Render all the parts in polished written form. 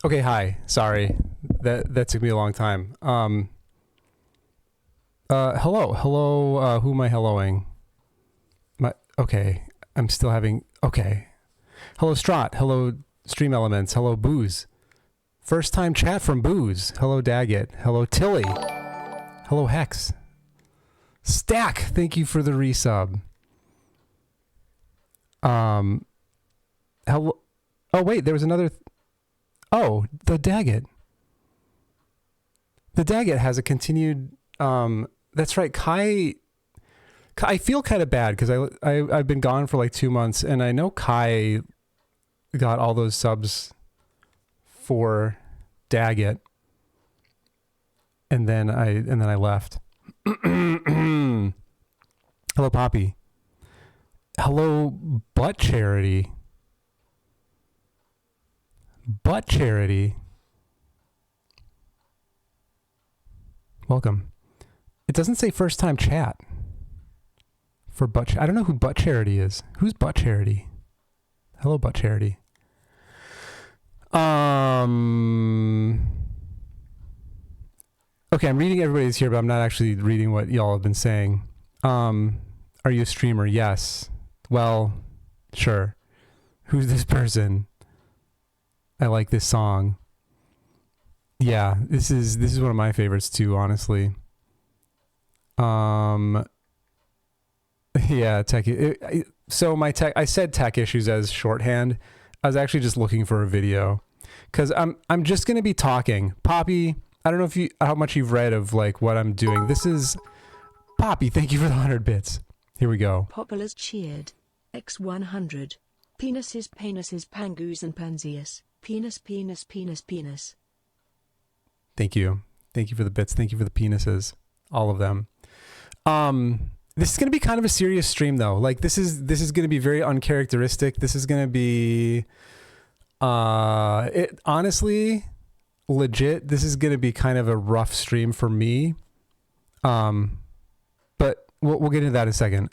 Okay, hi. Sorry. That took me a long time. Hello. Who am I helloing? Okay. I'm still having... Okay. Hello, Strat. Hello, Stream Elements. Hello, Booze. First time chat from Booze. Hello, Daggett. Hello, Tilly. Hello, Hex. Stack, thank you for the resub. Hello. Oh, wait, there was another... Oh, the Daggett. The Daggett has a continued... That's right, Kai... I feel kind of bad because I've been gone for like 2 months, and I know Kai got all those subs for Daggett, and then I left. Hello, Poppy. Hello, Butt Charity. Butt Charity. Welcome. It doesn't say first time chat for Butt. I don't know who Butt Charity is. Who's Butt Charity? Hello, Butt Charity. Okay, I'm reading everybody's here, but I'm not actually reading what y'all have been saying. Are you a streamer? Yes. Well, sure. Who's this person? I like this song. Yeah, this is one of my favorites too, honestly. Yeah, tech. So my tech. I said tech issues as shorthand. I was actually just looking for a video, because I'm just gonna be talking. Poppy, I don't know if how much you've read of like what I'm doing. This is Poppy. Thank you for the 100 bits. Here we go. Populars cheered. X100. Penises, penises, pangoos and pansius. Penis, penis, penis, penis. Thank you. Thank you for the bits. Thank you for the penises. All of them. This is going to be kind of a serious stream though. Like this is going to be very uncharacteristic. This is going to be it honestly legit. This is going to be kind of a rough stream for me. But we'll get into that in a second.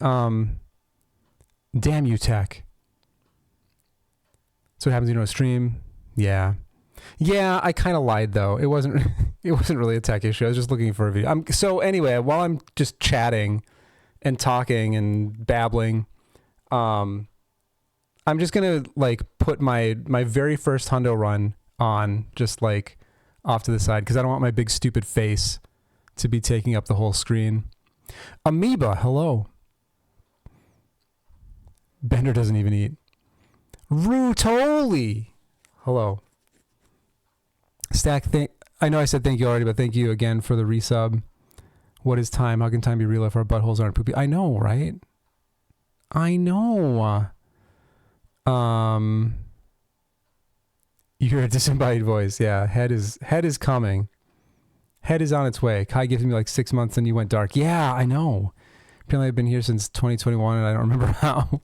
Damn you, tech. So what happens, you know, a stream? Yeah. Yeah, I kind of lied though. It wasn't really a tech issue. I was just looking for a video. So anyway, while I'm just chatting and talking and babbling, I'm just going to like put my very first hundo run on just like off to the side, because I don't want my big stupid face to be taking up the whole screen. Amoeba, hello. Bender doesn't even eat. Rutoli, hello. Stack, I know I said thank you already, but thank you again for the resub. What is time? How can time be real if our buttholes aren't poopy? I know, right? I know. You hear a disembodied voice. Yeah, head is coming. Head is on its way. Kai gives me like 6 months and you went dark. Yeah, I know. Apparently I've been here since 2021 and I don't remember how.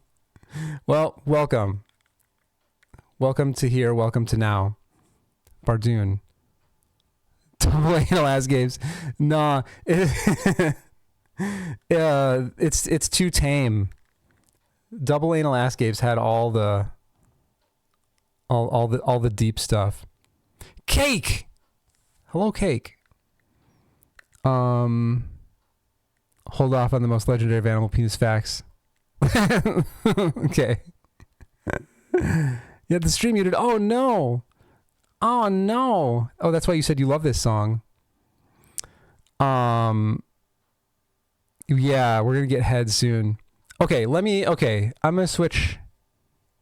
Well, welcome. Welcome to here. Welcome to now. Bardoon. Double anal ass games. Nah. It's too tame. Double anal ass games had all the deep stuff. Cake. Hello, Cake. Hold off on the most legendary of animal penis facts. Okay. Yeah, the stream muted. Oh no. Oh no. Oh, that's why you said you love this song. Yeah, we're gonna get head soon. Okay, I'm gonna switch.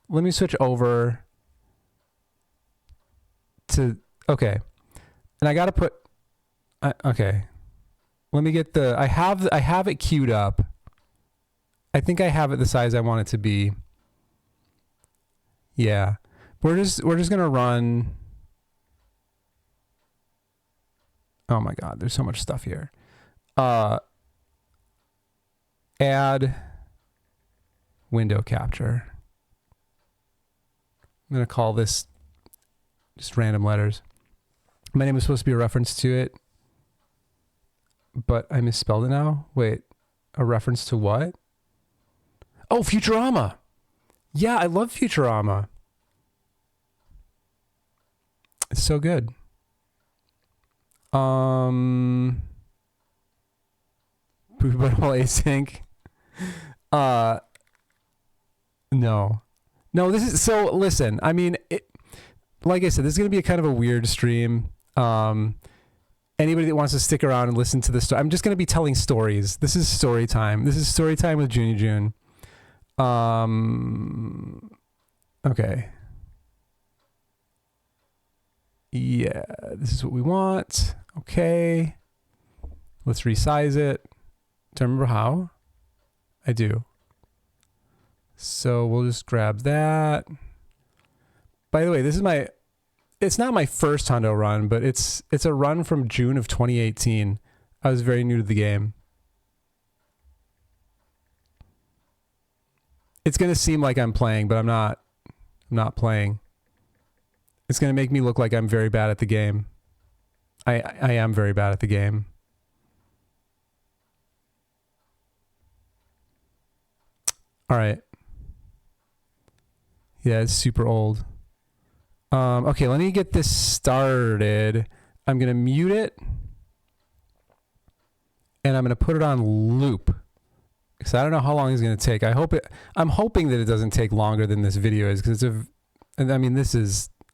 Let me switch over to, okay. And I gotta put, okay. Let me get the, I have it queued up. I think I have it the size I want it to be. Yeah. We're just gonna run. Oh my God, there's so much stuff here. Add window capture. I'm gonna call this just random letters. My name is supposed to be a reference to it, but I misspelled it now. Wait, a reference to what? Oh, Futurama. Yeah, I love Futurama. It's so good. Poopy butthole async. No. No, this is so listen, I mean like I said, this is gonna be a kind of a weird stream. Anybody that wants to stick around and listen to the story, I'm just gonna be telling stories. This is story time. This is story time with Junie June. Okay. Yeah, this is what we want. Okay. Let's resize it. Do I remember how? I do. So we'll just grab that. By the way, this is it's not my first hundo run, but it's a run from June of 2018. I was very new to the game. It's going to seem like I'm playing, but I'm not playing. It's going to make me look like I'm very bad at the game. I am very bad at the game. All right. Yeah, it's super old. Okay, let me get this started. I'm going to mute it. And I'm going to put it on loop. Because I don't know how long it's going to take. I'm hoping that it doesn't take longer than this video is. Because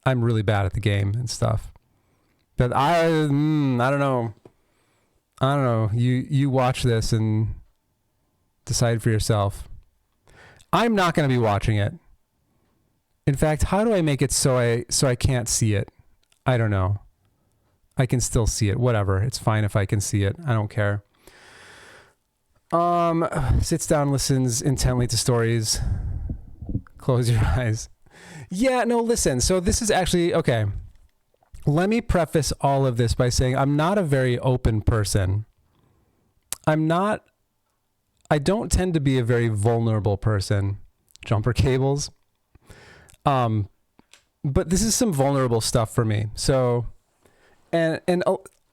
I'm really bad at the game and stuff. But I don't know. I don't know. You watch this and decide for yourself. I'm not going to be watching it. In fact, how do I make it so I can't see it? I don't know. I can still see it. Whatever. It's fine if I can see it. I don't care. Sits down, listens intently to stories. Close your eyes. Yeah, no, listen. So this is actually, okay. Let me preface all of this by saying I'm not a very open person. I don't tend to be a very vulnerable person. Jumper cables. But this is some vulnerable stuff for me. So, and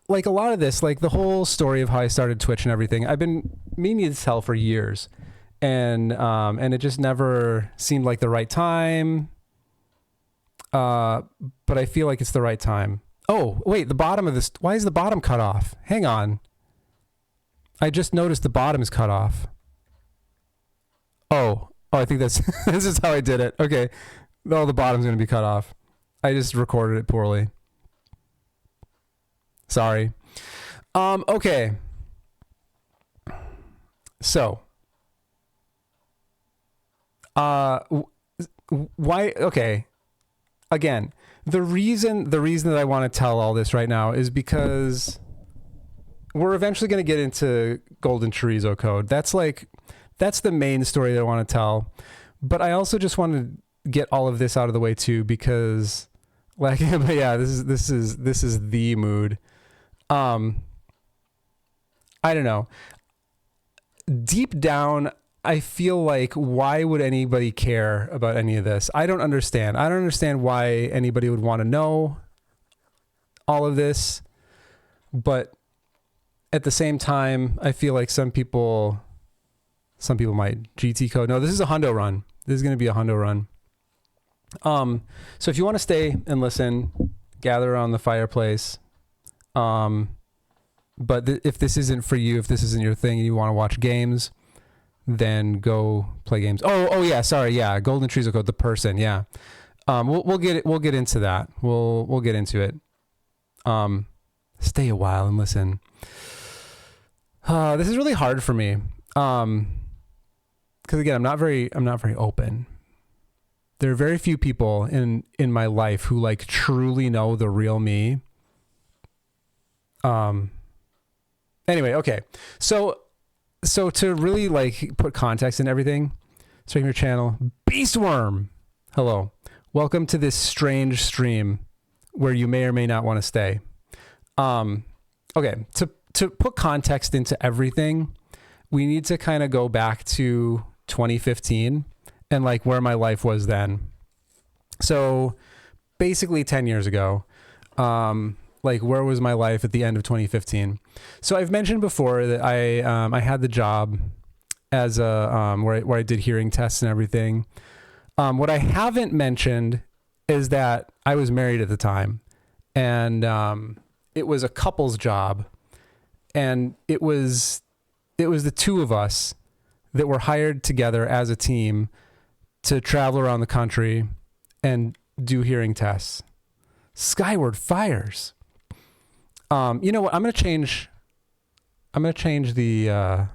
like a lot of this, like the whole story of how I started Twitch and everything, I've been meaning to tell for years. And it just never seemed like the right time. But I feel like it's the right time. Oh, wait, the bottom of this, why is the bottom cut off? Hang on. I just noticed the bottom is cut off. Oh, I think this is how I did it. Okay. Oh, the bottom's going to be cut off. I just recorded it poorly. Sorry. Okay. So. Why? Okay. Again, the reason that I want to tell all this right now is because we're eventually going to get into GoldenChorizoCode. That's the main story that I want to tell. But I also just want to get all of this out of the way too, because like, yeah, this is the mood. I don't know. Deep down, I feel like, why would anybody care about any of this? I don't understand. I don't understand why anybody would want to know all of this. But at the same time, I feel like some people might GT code. No, this is a hundo run. This is going to be a hundo run. So if you want to stay and listen, gather around the fireplace. But if this isn't for you, if this isn't your thing and you want to watch games, then go play games. Oh yeah, sorry, yeah, GoldenChorizoCode, the person, yeah. We'll get into that. We'll get into it. Stay a while and listen. This is really hard for me. Because again, I'm not very open. There are very few people in my life who like truly know the real me. Anyway, okay. So to really like put context in everything, starting your channel, Beastworm. Hello. Welcome to this strange stream where you may or may not want to stay. Okay. To put context into everything, we need to kind of go back to 2015 and like where my life was then. So basically 10 years ago, like where was my life at the end of 2015? So I've mentioned before that I had the job as a, where I did hearing tests and everything. What I haven't mentioned is that I was married at the time, and it was a couple's job, and it was the two of us that were hired together as a team to travel around the country and do hearing tests. Skyward Fires. You know what? I'm gonna change the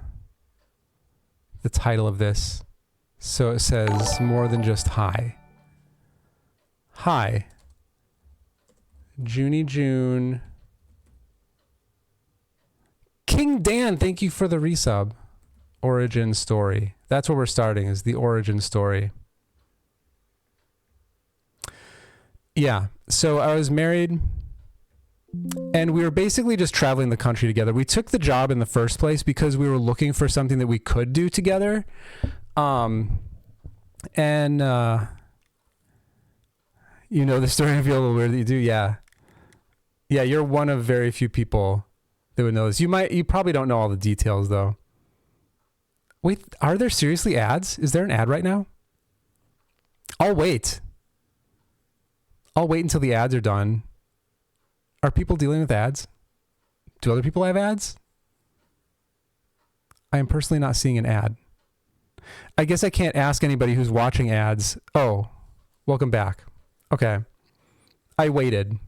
title of this so it says more than just hi. Hi. Junie June. King Dan, thank you for the resub. Origin story. That's where we're starting, is the origin story. Yeah. So I was married, and we were basically just traveling the country together. We took the job in the first place because we were looking for something that we could do together. And you know the story. I feel a little weird that you do. Yeah. Yeah, you're one of very few people that would know this. You probably don't know all the details though. Wait, are there seriously ads? Is there an ad right now? I'll wait until the ads are done. Are people dealing with ads? Do other people have ads? I am personally not seeing an ad. I guess I can't ask anybody who's watching ads. Oh, welcome back. Okay. I waited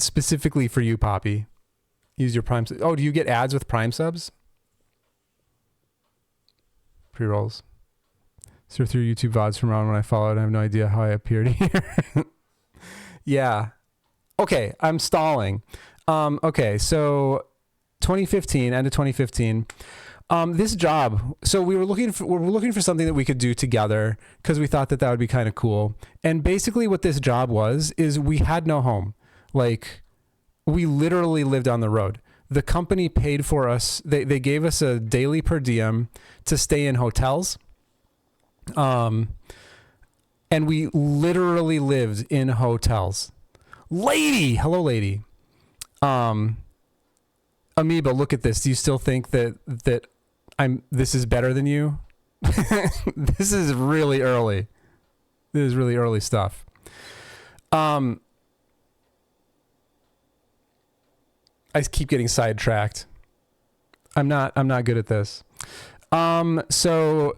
specifically for you, Poppy. Use your Prime. Oh, do you get ads with Prime subs? Pre-rolls. So through YouTube VODs from around when I followed. I have no idea how I appeared here. Yeah. Okay, I'm stalling. Okay, so 2015, end of 2015. This job. So we're looking for something that we could do together because we thought that would be kind of cool. And basically, what this job was is we had no home. Like, we literally lived on the road. The company paid for us. They gave us a daily per diem to stay in hotels. And we literally lived in hotels. Lady, hello, lady. Amoeba, look at this. Do you still think that this is better than you? This is really early. This is really early stuff. I keep getting sidetracked. I'm not good at this. So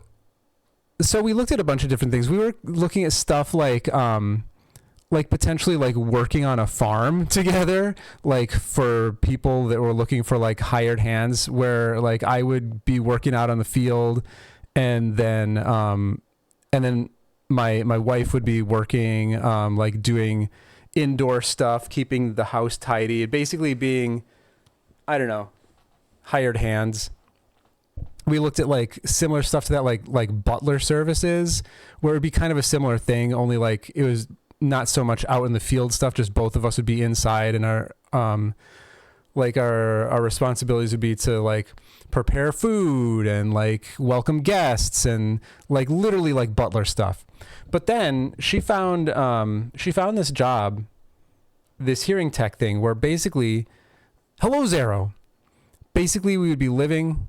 we looked at a bunch of different things. We were looking at stuff like potentially like working on a farm together, like for people that were looking for like hired hands, where like I would be working out on the field, and then my wife would be working like doing indoor stuff, keeping the house tidy, basically being, I don't know, hired hands. We looked at like similar stuff to that, like butler services, where it'd be kind of a similar thing, only like it was not so much out in the field stuff, just both of us would be inside, and our responsibilities would be to like prepare food and like welcome guests and like literally like butler stuff. But then she found this job, this hearing tech thing, where basically, hello Zero, basically we would be living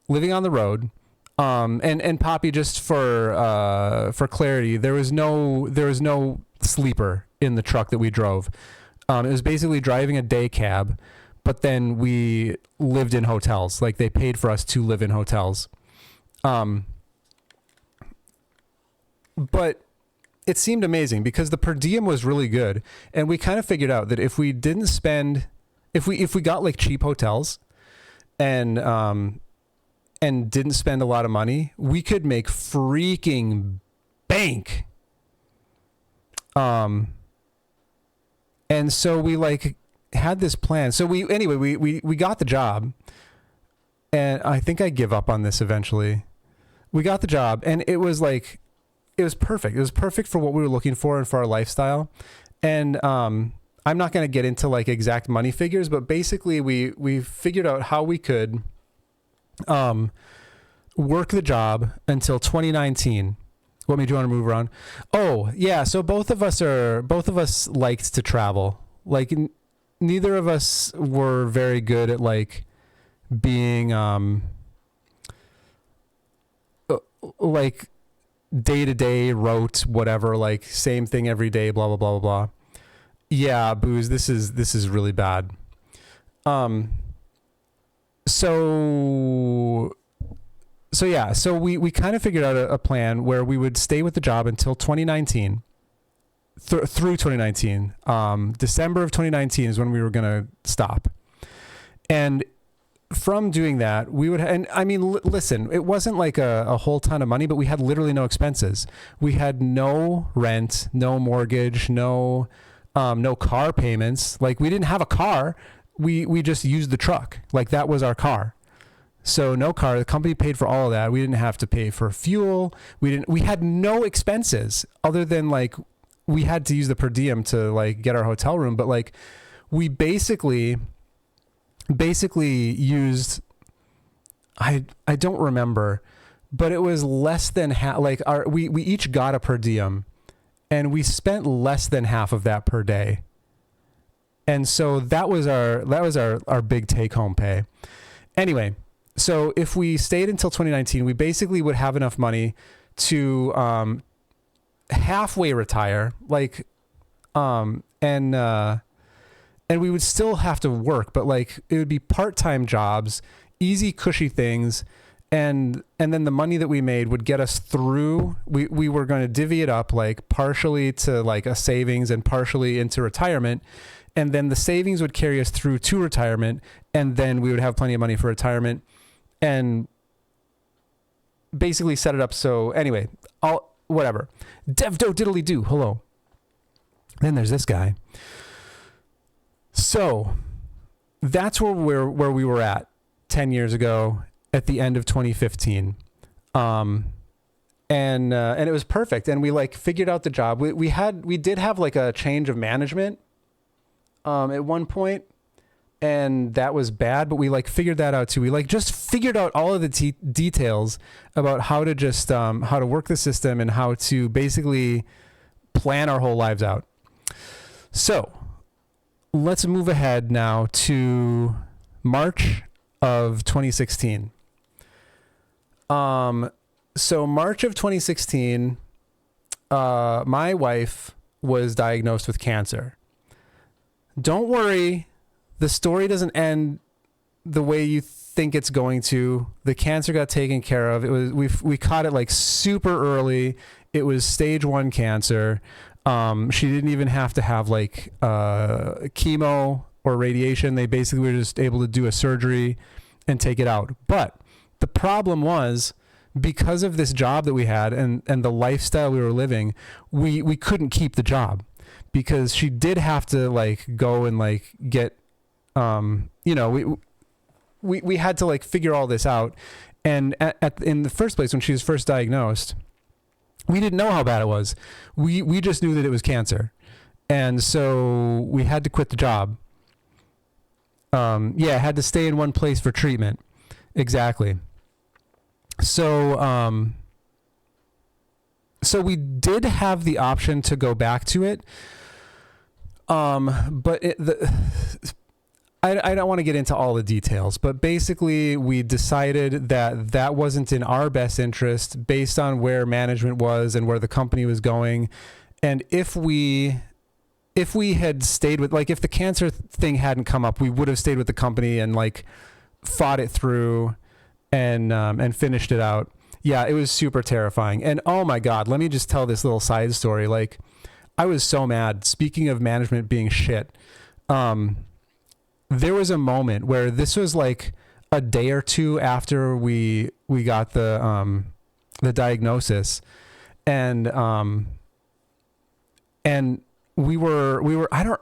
on the road. And Poppy, just for clarity, there was no sleeper in the truck that we drove. It was basically driving a day cab, but then we lived in hotels. Like, they paid for us to live in hotels. But it seemed amazing because the per diem was really good, and we kind of figured out that if we didn't spend, if we got like cheap hotels and didn't spend a lot of money, we could make freaking bank. And so we like had this plan. So we got the job, and I think I give up on this eventually. We got the job, and it was perfect. It was perfect for what we were looking for and for our lifestyle. And I'm not going to get into like exact money figures, but basically we figured out how we could work the job until 2019. Do you want to move around? Oh yeah. So both of us liked to travel. Like neither of us were very good at like being like day to day, rote, whatever, like same thing every day, blah blah blah blah blah. Yeah, Booze, this is really bad. So yeah, so we kind of figured out a plan where we would stay with the job until 2019, through 2019. December of 2019 is when we were going to stop. And from doing that, we would, and I mean, listen, it wasn't like a whole ton of money, but we had literally no expenses. We had no rent, no mortgage, no car payments. Like, we didn't have a car. We just used the truck. Like, that was our car. So no car. The company paid for all of that. We didn't have to pay for fuel. We had no expenses other than, like, we had to use the per diem to, like, get our hotel room. But, like, we basically used, I don't remember, but it was less than half. Like, we each got a per diem, and we spent less than half of that per day. And so that was our big take home pay. Anyway, so if we stayed until 2019, we basically would have enough money to halfway retire, like, and we would still have to work, but, like, it would be part-time jobs, easy, cushy things, and then the money that we made would get us through. We were going to divvy it up, like, partially to, like, a savings and partially into retirement. And then the savings would carry us through to retirement, and then we would have plenty of money for retirement, and basically set it up. So anyway, whatever. Dev-do diddly-do. Hello. Then there's this guy. So that's where we were at 10 years ago at the end of 2015. And it was perfect. And we, like, figured out the job. We did have, like, a change of management at one point, and that was bad, but we, like, figured that out too. We, like, just figured out all of the details about how to just how to work the system and how to basically plan our whole lives out. So let's move ahead now to March of 2016. So March of 2016, my wife was diagnosed with cancer. Don't worry, the story doesn't end the way you think it's going to. The cancer got taken care of. It was we caught it, like, super early. It was stage 1 cancer. She didn't even have to have, like, chemo or radiation. They basically were just able to do a surgery and take it out. But the problem was, because of this job that we had and the lifestyle we were living, we couldn't keep the job, because she did have to, like, go and, like, get, you know, we had to, like, figure all this out. And in the first place, when she was first diagnosed, we didn't know how bad it was. We just knew that it was cancer. And so we had to quit the job. Had to stay in one place for treatment. Exactly. So, so we did have the option to go back to it. But I don't want to get into all the details, but basically we decided that wasn't in our best interest based on where management was and where the company was going. And if we had stayed with, like, if the cancer thing hadn't come up, we would have stayed with the company and, like, fought it through and finished it out. Yeah, it was super terrifying. And oh my God, let me just tell this little side story. Like, I was so mad. Speaking of management being shit, there was a moment where this was, like, a day or two after we got the diagnosis, and we were at a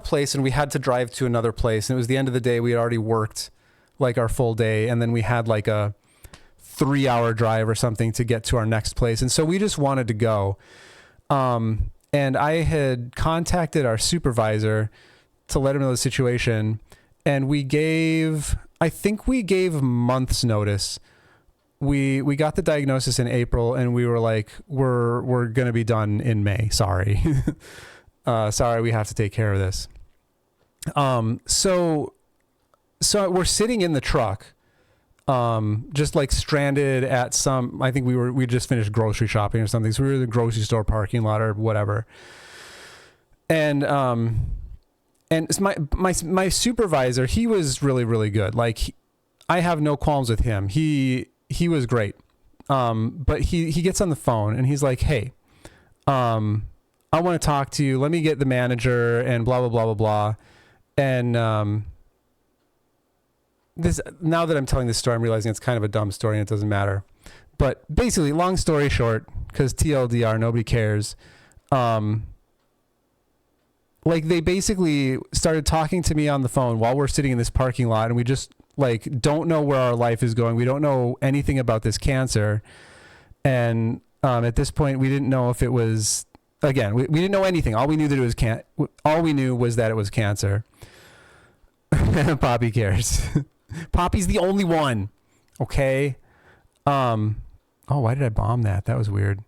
place and we had to drive to another place, and it was the end of the day. We had already worked, like, our full day, and then we had, like, a 3-hour drive or something to get to our next place. And so we just wanted to go. And I had contacted our supervisor to let him know the situation. And I think we gave months notice. We got the diagnosis in April, and we were like, we're going to be done in May. Sorry. Sorry, we have to take care of this. So we're sitting in the truck, just, like, stranded at I think we just finished grocery shopping or something. So we were in the grocery store parking lot or whatever. And it's my supervisor, he was really, really good. Like, I have no qualms with him. He was great. But he gets on the phone and he's like, hey, I want to talk to you. Let me get the manager and blah, blah, blah, blah, blah. And this, now that I'm telling this story, I'm realizing it's kind of a dumb story and it doesn't matter. But basically, long story short, because TLDR, nobody cares. Like, they basically started talking to me on the phone while we're sitting in this parking lot, and we just, like, don't know where our life is going. We don't know anything about this cancer. And at this point, we didn't know if it was, again, we didn't know anything. All we knew that it was all we knew was that it was cancer. Poppy cares. Poppy's the only one. Okay. Oh, why did I bomb that? That was weird.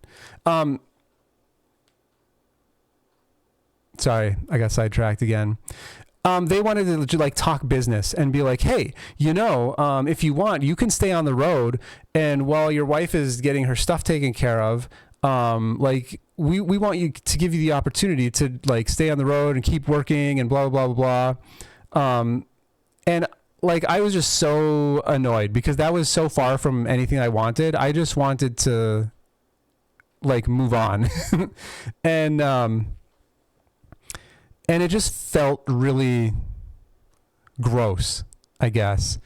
Sorry, I got sidetracked again. They wanted to like talk business and be like, hey, if you want, you can stay on the road, and while your wife is getting her stuff taken care of, like we want you to give you the opportunity to like stay on the road and keep working and blah blah blah blah blah. And like, I was just so annoyed because that was so far from anything I wanted. I just wanted to like move on. And it just felt really gross, I guess.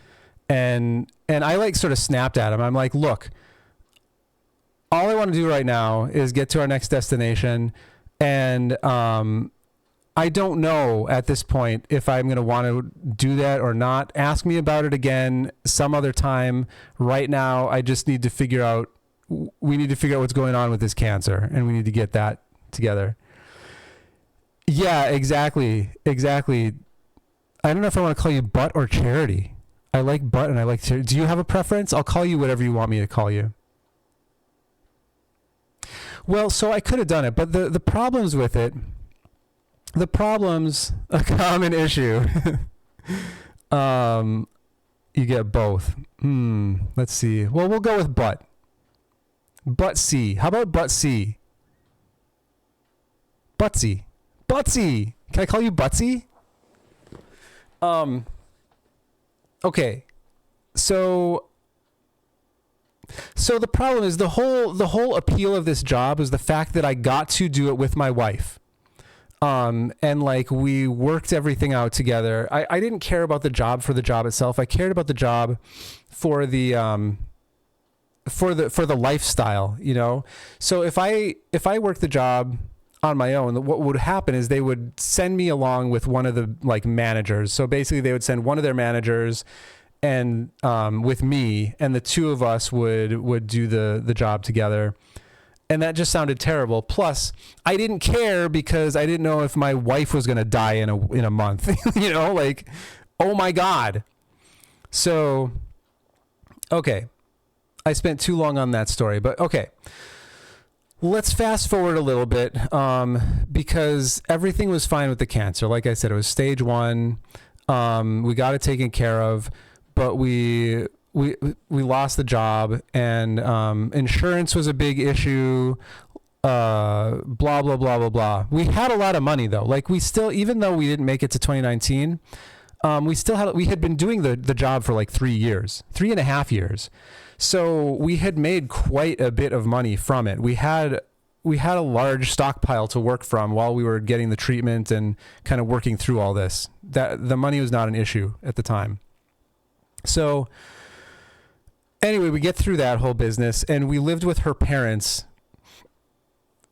And I like sort of snapped at him. I'm like, look, all I want to do right now is get to our next destination. And I don't know at this point if I'm going to want to do that or not. Ask me about it again some other time. Right now, I just need to figure out, we need to figure out what's going on with this cancer, and we need to get that together. Yeah, exactly. I don't know if I want to call you Butt or Charity. I like Butt and I like Charity. Do you have a preference? I'll call you whatever you want me to call you. Well, so I could have done it, but the problems with it, a common issue. You get both. Let's see. Well, we'll go with Butt. Butt C. How about Butt C? Butsy. Butsy. Can I call you Butsy? Okay. So the problem is the whole appeal of this job is the fact that I got to do it with my wife. And like, we worked everything out together. I didn't care about the job for the job itself. I cared about the job for the lifestyle, So if I worked the job on my own, what would happen is they would send me along with one of the like managers. So basically they would send one of their managers and with me, and the two of us would do the job together. And that just sounded terrible. Plus, I didn't care because I didn't know if my wife was going to die in a month, like, oh my God. So, okay. I spent too long on that story, but okay. Let's fast forward a little bit, because everything was fine with the cancer. Like I said, it was stage 1. We got it taken care of, but we lost the job, and insurance was a big issue. Blah blah blah blah blah. We had a lot of money though. Like, we still, even though we didn't make it to 2019, we had been doing the job for like 3.5 years. So we had made quite a bit of money from it. We had a large stockpile to work from while we were getting the treatment and kind of working through all this. That the money was not an issue at the time. So anyway, we get through that whole business, and we lived with her parents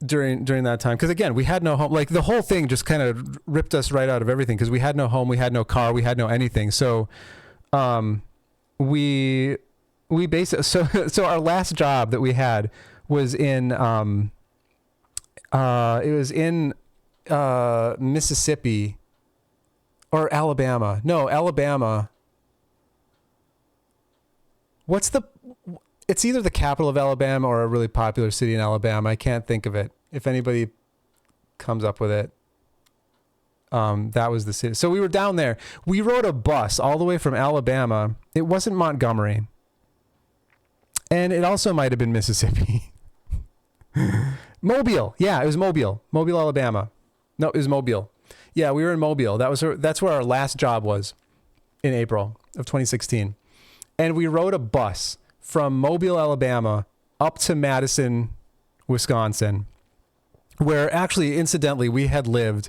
during that time. Because again, we had no home. Like, the whole thing just kind of ripped us right out of everything, because we had no home, we had no car, we had no anything. So we basically, so our last job that we had was in Mississippi or Alabama. No, Alabama. It's either the capital of Alabama or a really popular city in Alabama. I can't think of it. If anybody comes up with it. That was the city. So we were down there. We rode a bus all the way from Alabama. It wasn't Montgomery. And it also might have been Mississippi. Mobile. Yeah, it was Mobile. Mobile, Alabama. No, it was Mobile. Yeah, we were in Mobile. That's where our last job was in April of 2016. And we rode a bus from Mobile, Alabama up to Madison, Wisconsin, where actually, incidentally, we had lived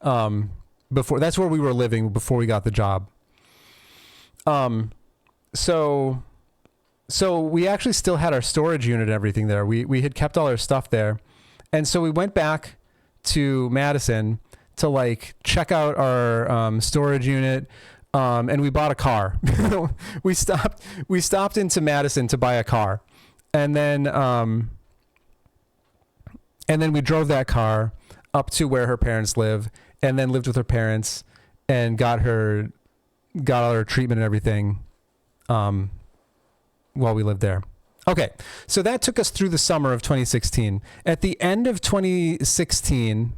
before. That's where we were living before we got the job. So we actually still had our storage unit and everything there. We had kept all our stuff there. And so we went back to Madison to like check out our storage unit. And we bought a car. we stopped into Madison to buy a car. And then we drove that car up to where her parents live, and then lived with her parents and got all her treatment and everything while we lived there. Okay, so that took us through the summer of 2016. At the end of 2016,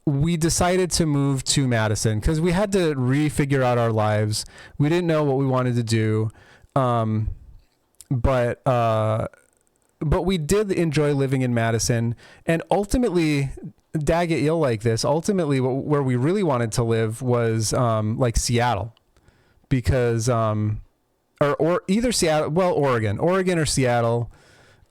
we decided to move to Madison because we had to refigure out our lives. We didn't know what we wanted to do. But we did enjoy living in Madison, and ultimately, Daggett, you'll like this. Ultimately, where we really wanted to live was like Seattle, because or either Seattle, well, Oregon or Seattle,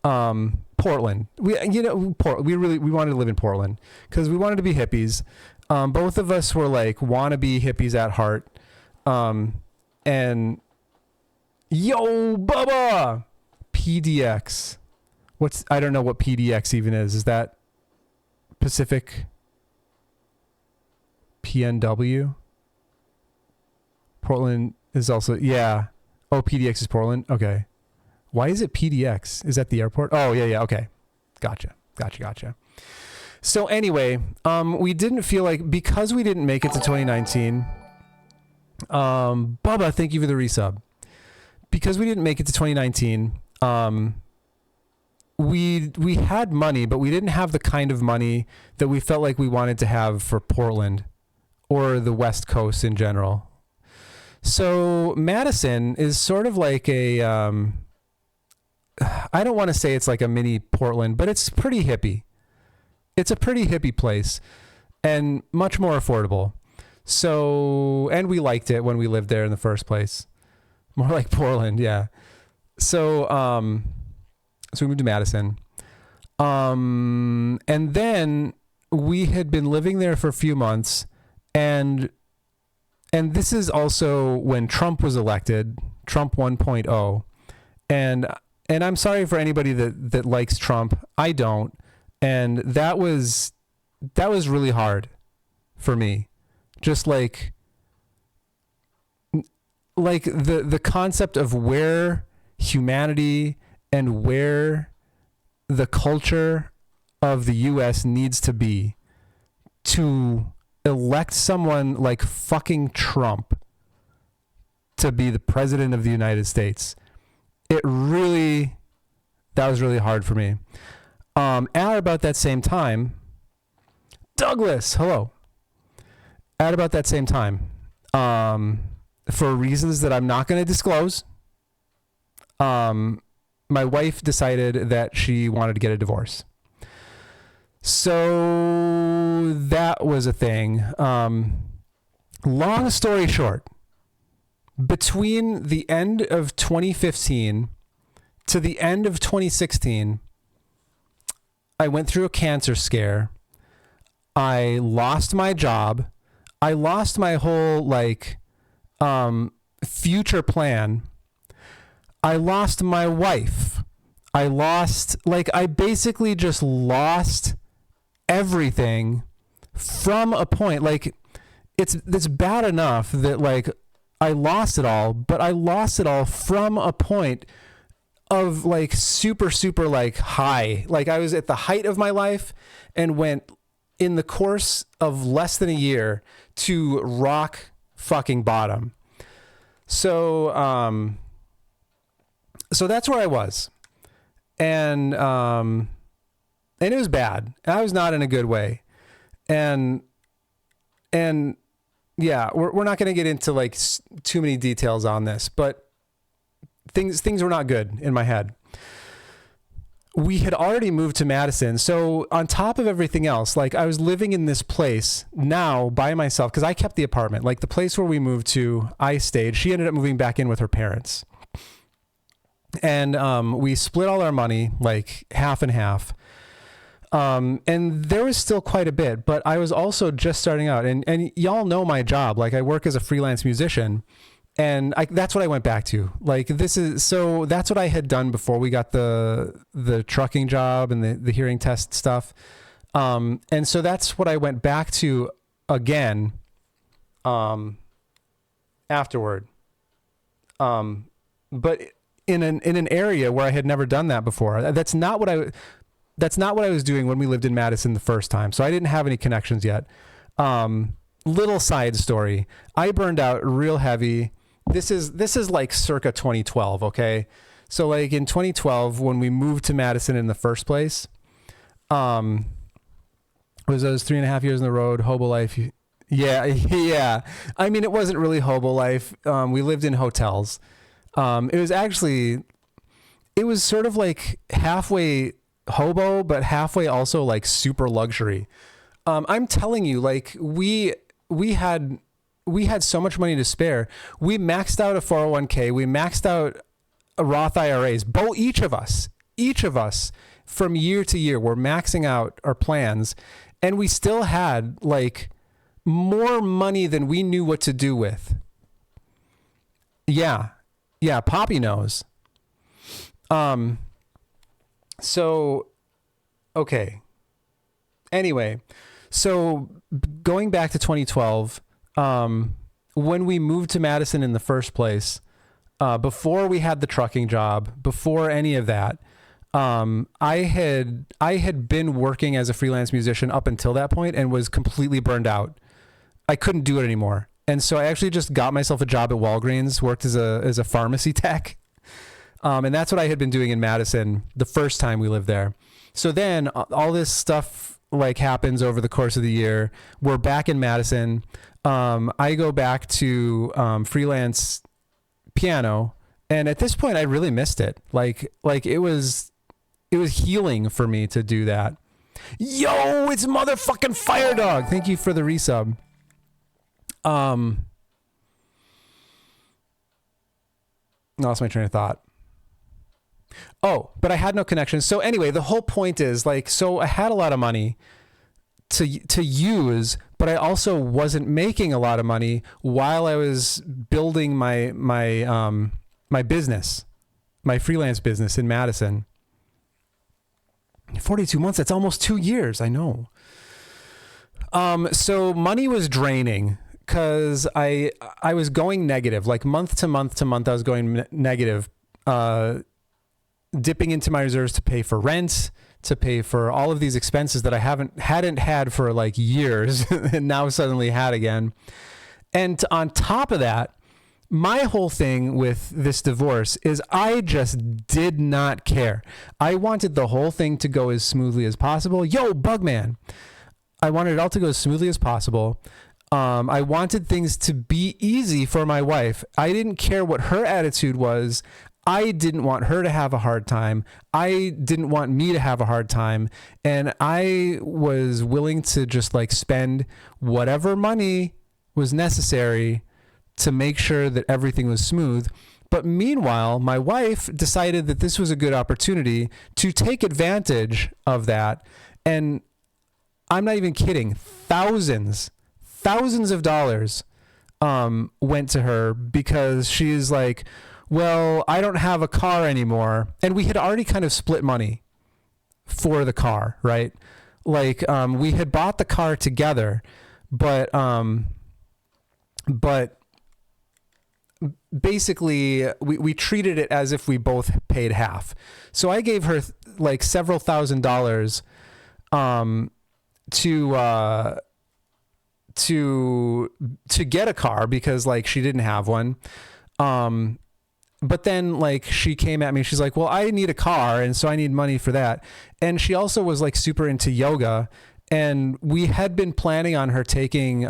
Portland. We wanted to live in Portland because we wanted to be hippies. Both of us were like wannabe hippies at heart, and. Yo, Bubba! PDX. I don't know what PDX even is. Is that Pacific? PNW? Portland is also, yeah. Oh, PDX is Portland? Okay. Why is it PDX? Is that the airport? Oh, yeah. Okay. Gotcha. So anyway, we didn't feel like, because we didn't make it to 2019, Bubba, thank you for the resub. Because we didn't make it to 2019, we had money, but we didn't have the kind of money that we felt like we wanted to have for Portland or the West Coast in general. So Madison is sort of like a, I don't want to say it's like a mini Portland, but it's pretty hippie. It's a pretty hippie place and much more affordable. So, and we liked it when we lived there in the first place. More like Portland, yeah. So we moved to Madison. And then we had been living there for a few months, and this is also when Trump was elected, Trump 1.0. And I'm sorry for anybody that likes Trump. I don't. And that was really hard for me. Just like the concept of where humanity and where the culture of the US needs to be to elect someone like fucking Trump to be the president of the United States. That was really hard for me. At about that same time, Douglas, hello. At about that same time, for reasons that I'm not going to disclose, my wife decided that she wanted to get a divorce. So that was a thing. Long story short, between the end of 2015 to the end of 2016, I went through a cancer scare. I lost my job. I lost my whole future plan. I lost my wife. I basically just lost everything from a point. It's bad enough that I lost it all, but I lost it all from a point of super, super high. I was at the height of my life and went in the course of less than a year to rock fucking bottom. So that's where I was. And it was bad. I was not in a good way. And yeah, we're not going to get into too many details on this, but things were not good in my head. we had already moved to Madison. So on top of everything else, like I was living in this place now by myself because I kept the apartment. Like the place where we moved to, I stayed. She ended up moving back in with her parents. And we split all our money, like half and half. And there was still quite a bit, but I was also just starting out. And y'all know my job. Like I work as a freelance musician. And that's what I went back to. Like that's what I had done before we got the trucking job and the hearing test stuff. And so that's what I went back to again, afterward. But in an area where I had never done that before. That's not what I was doing when we lived in Madison the first time. So I didn't have any connections yet. Little side story. I burned out real heavy. This is like circa 2012, okay? So like in 2012, when we moved to Madison in the first place, was those 3.5 years on the road, hobo life. Yeah. I mean, it wasn't really hobo life. We lived in hotels. It was sort of like halfway hobo, but halfway also like super luxury. I'm telling you, like we had so much money to spare. We maxed out a 401k. We maxed out a Roth IRAs. Each of us from year to year, we're maxing out our plans, and we still had like more money than we knew what to do with. Yeah, Poppy knows. So, okay. Anyway, so going back to 2012, when we moved to Madison in the first place, before we had the trucking job, before any of that, I had been working as a freelance musician up until that point and was completely burned out. I couldn't do it anymore. And so I actually just got myself a job at Walgreens, worked as a pharmacy tech. And that's what I had been doing in Madison the first time we lived there. So then all this stuff like happens over the course of the year. We're back in Madison. I go back to freelance piano, and at this point I really missed it. Like it was healing for me to do that. Yo, it's motherfucking Fire Dog. Thank you for the resub. Lost my train of thought. Oh, but I had no connection. So anyway, the whole point is like, so I had a lot of money to use, but I also wasn't making a lot of money while I was building my business, my freelance business in Madison. 42 months, that's almost 2 years. I know. So money was draining because I was going negative, like month to month I was going negative, dipping into my reserves to pay for rent, to pay for all of these expenses that I hadn't had for like years and now suddenly had again. And on top of that, my whole thing with this divorce is I just did not care. I wanted the whole thing to go as smoothly as possible. Yo, Bugman. I wanted it all to go as smoothly as possible. I wanted things to be easy for my wife. I didn't care what her attitude was. I didn't want her to have a hard time. I didn't want me to have a hard time. And I was willing to just like spend whatever money was necessary to make sure that everything was smooth. But meanwhile, my wife decided that this was a good opportunity to take advantage of that. And I'm not even kidding. Thousands of dollars went to her because she's like, well, I don't have a car anymore. And we had already kind of split money for the car, right? Like we had bought the car together, but basically we treated it as if we both paid half. So I gave her like several $1,000s to get a car because like she didn't have one. But then like she came at me, she's like, well, I need a car. And so I need money for that. And she also was like super into yoga. And we had been planning on her taking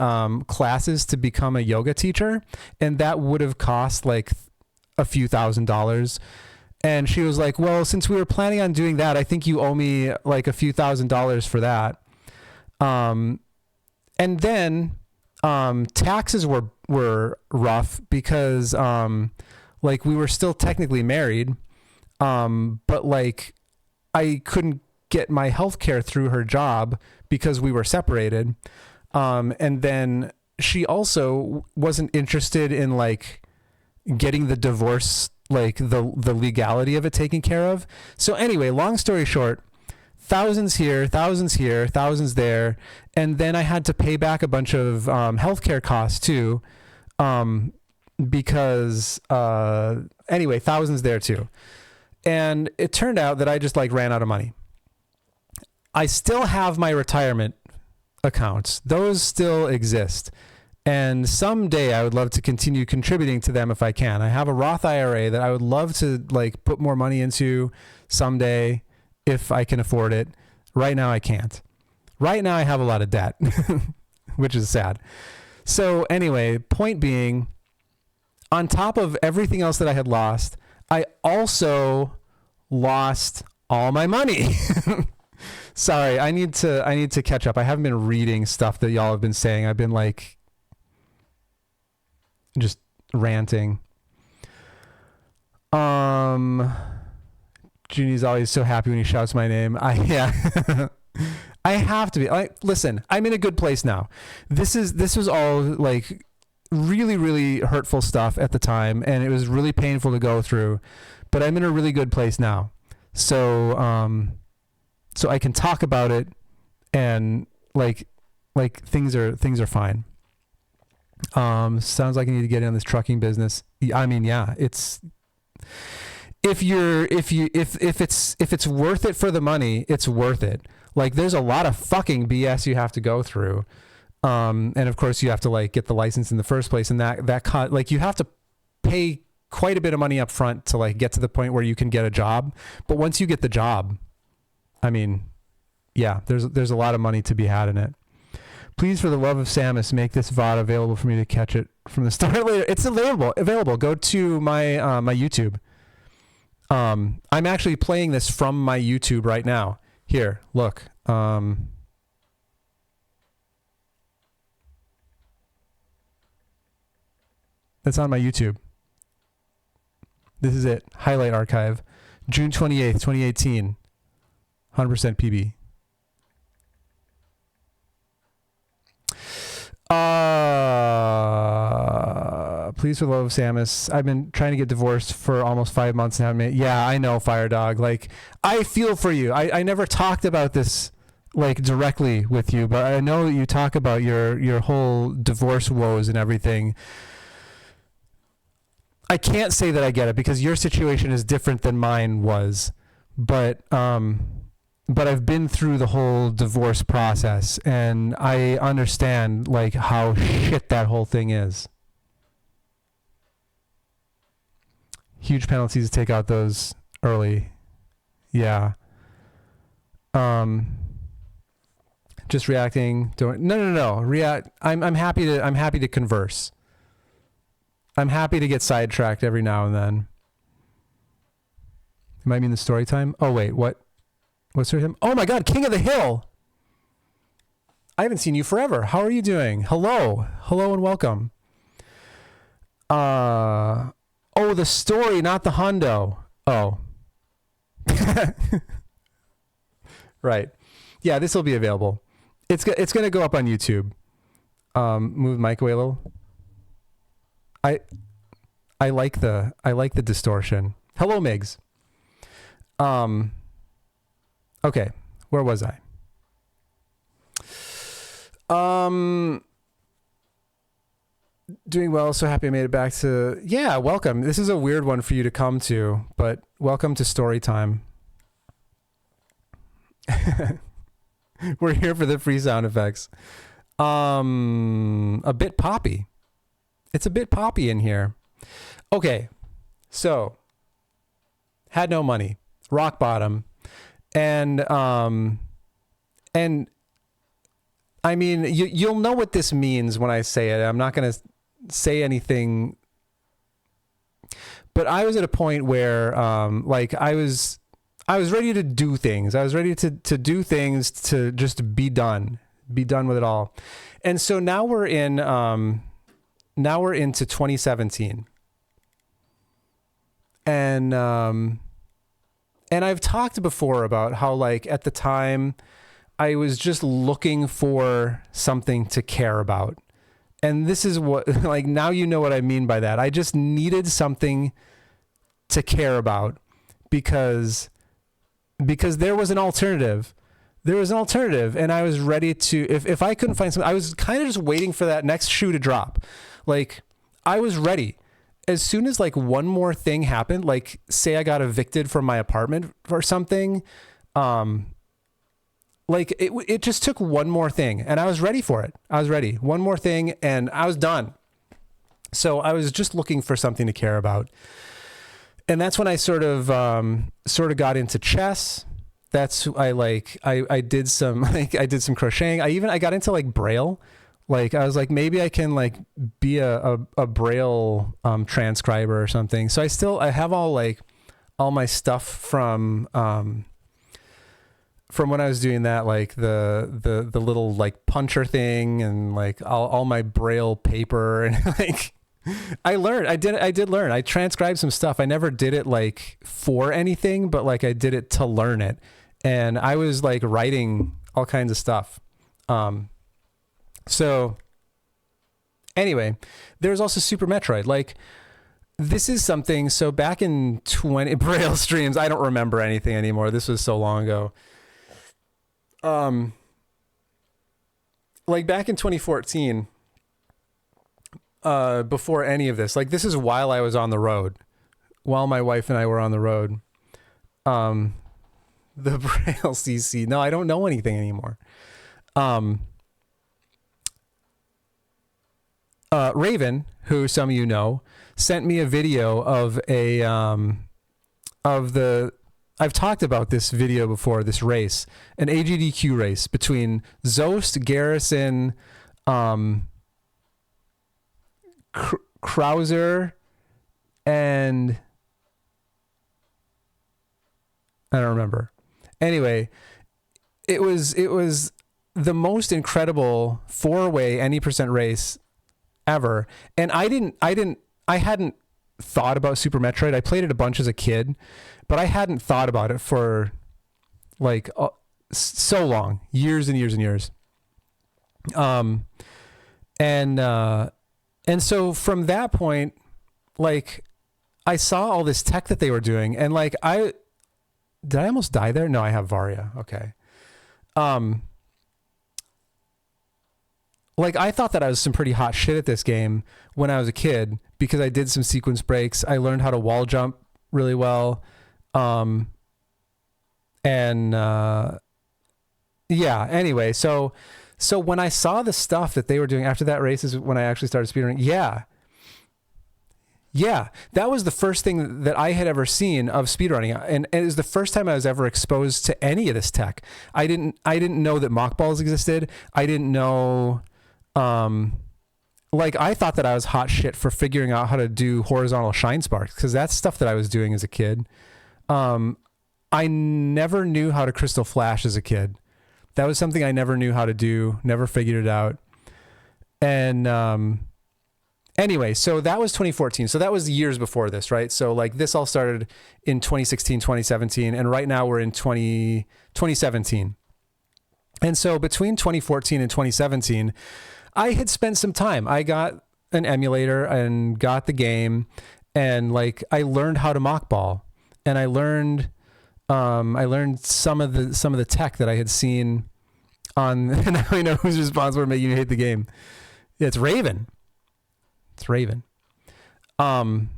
classes to become a yoga teacher. And that would have cost like a few $1,000s. And she was like, well, since we were planning on doing that, I think you owe me like a few $1,000s for that. And then taxes were rough because like we were still technically married, but like I couldn't get my health care through her job because we were separated. And then she also wasn't interested in like getting the divorce, like the legality of it taken care of. So anyway, long story short, thousands here, thousands there. And then I had to pay back a bunch of healthcare costs too. Because anyway, thousands there too. And it turned out that I just like ran out of money. I still have my retirement accounts. Those still exist. And someday I would love to continue contributing to them if I can. I have a Roth IRA that I would love to like put more money into someday if I can afford it. Right now I can't. Right now I have a lot of debt, which is sad. So anyway, point being, on top of everything else that I had lost, I also lost all my money. Sorry, I need to catch up. I haven't been reading stuff that y'all have been saying. I've been like just ranting. Junie's always so happy when he shouts my name. I have to be. Listen, I'm in a good place now. This was all like really, really hurtful stuff at the time, and it was really painful to go through, but I'm in a really good place now. So so I can talk about it, and like things are fine. Sounds like I need to get in on this trucking business. I mean, yeah, it's if it's worth it for the money, it's worth it. Like there's a lot of fucking BS you have to go through. And of course you have to like get the license in the first place, and like you have to pay quite a bit of money up front to like get to the point where you can get a job. But once you get the job, I mean, yeah, there's a lot of money to be had in it. Please, for the love of Samus, make this VOD available for me to catch it from the start later. It's available. Go to my my YouTube. I'm actually playing this from my YouTube right now. Here, look. That's on my YouTube. This is it. Highlight archive. June 28th, 2018. 100% PB. Please, for the love of Samus, I've been trying to get divorced for almost 5 months now. Yeah, I know, Fire Dog. Like, I feel for you. I never talked about this like directly with you, but I know that you talk about your whole divorce woes and everything. I can't say that I get it because your situation is different than mine was, but I've been through the whole divorce process, and I understand like how shit that whole thing is. Huge penalties to take out those early. Yeah. Just reacting. No. React. I'm happy to converse. I'm happy to get sidetracked every now and then. It might mean the story time. Oh wait, what? What's story time? Oh my God, King of the Hill. I haven't seen you forever. How are you doing? Hello and welcome. Oh, the story, not the hundo. Oh. Right. Yeah, this will be available. It's going to go up on YouTube. Move the mic away a little. I like the distortion. Hello, Migs. Okay, where was I? Doing well, so happy I made it back to... Yeah, welcome. This is a weird one for you to come to, but welcome to story time. We're here for the free sound effects. A bit poppy. It's a bit poppy in here. Okay, so had no money, rock bottom, and I mean, you'll know what this means when I say it. I'm not going to say anything, but I was at a point where like I was ready to do things. I was ready to do things to just be done with it all. And so now we're into 2017. And I've talked before about how, like, at the time I was just looking for something to care about. And this is what, like, now you know what I mean by that. I just needed something to care about because there was an alternative. There was an alternative, and I was ready to, if I couldn't find something, I was kind of just waiting for that next shoe to drop. Like, I was ready. As soon as, like, one more thing happened, like, say I got evicted from my apartment or something, like, it just took one more thing, and I was ready for it. I was ready. One more thing, and I was done. So I was just looking for something to care about. And that's when I sort of got into chess. That's, I did some crocheting. I got into, like, Braille. Like, I was like, maybe I can, like, be a Braille transcriber or something. So I have all my stuff from when I was doing that, like the little, like, puncher thing, and, like, all my Braille paper, and, like, I did learn. I transcribed some stuff. I never did it, like, for anything, but, like, I did it to learn it. And I was, like, writing all kinds of stuff. So anyway, there's also Super Metroid. Like, this is something, so back in Braille streams, I don't remember anything anymore. This was so long ago. Like, back in 2014, before any of this, like, this is while I was on the road, while my wife and I were on the road. The Braille CC. No, I don't know anything anymore. Raven, who some of you know, sent me a video of I've talked about this video before, this race, an AGDQ race between Zost, Garrison, Krauser, and I don't remember. Anyway, it was the most incredible 4-way any percent race ever. And I hadn't thought about Super Metroid. I played it a bunch as a kid, but I hadn't thought about it for, like, so long, years and years and years. And so from that point, like, I saw all this tech that they were doing, and, like, did I almost die there? No, I have Varia. Okay. Like, I thought that I was some pretty hot shit at this game when I was a kid, because I did some sequence breaks. I learned how to wall jump really well. Yeah, anyway, so when I saw the stuff that they were doing after that race is when I actually started speedrunning. Yeah, that was the first thing that I had ever seen of speedrunning, and it was the first time I was ever exposed to any of this tech. I didn't know that mock balls existed. I didn't know, like, I thought that I was hot shit for figuring out how to do horizontal shine sparks, because that's stuff that I was doing as a kid. I never knew how to crystal flash as a kid. That was something I never knew how to do, never figured it out. And anyway, so that was 2014. So that was years before this, right? So, like, this all started in 2016, 2017, and right now we're in 2017. And so between 2014 and 2017, I had spent some time. I got an emulator and got the game, and, like, I learned how to mock ball, and I learned some of the tech that I had seen on. Now I know who's responsible for making you hate the game. Yeah, it's Raven. It's Raven. And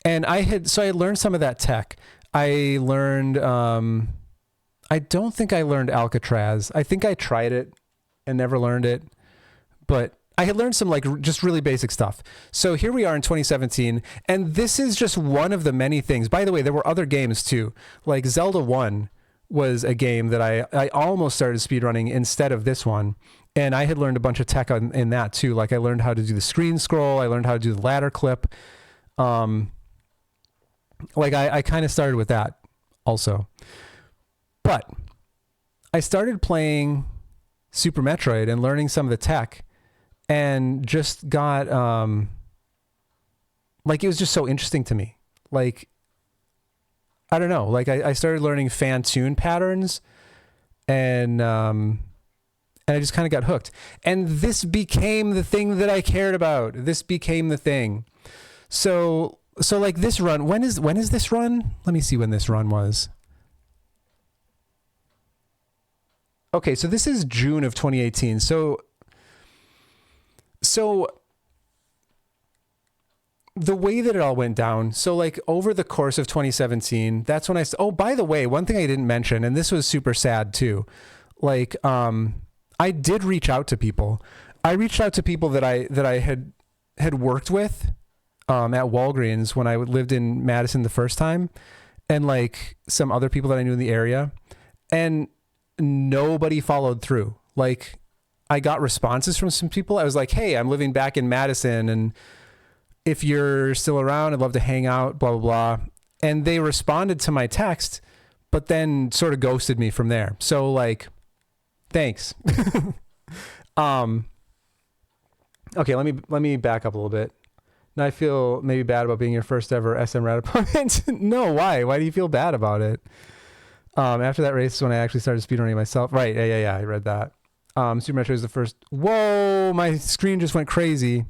I learned some of that tech. I learned, I don't think I learned Alcatraz. I think I tried it and never learned it, but I had learned some, like, just really basic stuff. So here we are in 2017, and this is just one of the many things. By the way, there were other games too. Like, Zelda 1 was a game that I almost started speedrunning instead of this one. And I had learned a bunch of tech in that too. Like, I learned how to do the screen scroll. I learned how to do the ladder clip. Like I kind of started with that also. But I started playing Super Metroid and learning some of the tech, and just got like, it was just so interesting to me. Like, I don't know, like I started learning fan tune patterns, and I just kind of got hooked. And this became the thing that I cared about. This became the thing. So like this run, when is this run? Let me see when this run was. Okay, so this is June of 2018. So the way that it all went down, so like over the course of 2017, that's when oh, by the way, one thing I didn't mention, and this was super sad too, like I did reach out to people. I reached out to people that I had worked with at Walgreens when I lived in Madison the first time, and like some other people that I knew in the area, and nobody followed through. Like, I got responses from some people. I was like, hey, I'm living back in Madison, and if you're still around, I'd love to hang out, blah, blah, blah. And they responded to my text, but then sort of ghosted me from there. So like, thanks. Okay, let me back up a little bit. Now I feel maybe bad about being your first ever SM Rat opponent. No, why? Why do you feel bad about it? After that race is when I actually started speedrunning myself. Right, yeah, I read that. Super Metroid is the first. Whoa, my screen just went crazy.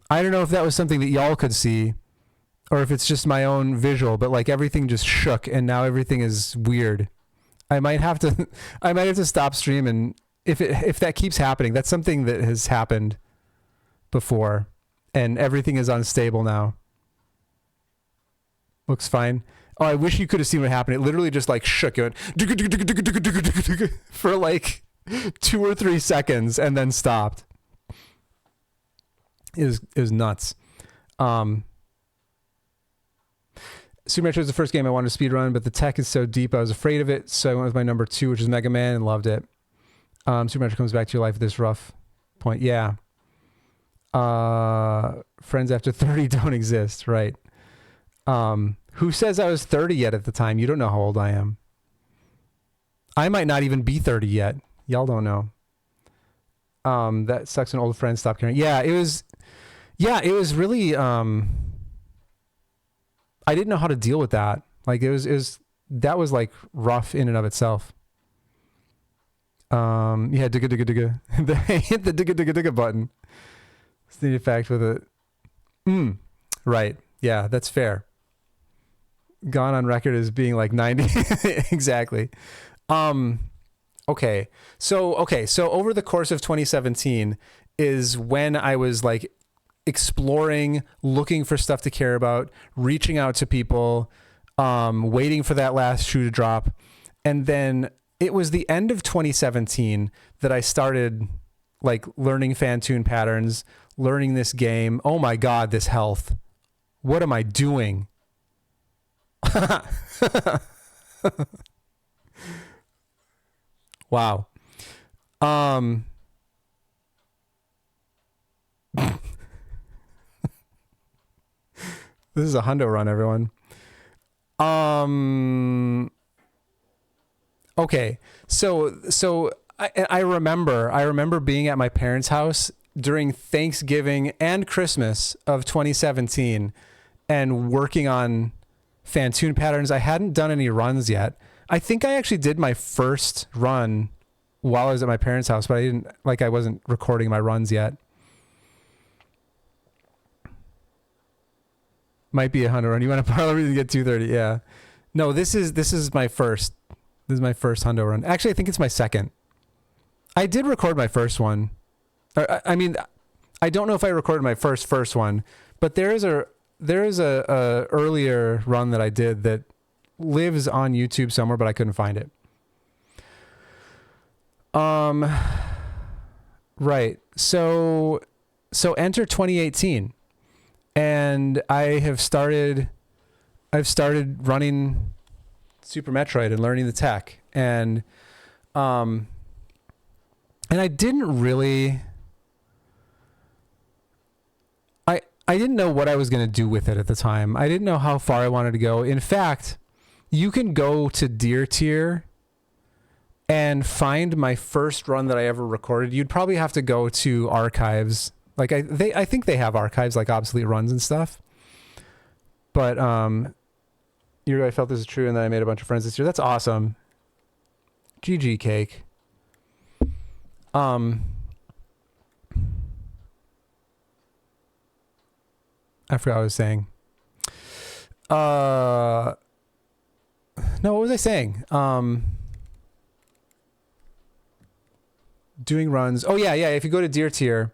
I don't know if that was something that y'all could see, or if it's just my own visual, but like everything just shook, and now everything is weird. I might have to stop streaming if that keeps happening. That's something that has happened before, and everything is unstable now. Looks fine. Oh, I wish you could have seen what happened. It literally just like shook. It went for like 2 or 3 seconds and then stopped. It was nuts. Super Metroid was the first game I wanted to speedrun, but the tech is so deep I was afraid of it, so I went with my number 2, which is Mega Man, and loved it. Super Metroid comes back to your life at this rough point. Yeah. Friends after 30 don't exist, right? Who says I was 30 yet at the time? You don't know how old I am. I might not even be 30 yet. Y'all don't know. That sucks when old friends stop caring. Yeah, it was really, I didn't know how to deal with that. Like that was like rough in and of itself. Yeah, digga digga digga. Hit the digga digga digga button. It's the effect with it. Right. Yeah, that's fair. Gone on record as being like 90. Exactly. Okay. So over the course of 2017 is when I was like exploring, looking for stuff to care about, reaching out to people, waiting for that last shoe to drop. And then it was the end of 2017 that I started like learning fan tune patterns, learning this game. Oh my God, this health. What am I doing? Wow. This is a hundo run, everyone. Okay. So I remember being at my parents' house during Thanksgiving and Christmas of 2017 and working on fan tune patterns. I hadn't done any runs yet. I think I actually did my first run while I was at my parents' house, but I wasn't recording my runs yet. Might be a hundo run. You want to probably to get 230? Yeah. No, this is my first. This is my first hundo run. Actually, I think it's my second. I did record my first one. I mean, I don't know if I recorded my first one, but there is a earlier run that I did that lives on YouTube somewhere, but I couldn't find it. Right. So enter 2018, and I've started running Super Metroid and learning the tech, and I didn't really. I didn't know what I was going to do with it at the time. I didn't know how far I wanted to go. In fact, you can go to Deer Tier and find my first run that I ever recorded. You'd probably have to go to archives. Like I think they have archives like obsolete runs and stuff. But I felt this is true and then I made a bunch of friends this year. That's awesome. GG cake. I forgot what I was saying. No, what was I saying? Doing runs. Oh yeah. If you go to Deer Tier,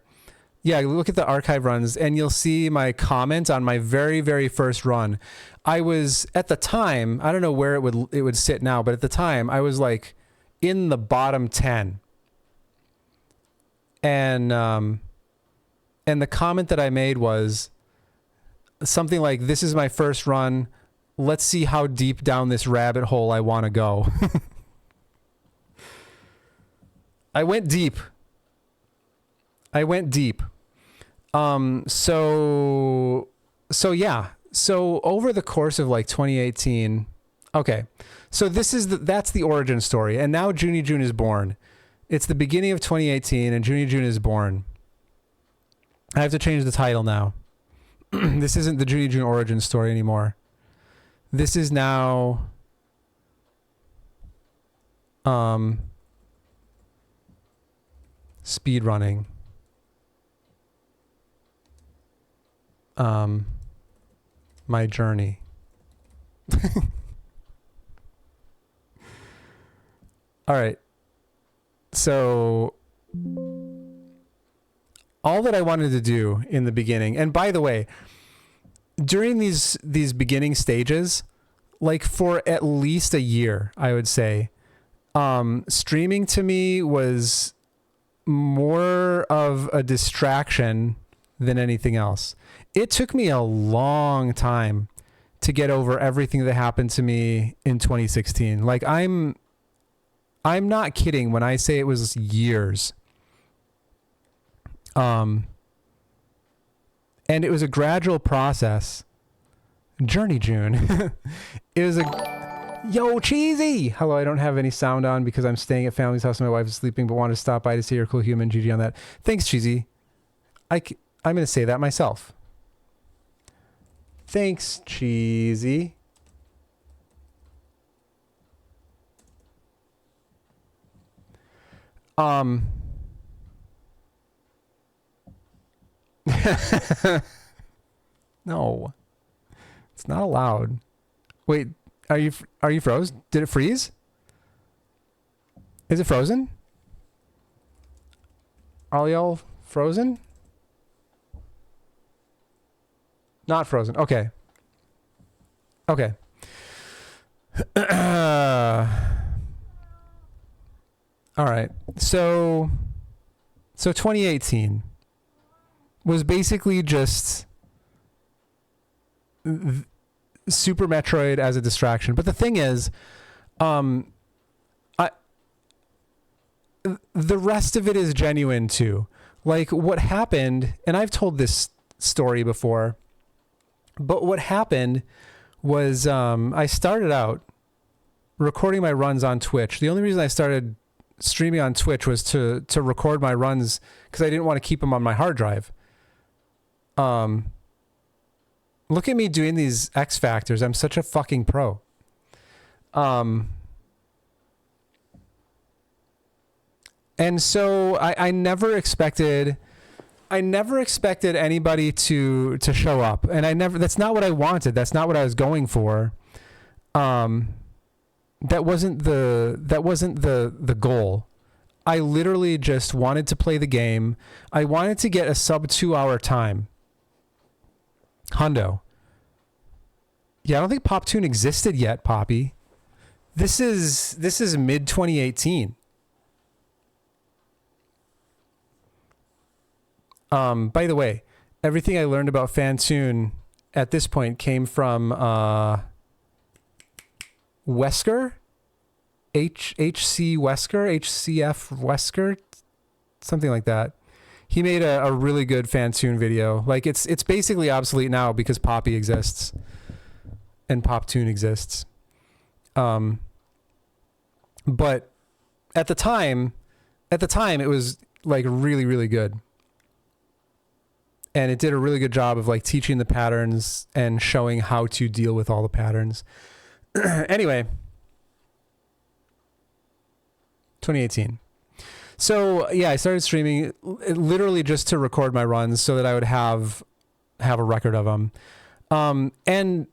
yeah, look at the archive runs and you'll see my comment on my very, very first run. I was at the time, I don't know where it would sit now, but at the time I was like in the bottom 10. And the comment that I made was something like, "This is my first run. Let's see how deep down this rabbit hole I want to go." I went deep. So yeah. So over the course of like 2018, okay. So that's the origin story. And now Junie June is born. It's the beginning of 2018 and Junie June is born. I have to change the title now. This isn't the Junie June origin story anymore. This is now speedrunning. My journey. All right. So all that I wanted to do in the beginning, and by the way, during these beginning stages, like for at least a year, I would say, streaming to me was more of a distraction than anything else. It took me a long time to get over everything that happened to me in 2016. Like I'm not kidding when I say it was years. And it was a gradual process. Journey June. It was yo, Cheesy. Hello, I don't have any sound on because I'm staying at family's house and my wife is sleeping, but wanted to stop by to see your cool human. GG on that. Thanks, Cheesy. I'm going to say that myself. Thanks, Cheesy. No, it's not allowed. Wait, are you froze? Did it freeze? Is it frozen? Are y'all frozen? Not frozen. Okay. Okay. All right. So 2018 was basically just Super Metroid as a distraction. But the thing is, the rest of it is genuine too. Like what happened, and I've told this story before, but what happened was I started out recording my runs on Twitch. The only reason I started streaming on Twitch was to record my runs because I didn't want to keep them on my hard drive. Look at me doing these X Factors. I'm such a fucking pro. And so I never expected anybody to show up, and that's not what I wanted. That's not what I was going for. That wasn't the goal. I literally just wanted to play the game. I wanted to get a sub 2 hour time. Hundo. Yeah, I don't think PopTune existed yet, Poppy. This is mid 2018. By the way, everything I learned about Fantune at this point came from Wesker, HC Wesker, HCF Wesker, something like that. He made a really good Fantoon video. Like it's basically obsolete now because Poppy exists and Poptoon exists. But at the time it was like really, really good. And it did a really good job of like teaching the patterns and showing how to deal with all the patterns. Anyway, 2018. So yeah, I started streaming literally just to record my runs so that I would have a record of them. And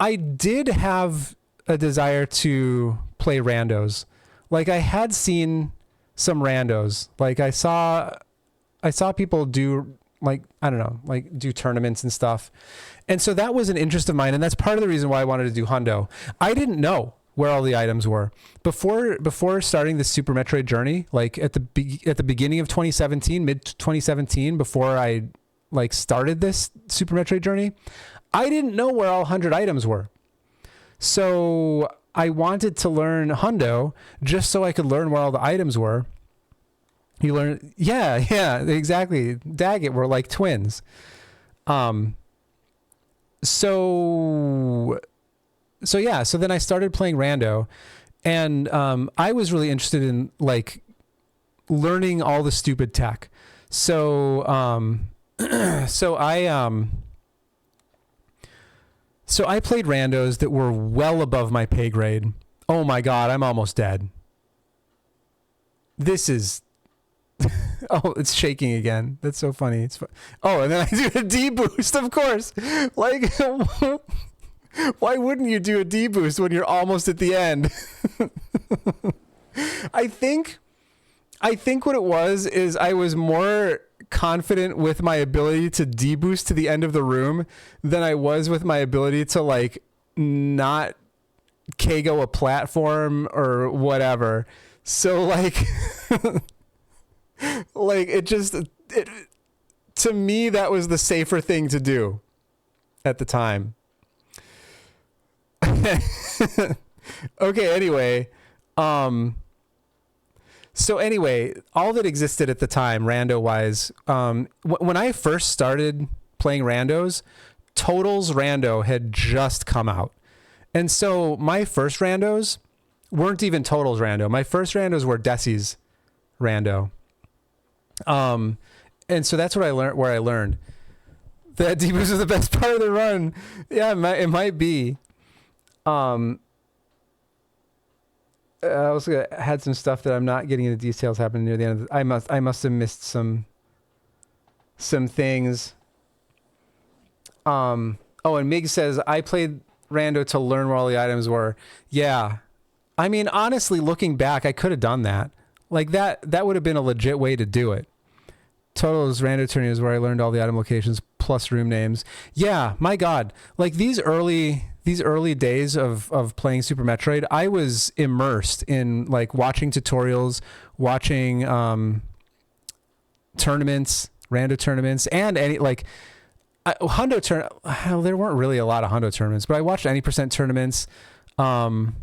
I did have a desire to play randos. Like I had seen some randos. Like I saw people do like, I don't know, like do tournaments and stuff. And so that was an interest of mine. And that's part of the reason why I wanted to do Hundo. I didn't know where all the items were before starting the Super Metroid journey, like at the beginning of 2017, mid 2017, before I like started this Super Metroid journey, I didn't know where all 100 items were. So I wanted to learn Hundo just so I could learn where all the items were. You learn, yeah, exactly. Daggett, we're like twins. So then I started playing rando, and I was really interested in like learning all the stupid tech. So I played randos that were well above my pay grade. Oh my god, I'm almost dead. This is oh, it's shaking again. That's so funny. Oh, and then I do a D boost, of course. Like why wouldn't you do a D boost when you're almost at the end? I think what it was is I was more confident with my ability to D boost to the end of the room than I was with my ability to like not KO a platform or whatever. So like like it to me that was the safer thing to do at the time. Okay, anyway, so anyway, all that existed at the time, rando wise, when I first started playing randos, Totals Rando had just come out. And so my first randos weren't even Totals Rando. My first randos were Desi's Rando. And so that's what I learned that D-boost was the best part of the run. Yeah, it might be. I also had some stuff that I'm not getting into details happening near the end. I must have missed some things. Oh, and Mig says I played rando to learn where all the items were. Yeah, I mean honestly, looking back, I could have done that. Like that would have been a legit way to do it. Total's rando tourney is where I learned all the item locations plus room names. Yeah, my God, like these early days of playing Super Metroid, I was immersed in like watching tutorials, watching tournaments, rando tournaments, and any like Hundo well, there weren't really a lot of Hundo tournaments, but I watched any percent tournaments. And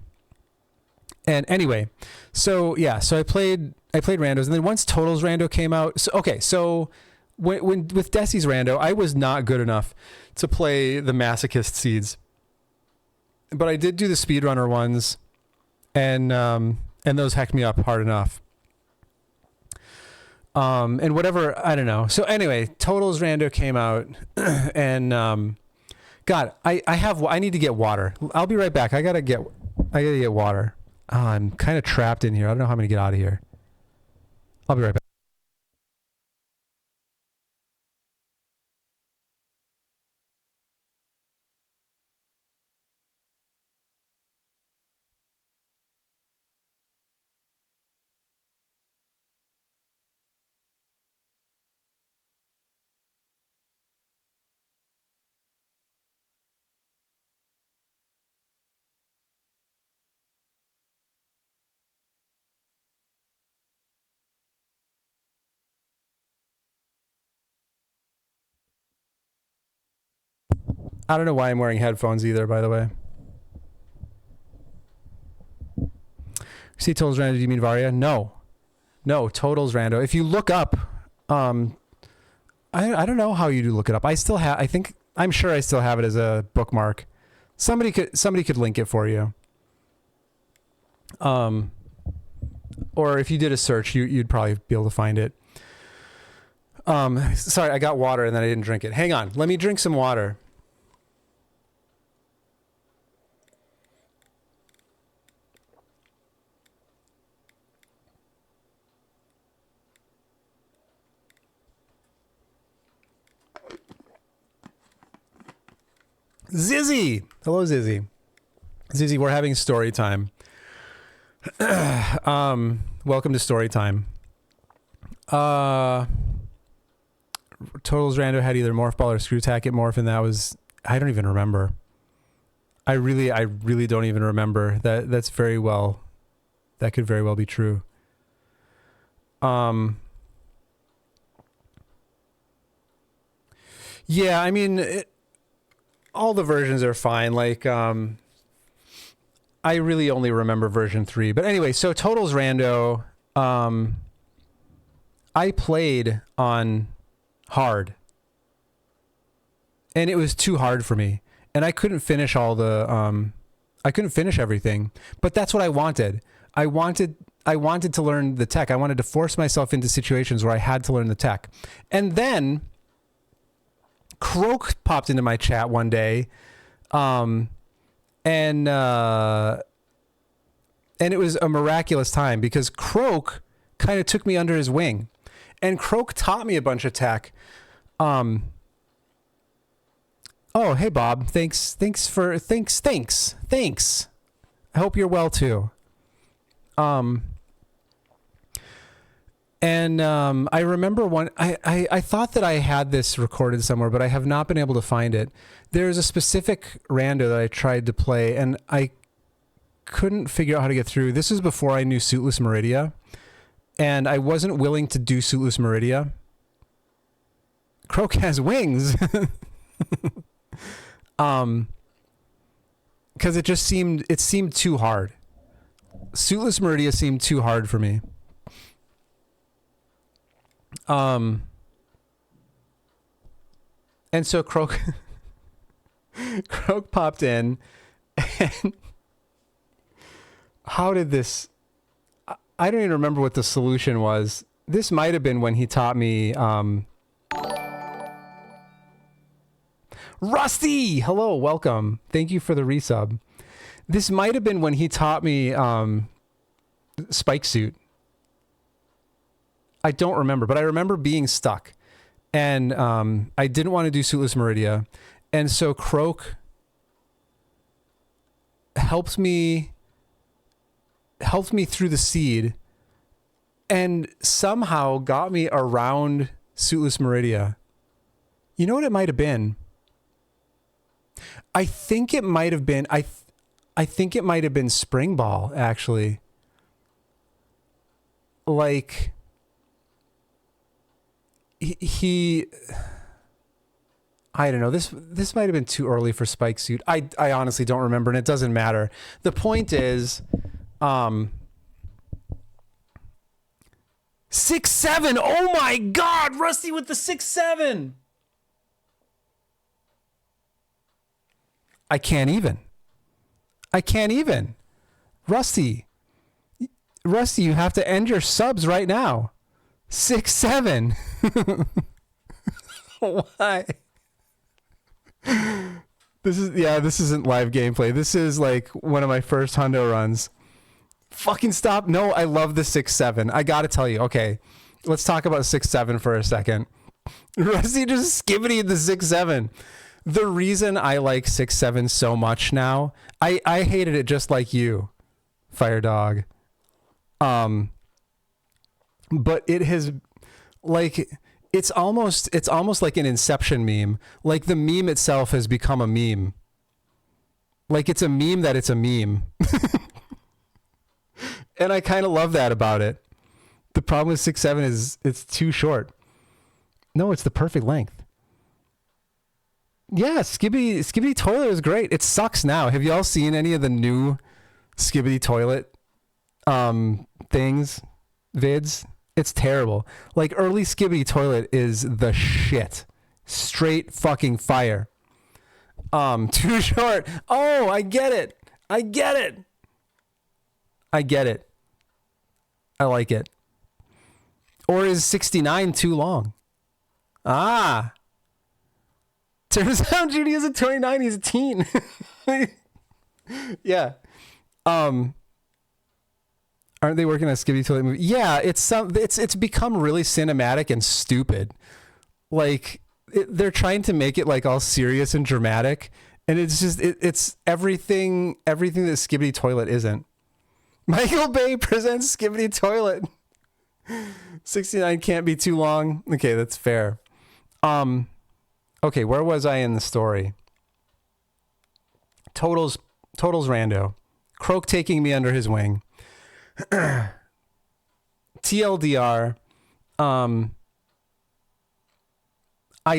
anyway, so I played randos, and then once Totals Rando came out, so when with Desi's Rando, I was not good enough to play the Masochist seeds. But I did do the speedrunner ones, and those hecked me up hard enough. And whatever, I don't know. So anyway, Totals Rando came out, and God, I need to get water. I'll be right back. I gotta get water. Oh, I'm kind of trapped in here. I don't know how I'm gonna get out of here. I'll be right back. I don't know why I'm wearing headphones either, by the way. See Totals Rando, do you mean Varia? No, Totals Rando. If you look up I don't know how you do look it up. I'm sure I still have it as a bookmark. Somebody could link it for you. Or if you did a search, you'd probably be able to find it. Sorry, I got water and then I didn't drink it. Hang on, let me drink some water. Zizzy! Hello, Zizzy. Zizzy, we're having story time. Welcome to story time. Totals Rando had either Morph Ball or Screw Tacket Morph, and that was... I don't even remember. I really don't even remember. That's very well... That could very well be true. Yeah, I mean... all the versions are fine. Like, I really only remember version 3. But anyway, so Totals Rando, I played on hard. And it was too hard for me. And I couldn't finish all the, I couldn't finish everything. But that's what I wanted. I wanted to learn the tech. I wanted to force myself into situations where I had to learn the tech. And then... Croak popped into my chat one day, and it was a miraculous time because Croak kind of took me under his wing, and Croak taught me a bunch of tech. Oh, hey Bob, thanks. I hope you're well too. And I remember I thought that I had this recorded somewhere, but I have not been able to find it. There's a specific rando that I tried to play, and I couldn't figure out how to get through. This was before I knew Suitless Meridia, and I wasn't willing to do Suitless Meridia. Croak has wings! Because it seemed too hard. Suitless Meridia seemed too hard for me. And so Croak popped in, and how did this... I don't even remember what the solution was. This might have been when he taught me... Rusty! Hello, welcome. Thank you for the resub. This might have been when he taught me Spike Suit. I don't remember, but I remember being stuck, and I didn't want to do Suitless Meridia, and so Croak helped me through the seed, and somehow got me around Suitless Meridia. You know what it might have been? I think it might have been I think it might have been Spring Ball, actually. Like. He I don't know. This might have been too early for Spike Suit. I honestly don't remember, and it doesn't matter. The point is, 6-7. Oh my God, Rusty with the 6-7. I can't even. Rusty, you have to end your subs right now. 6-7. Why? This isn't live gameplay. This is like one of my first hundo runs. Fucking stop. No, I love the 6-7. I gotta tell you. Okay, let's talk about 6-7 for a second. Rusty just skibbity the 6-7. The reason I like 6-7 so much now, I hated it just like you, Fire Dog. But it has, like, it's almost like an Inception meme. Like, the meme itself has become a meme. Like, it's a meme that it's a meme. And I kind of love that about it. The problem with 6-7 is it's too short. No, it's the perfect length. Yeah, Skibbity Toilet is great. It sucks now. Have you all seen any of the new Skibbity Toilet things, vids? It's terrible. Like early Skibidi Toilet is the shit. Straight fucking fire. Too short. Oh, I get it. I get it. I get it. I like it. Or is 69 too long? Ah. Turns out Judy is a 29. He's a teen. Yeah. Aren't they working on a Skibidi Toilet movie? Yeah, it's become really cinematic and stupid. Like they're trying to make it like all serious and dramatic, and it's just it's everything that Skibidi Toilet isn't. Michael Bay presents Skibidi Toilet. 69 can't be too long. Okay, that's fair. Okay, where was I in the story? Totals rando. Croak taking me under his wing. TLDR, I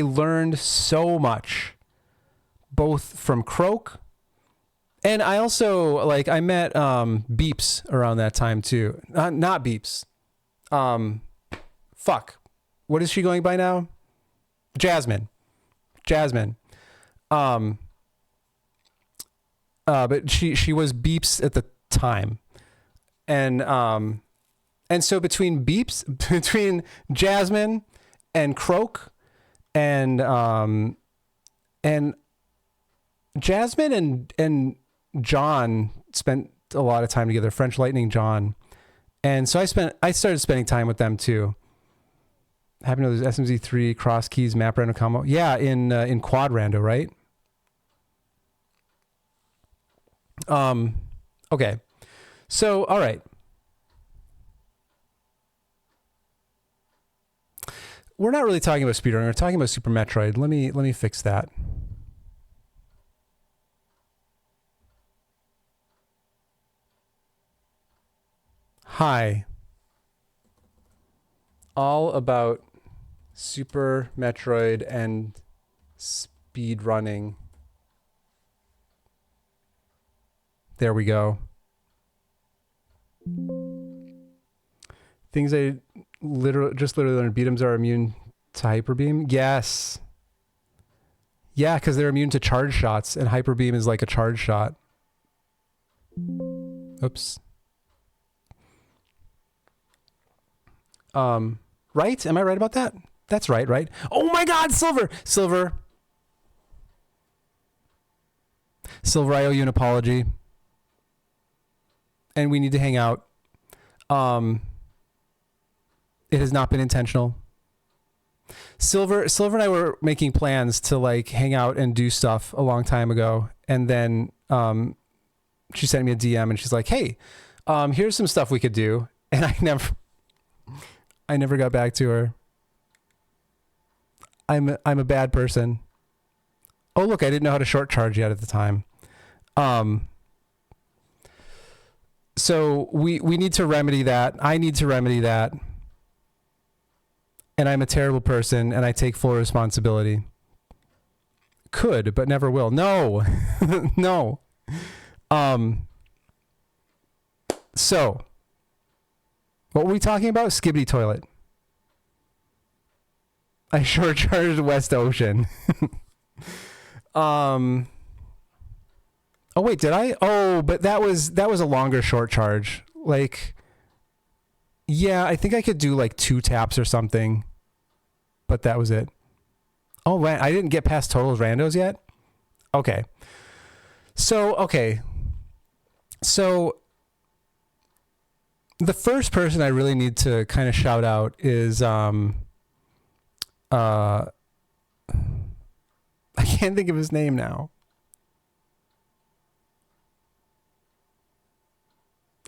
learned so much, both from Croak, and I also I met Beeps around that time too. Not Beeps. Fuck. What is she going by now? Jasmine. But she was Beeps at the time. And so between Jasmine and Croak and Jasmine and John spent a lot of time together, French Lightning John. And so I started spending time with them too. Happen to know there's SMZ3 cross keys map random combo. Yeah, in quad rando, right? Okay. So, all right. We're not really talking about speedrunning. We're talking about Super Metroid. Let me fix that. Hi. All about Super Metroid and speedrunning. There we go. Things I literally learned. Beat'ems are immune to hyper beam. Yes. Yeah, because they're immune to charge shots, and hyper beam is like a charge shot. Oops. Right? Am I right about that? That's right? Oh my God, Silver, I owe you an apology. And we need to hang out. It has not been intentional. Silver and I were making plans to hang out and do stuff a long time ago. And then she sent me a DM and she's like, hey, here's some stuff we could do. And I never got back to her. I'm a bad person. Oh, look, I didn't know how to short charge yet at the time. So we need to remedy that. I need to remedy that. And I'm a terrible person and I take full responsibility. Could, but never will. No. No. So what were we talking about? Skibidi Toilet. I short charged West Ocean. Oh wait, did I? Oh, but that was a longer short charge. Yeah, I think I could do 2 taps or something. But that was it. Oh, man, I didn't get past totals randos yet? Okay. So the first person I really need to kind of shout out is I can't think of his name now.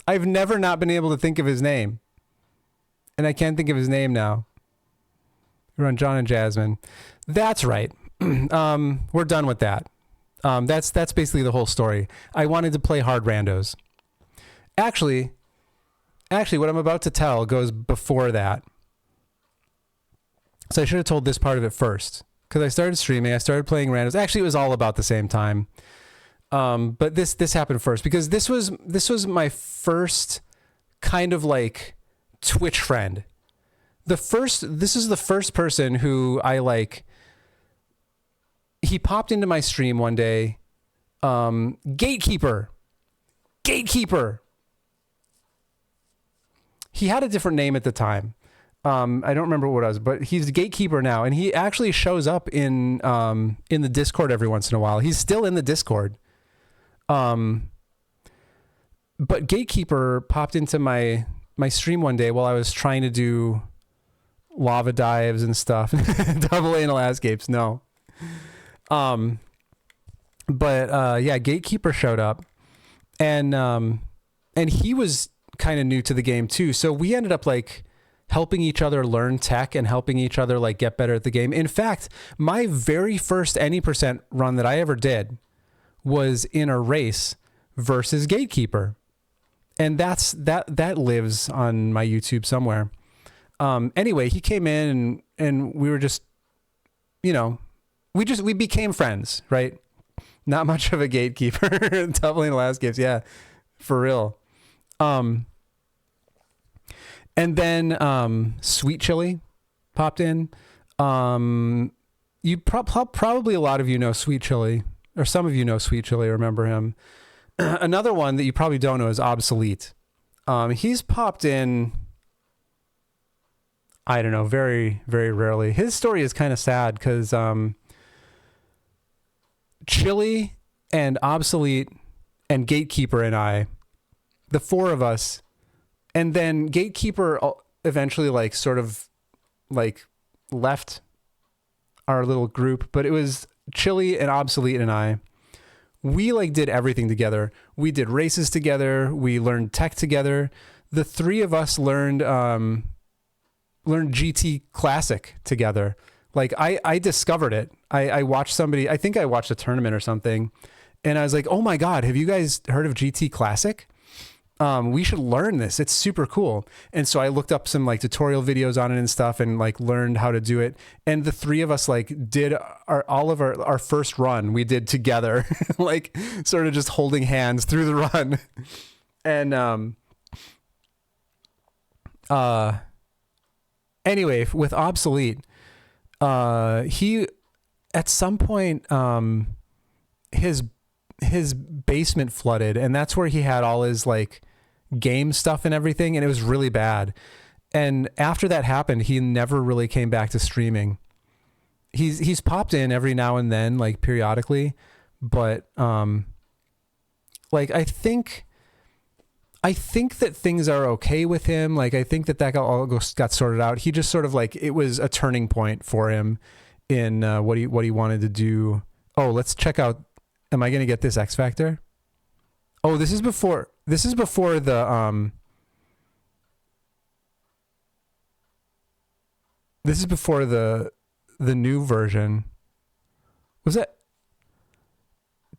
I've never not been able to think of his name. And I can't think of his name now. We're on John and Jasmine. That's right. We're done with that. That's basically the whole story. I wanted to play hard randos. Actually, what I'm about to tell goes before that. So I should have told this part of it first. Because I started streaming, I started playing randos. Actually, it was all about the same time. But this happened first. Because this was my first kind of Twitch friend. this is the first person who I like. He popped into my stream one day. Gatekeeper. He had a different name at the time. I don't remember what it was, but he's the Gatekeeper now, and he actually shows up in the Discord every once in a while. He's still in the Discord. But Gatekeeper popped into my stream one day while I was trying to do lava dives and stuff. Double anal escapes, no. Yeah, Gatekeeper showed up, and he was kind of new to the game too. So we ended up like helping each other learn tech and helping each other like get better at the game. In fact, my very first Any% run that I ever did was in a race versus Gatekeeper. And that lives on my YouTube somewhere. Anyway, he came in and we were just, you know, we became friends, right? Not much of a Gatekeeper. Doubling the last gifts. Yeah, for real. And then Sweet Chili popped in. You probably a lot of you know Sweet Chili, or some of you know Sweet Chili, remember him. Another one that you probably don't know is Obsolete. He's popped in, I don't know, very, very rarely. His story is kind of sad because Chili and Obsolete and Gatekeeper and I, the four of us, and then Gatekeeper eventually like sort of like left our little group, but it was Chili and Obsolete and I. We like did everything together. We did races together. We learned tech together. The three of us learned GT Classic together. Like I discovered it. I watched somebody, I think I watched a tournament or something, and I was like, oh my God, have you guys heard of GT Classic? We should learn this. It's super cool. And so I looked up some like tutorial videos on it and stuff and like learned how to do it. And the three of us like did all of our first run we did together, like sort of just holding hands through the run. And anyway, with Obsolete, he at some point his basement flooded, and that's where he had all his like game stuff and everything, and it was really bad. And after that happened, he never really came back to streaming. He's popped in every now and then, like periodically, but like I think that things are okay with him. Like I think that got sorted out. He just sort of like, it was a turning point for him in what he wanted to do. Oh, let's check out. Am I going to get this X Factor? Oh, this is before the new version. Was that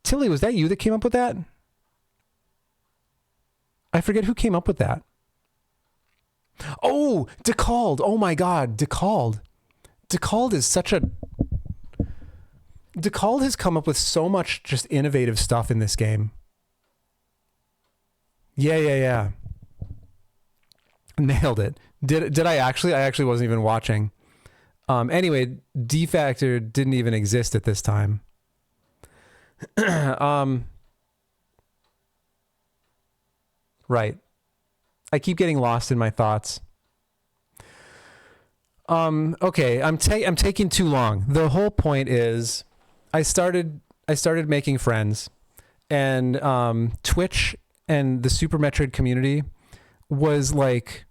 Tilly? Was that you that came up with that? I forget who came up with that. Oh, Decalled. Oh my God, Decalled. Decalled is such a... Decalled has come up with so much just innovative stuff in this game. Yeah. Nailed it. Did I actually? I actually wasn't even watching. Anyway, D Factor didn't even exist at this time. Right. I keep getting lost in my thoughts. Okay, I'm taking too long. The whole point is I started making friends, and Twitch and the Super Metroid community was like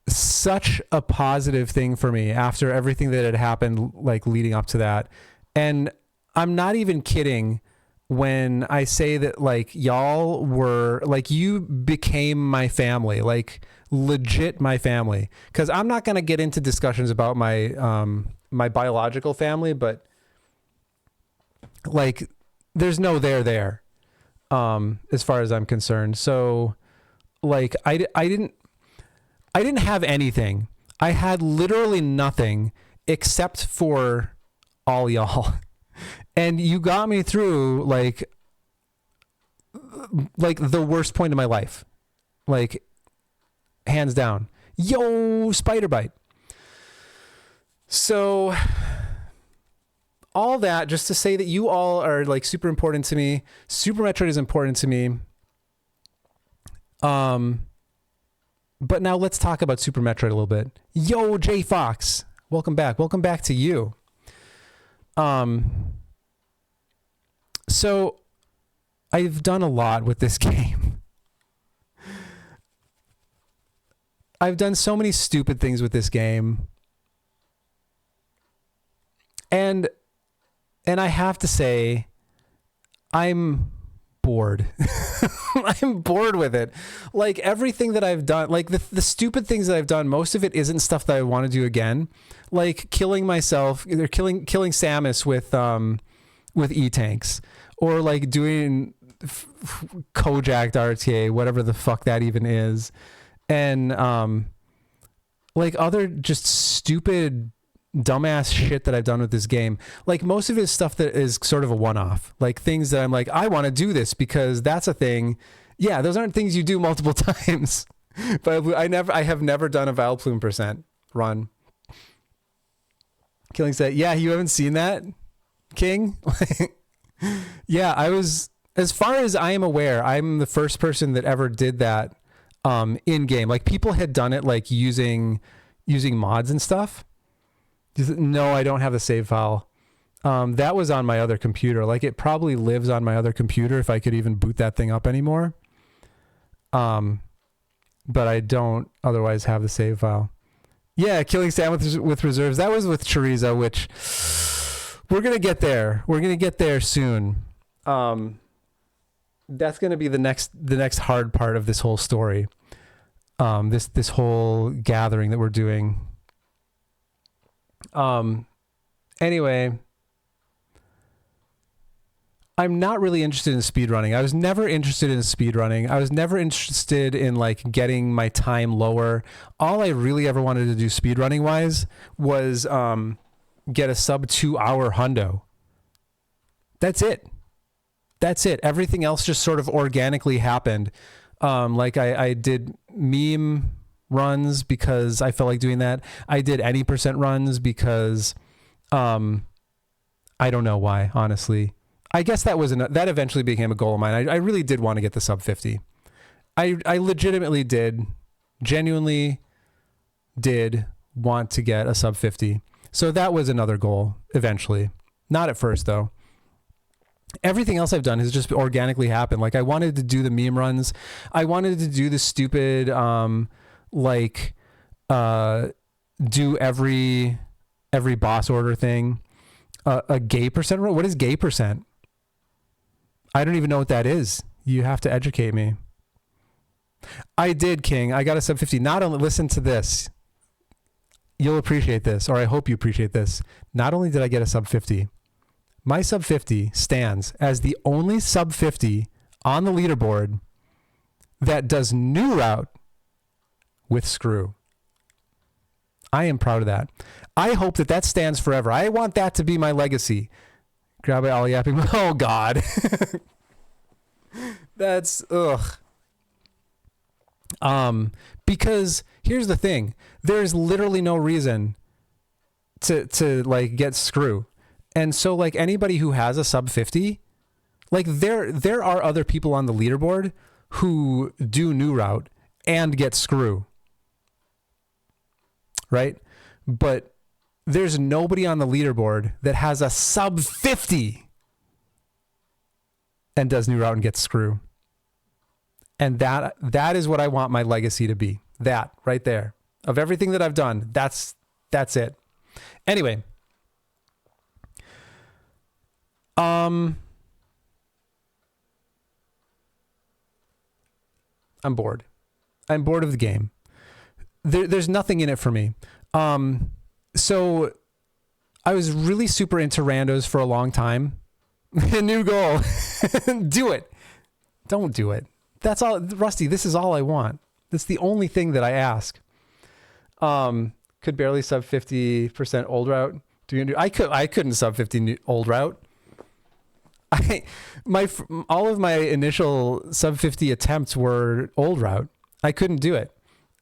such a positive thing for me after everything that had happened like leading up to that. And I'm not even kidding when I say that like y'all were like, you became my family, like legit my family. Cause I'm not going to get into discussions about my, my biological family, but like there's no there, as far as I'm concerned. So like, I didn't have anything. I had literally nothing except for all y'all. And you got me through like the worst point of my life, like hands down. Yo, spider bite. So all that just to say that you all are like super important to me. Super Metroid is important to me. But now let's talk about Super Metroid a little bit. Yo, Jay Fox. Welcome back. Welcome back to you. So I've done a lot with this game. I've done so many stupid things with this game. And I have to say, I'm bored. I'm bored with it. Like everything that I've done, like the stupid things that I've done, most of it isn't stuff that I want to do again. Like killing myself, either killing Samus with E-tanks, or like doing Kojak RTA, whatever the fuck that even is. And like other just stupid dumbass shit that I've done with this game. Like most of it is stuff that is sort of a one-off, like things that I'm like, I want to do this because that's a thing. Yeah, those aren't things you do multiple times. But I have never done a Vileplume percent run. Killing said, yeah, you haven't seen that, King? Yeah, I was, as far as I am aware, I'm the first person that ever did that in game. Like people had done it like using mods and stuff. No, I don't have the save file. That was on my other computer. Like it probably lives on my other computer if I could even boot that thing up anymore. But I don't otherwise have the save file. Yeah, killing Sam with reserves. That was with Chorizo, which we're going to get there. We're going to get there soon. That's going to be the next hard part of this whole story. This whole gathering that we're doing. Anyway, I'm not really interested in speedrunning. I was never interested in speedrunning. I was never interested in like getting my time lower. All I really ever wanted to do speedrunning wise was get a sub 2 hour hundo. That's it. Everything else just sort of organically happened. Like I did meme runs because I felt like doing that. I did any percent runs because I don't know why, honestly. I guess that eventually became a goal of mine. I really did want to get the sub 50. I legitimately genuinely did want to get a sub 50. So that was another goal eventually. Not at first though. Everything else I've done has just organically happened. Like I wanted to do the meme runs. I wanted to do the stupid do every boss order thing. A gay percent run? What is gay percent? I don't even know what that is. You have to educate me. I did, King. I got a sub 50. Not only, listen to this. You'll appreciate this, or I hope you appreciate this. Not only did I get a sub 50, my sub 50 stands as the only sub 50 on the leaderboard that does new route with screw. I am proud of that. I hope that stands forever. I want that to be my legacy. Grab it all yapping. Oh God. That's ugh. Because here's the thing. There's literally no reason to like get screw. And so like anybody who has a sub 50, like there are other people on the leaderboard who do new route and get screw. Right? But there's nobody on the leaderboard that has a sub 50 and does new route and gets screw. And that is what I want my legacy to be. That right there. Of everything that I've done, that's it. Anyway, I'm bored. I'm bored of the game. There's nothing in it for me. So I was really super into randos for a long time. New goal. Do it. Don't do it. That's all. Rusty, this is all I want. That's the only thing that I ask. Could barely sub 50% old route. I couldn't sub 50 old route. All of my initial sub 50 attempts were old route. I couldn't do it.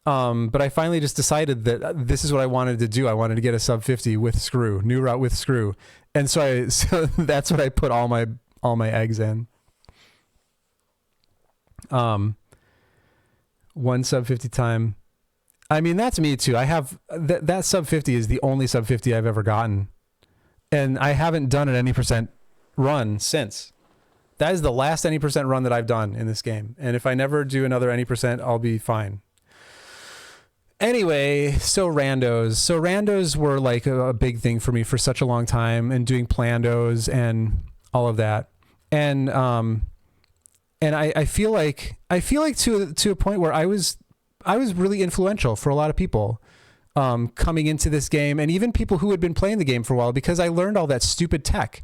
But I finally just decided that this is what I wanted to do. I wanted to get a sub 50 with screw, new route with screw. And so that's what I put all my eggs in. One sub 50 time. I mean, that's me too. I have that sub 50 is the only sub 50 I've ever gotten. And I haven't done an any percent run since. That is the last any percent run that I've done in this game. And if I never do another any percent, I'll be fine. Anyway, so randos were like a big thing for me for such a long time, and doing plandos and all of that. And I feel like to a point where I was really influential for a lot of people coming into this game, and even people who had been playing the game for a while, because I learned all that stupid tech.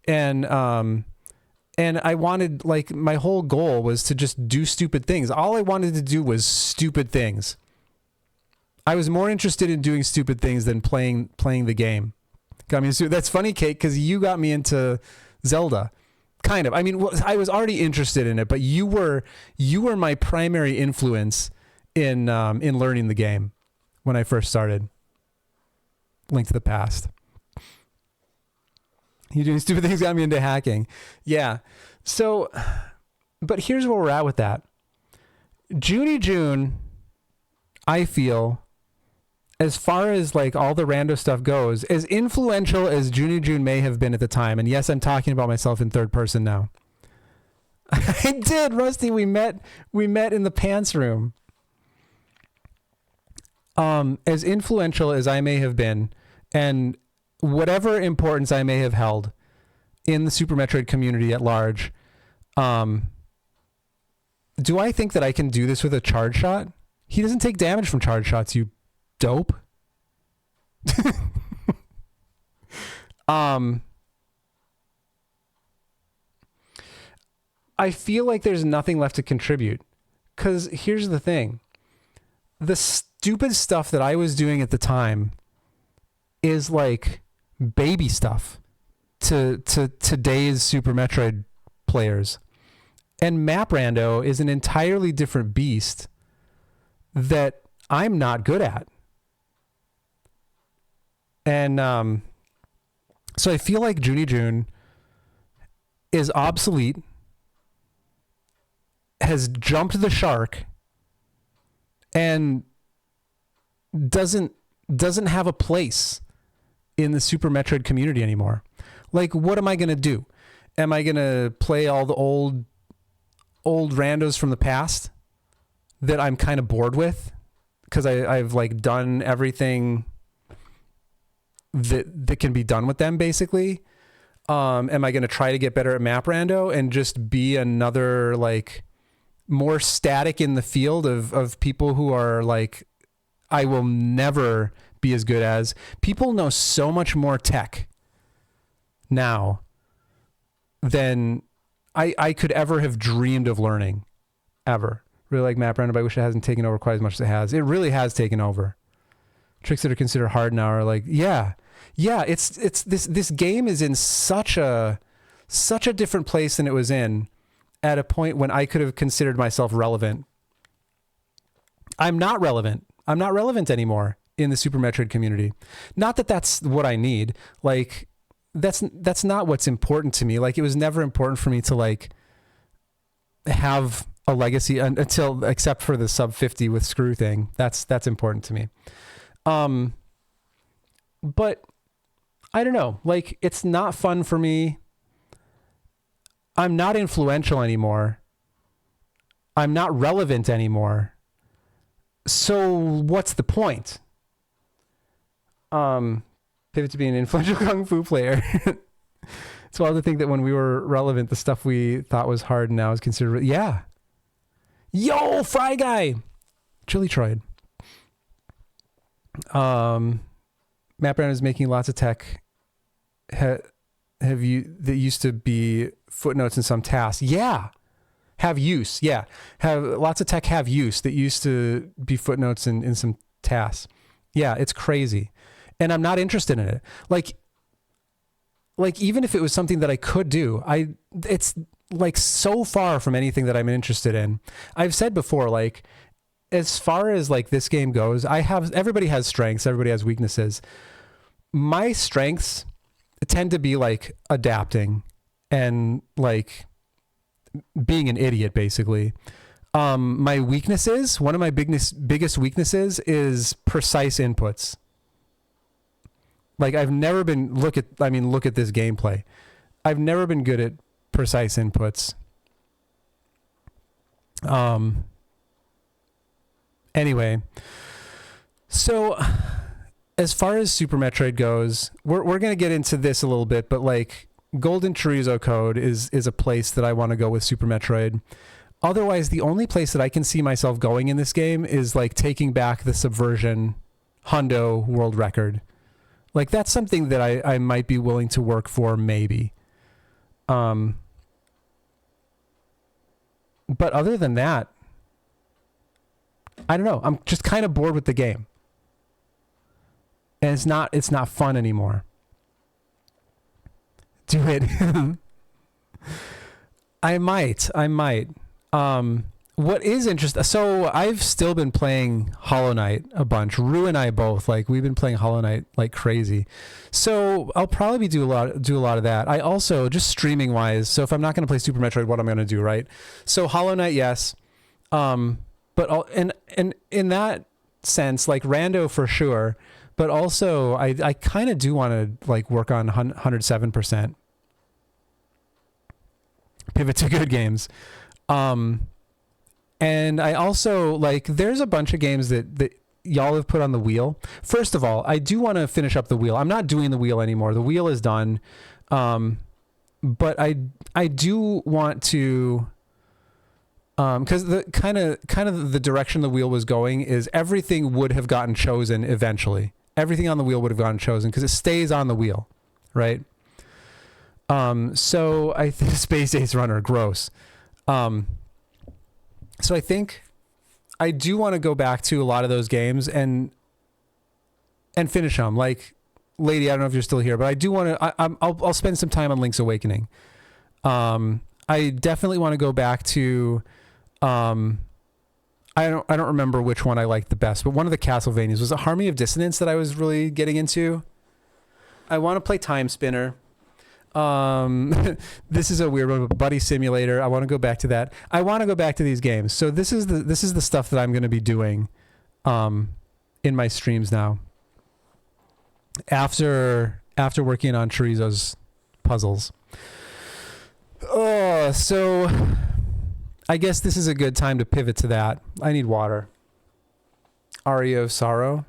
And I wanted, like, my whole goal was to just do stupid things. All I wanted to do was stupid things. I was more interested in doing stupid things than playing the game. Got me. That's funny, Kate, because you got me into Zelda. Kind of. I mean, I was already interested in it, but you were my primary influence in learning the game when I first started. Link to the Past. You doing stupid things got me into hacking. Yeah. So, but here's where we're at with that. June, I feel, as far as like all the rando stuff goes, as influential as June may have been at the time, and yes, I'm talking about myself in third person now. I did, Rusty. We met in the pants room. As influential as I may have been, and whatever importance I may have held in the Super Metroid community at large, do I think that I can do this with a charge shot? He doesn't take damage from charge shots, you dope. I feel like there's nothing left to contribute, because here's the thing. The stupid stuff that I was doing at the time is like baby stuff to today's Super Metroid players. And Map Rando is an entirely different beast that I'm not good at. And so I feel like June is obsolete, has jumped the shark, and doesn't have a place in the Super Metroid community anymore. Like, what am I going to do? Am I going to play all the old randos from the past that I'm kind of bored with? Because I've like done everything that can be done with them, basically. Am I going to try to get better at Map Rando and just be another, like, more static in the field of people who are like, I will never be as good as? People know so much more tech now than I could ever have dreamed of learning, ever. Really like Map Rando, but I wish it hasn't taken over quite as much as it has. It really has taken over. Tricks that are considered hard now are like, yeah, it's this game is in such a different place than it was in at a point when I could have considered myself relevant. I'm not relevant. I'm not relevant anymore in the Super Metroid community. Not that that's what I need. Like, that's not what's important to me. Like, it was never important for me to like have a legacy until, except for the sub 50 with screw thing. That's important to me. But I don't know, like, it's not fun for me. I'm not influential anymore. I'm not relevant anymore. So what's the point? Pivot to being an influential Kung Fu player. It's wild to think that when we were relevant, the stuff we thought was hard now is considered... Yeah. Yo, Fry Guy! Chili Troid. Map Rando is making lots of tech. Have you that used to be footnotes in some tasks? Yeah. Have use. Yeah. Have lots of tech have use that used to be footnotes in some tasks. Yeah, it's crazy. And I'm not interested in it. Like even if it was something that I could do, it's like so far from anything that I'm interested in. I've said before, like, as far as like this game goes, everybody has strengths, everybody has weaknesses. My strengths tend to be like adapting and like being an idiot, basically. My weaknesses, one of my biggest weaknesses is precise inputs. Like I've never been, look at this gameplay. I've never been good at precise inputs. Anyway, so as far as Super Metroid goes, we're going to get into this a little bit, but like GoldenChorizoCode is a place that I want to go with Super Metroid. Otherwise, the only place that I can see myself going in this game is like taking back the Subversion Hundo world record. Like that's something that I might be willing to work for, maybe. But other than that, I don't know. I'm just kind of bored with the game. And it's not fun anymore. Do it. I might. What is interesting, so I've still been playing Hollow Knight a bunch. Rue and I both, like we've been playing Hollow Knight like crazy. So I'll probably do a lot of that. I also, just streaming wise, so if I'm not going to play Super Metroid, what am I going to do, right? So Hollow Knight, yes. But in that sense, like Rando for sure, but also I kind of do want to like work on 107%. Pivot to good games. And I also like, there's a bunch of games that y'all have put on the wheel. First of all, I do want to finish up the wheel. I'm not doing the wheel anymore. The wheel is done. But I do want to, because the kind of the direction the wheel was going is everything would have gotten chosen eventually. Everything on the wheel would have gotten chosen because it stays on the wheel, right? So I think Space Ace Runner, gross. So I think I do want to go back to a lot of those games and finish them. Like, Lady, I don't know if you're still here, but I do want to. I'll spend some time on Link's Awakening. I definitely want to go back to. I don't remember which one I liked the best, but one of the Castlevanias was a Harmony of Dissonance that I was really getting into. I want to play Time Spinner. This is a weird one, but Buddy Simulator. I want to go back to that. I want to go back to these games. So this is the stuff that I'm going to be doing, in my streams now. After working on Chorizo's puzzles. Oh, so I guess this is a good time to pivot to that. I need water. Aria of Sorrow.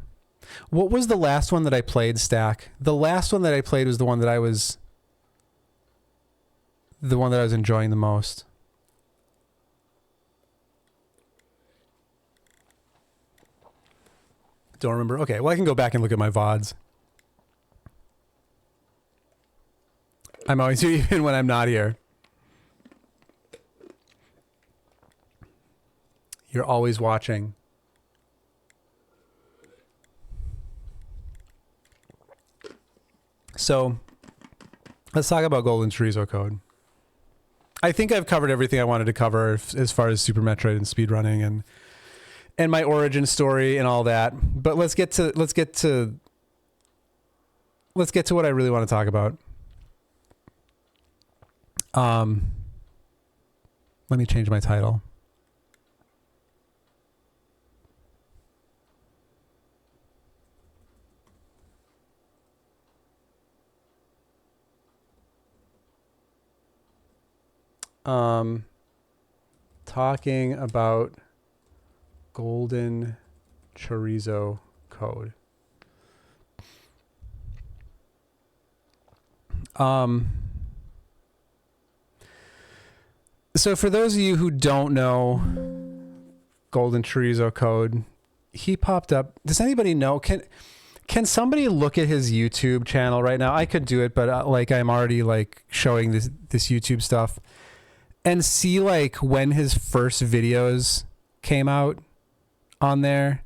What was the last one that I played, Stack? The last one that I played was the one that I was enjoying the most. Don't remember. Okay, well, I can go back and look at my VODs. I'm always here even when I'm not here. You're always watching. So, let's talk about GoldenChorizoCode. I think I've covered everything I wanted to cover as far as Super Metroid and speedrunning and my origin story and all that. But let's get to what I really want to talk about. Let me change my title. Talking about Golden Chorizo Code. So for those of you who don't know Golden Chorizo Code, he popped up. Does anybody know? Can somebody look at his YouTube channel right now? I could do it, but like I'm already like showing this YouTube stuff. And see like when his first videos came out on there,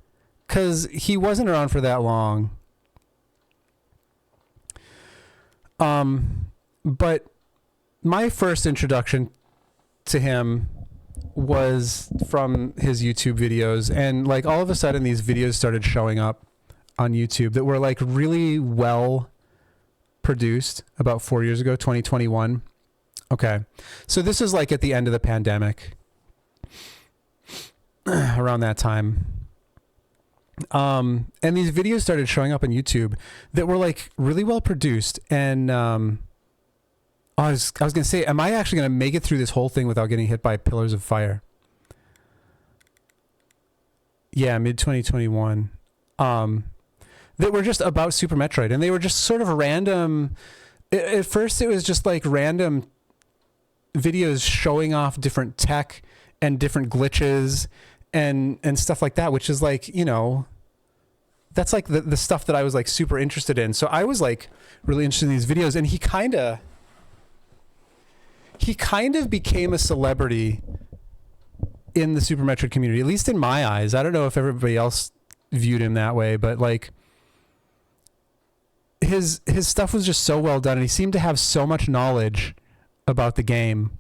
because he wasn't around for that long. But my first introduction to him was from his YouTube videos, and like all of a sudden these videos started showing up on YouTube that were like really well produced about 4 years ago, 2021. Okay. So this is like at the end of the pandemic, around that time. And these videos started showing up on YouTube that were like really well produced. And, I was going to say, am I actually going to make it through this whole thing without getting hit by pillars of fire? Yeah, mid 2021. That were just about Super Metroid, and they were just sort of random. At first, it was just like random videos showing off different tech and different glitches and stuff like that, which is like, you know, that's like the stuff that I was like super interested in. So I was like really interested in these videos, and he kind of became a celebrity in the Super Metroid community, at least in my eyes. I don't know if everybody else viewed him that way, but like his stuff was just so well done, and he seemed to have so much knowledge about the game.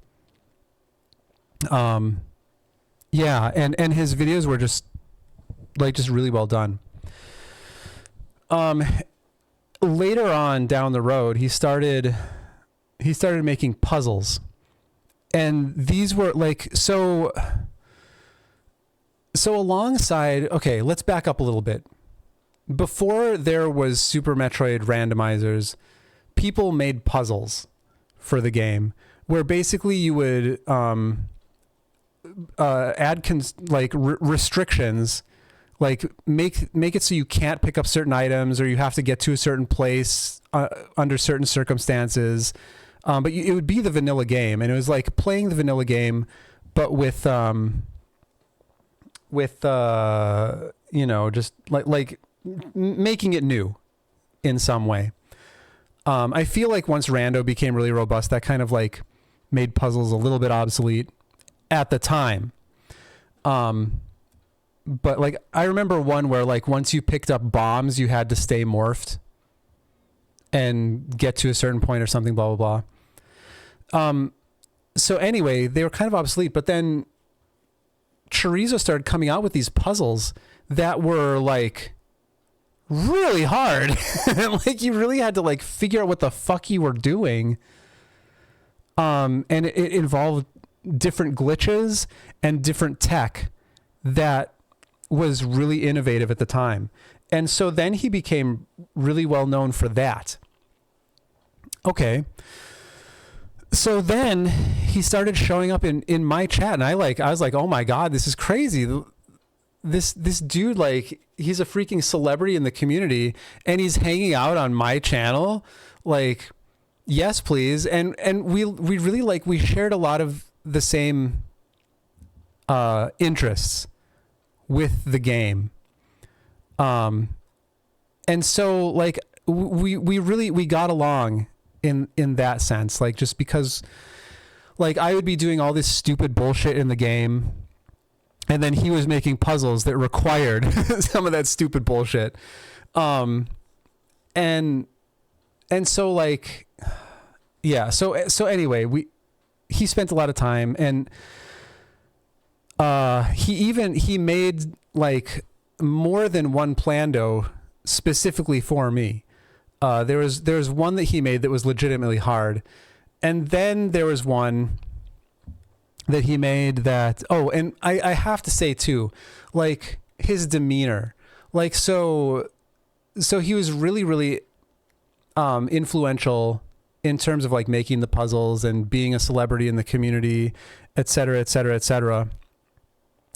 Yeah, and his videos were just really well done. Later on down the road, he started making puzzles, and these were like so alongside. Okay, let's back up a little bit. Before there was Super Metroid randomizers, people made puzzles for the game where basically you would add restrictions, like make it so you can't pick up certain items, or you have to get to a certain place under certain circumstances. But it would be the vanilla game, and it was like playing the vanilla game, but with you know, just like making it new in some way. I feel like once Rando became really robust, that kind of like made puzzles a little bit obsolete at the time. But like I remember one where like once you picked up bombs, you had to stay morphed and get to a certain point or something, blah blah blah. So anyway, they were kind of obsolete, but then Chorizo started coming out with these puzzles that were like really hard. Like you really had to like figure out what the fuck you were doing. And it involved different glitches and different tech that was really innovative at the time. And so then he became really well known for that. Okay. So then he started showing up in my chat, and I was like, oh my God, this is crazy. This dude, like, he's a freaking celebrity in the community, and he's hanging out on my channel. Like, yes, please. And we really like, we shared a lot of the same interests with the game. And so like we got along in that sense, like just because like I would be doing all this stupid bullshit in the game, and then he was making puzzles that required some of that stupid bullshit. And so like, yeah. So anyway, he spent a lot of time, and he made like more than one Plando specifically for me. There was one that he made that was legitimately hard. And then there was one that he made that, oh, and I have to say too, like his demeanor, like, so he was really, really, influential in terms of like making the puzzles and being a celebrity in the community, et cetera, et cetera, et cetera.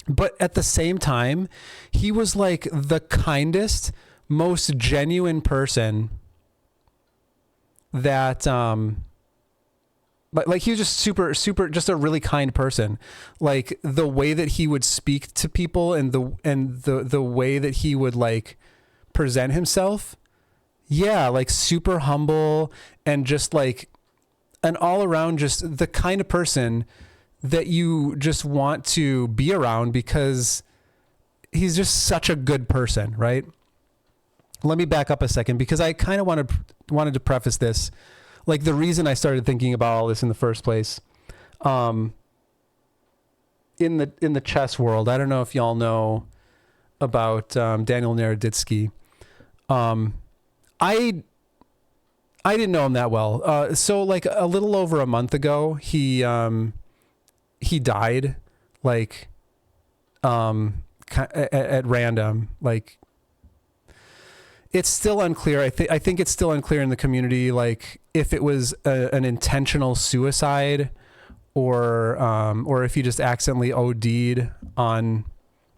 But at the same time, he was like the kindest, most genuine person that, like he was just super, just a really kind person. Like the way that he would speak to people and the way that he would like present himself. Yeah. Like super humble and just like an all around, just the kind of person that you just want to be around because he's just such a good person, right? Let me back up a second because I kind of wanted to preface this. Like the reason I started thinking about all this in the first place in the chess world. I don't know if y'all know about Daniel Naroditsky. I didn't know him that well. So like a little over a month ago, he died, like at random. Like it's still unclear. I think it's still unclear in the community, like if it was an intentional suicide or if he just accidentally OD'd on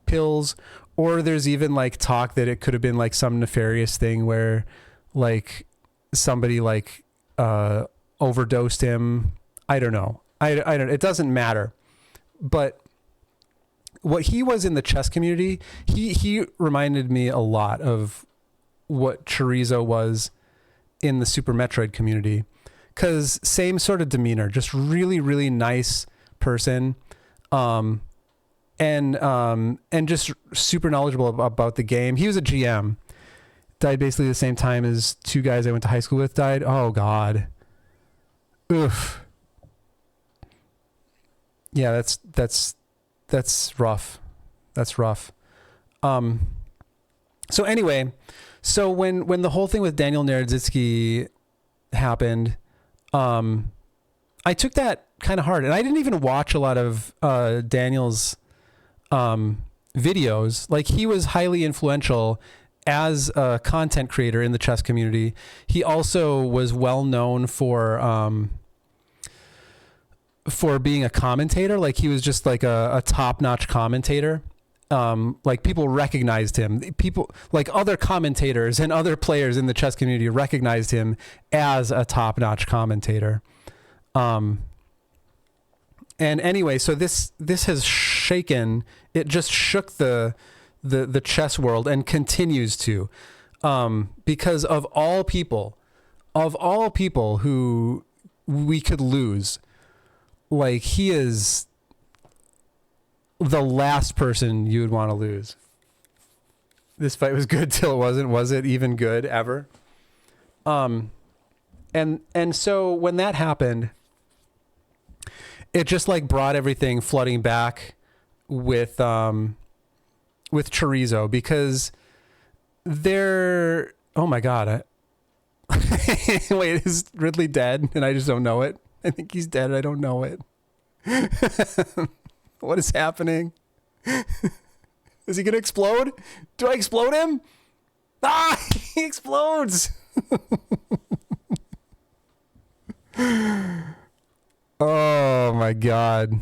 pills, or there's even like talk that it could have been like some nefarious thing where like somebody like overdosed him. I don't know. I don't. It doesn't matter. But what he was in the chess community, he reminded me a lot of what Chorizo was in the Super Metroid community, because same sort of demeanor, just really, really nice person, and just super knowledgeable about the game. He was a GM. Died basically the same time as two guys I went to high school with died. Oh God. Oof. Yeah, that's rough. That's rough. So anyway, so when the whole thing with Daniel Naroditsky happened, I took that kind of hard, and I didn't even watch a lot of Daniel's videos. Like, he was highly influential as a content creator in the chess community. He also was well known for being a commentator. Like, he was just like a top-notch commentator. Like, people recognized him. People like other commentators and other players in the chess community recognized him as a top-notch commentator. And anyway, so this has shaken. It just shook the chess world, and continues to, because of all people who we could lose, like, he is the last person you would want to lose. This fight was good till it wasn't. Was it even good ever? And so when that happened, it just like brought everything flooding back with Chorizo, because they're, oh my God. Wait, is Ridley dead and I just don't know it? I think he's dead. I don't know it. What is happening? Is he going to explode? Do I explode him? Ah, he explodes. Oh my God.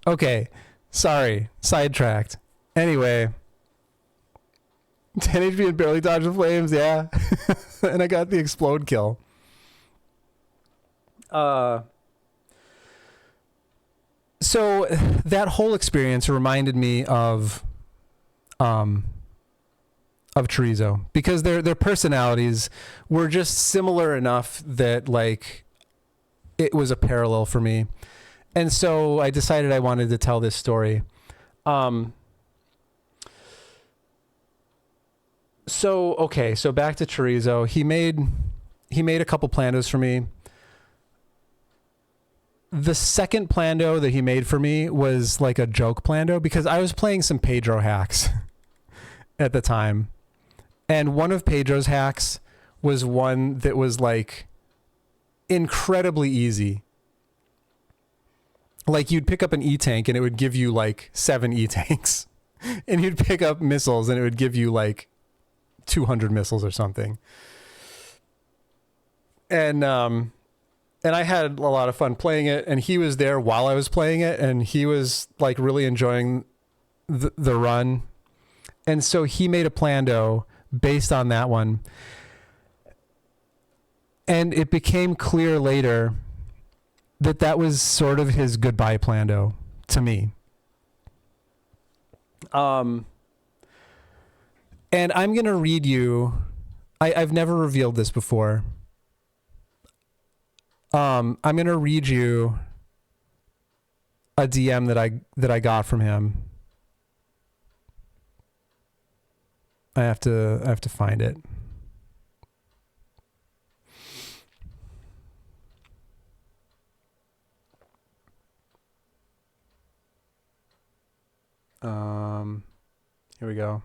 Okay. Sorry. Sidetracked. Anyway. 10 HP and barely dodged the flames. Yeah. And I got the explode kill. So that whole experience reminded me of Chorizo, because their personalities were just similar enough that like it was a parallel for me. And so I decided I wanted to tell this story. So back to Chorizo. He made a couple plandos for me. The second plando that he made for me was like a joke plando, because I was playing some Pedro hacks at the time. And one of Pedro's hacks was one that was like incredibly easy. Like, you'd pick up an E-tank and it would give you like 7 E-tanks. And you'd pick up missiles and it would give you like 200 missiles or something. And I had a lot of fun playing it, and he was there while I was playing it, and he was like really enjoying the run. And so he made a plando based on that one. And it became clear later that that was sort of his goodbye plando to me. And I'm going to read you, I've never revealed this before. I'm going to read you a DM that I got from him. I have to find it. Here we go.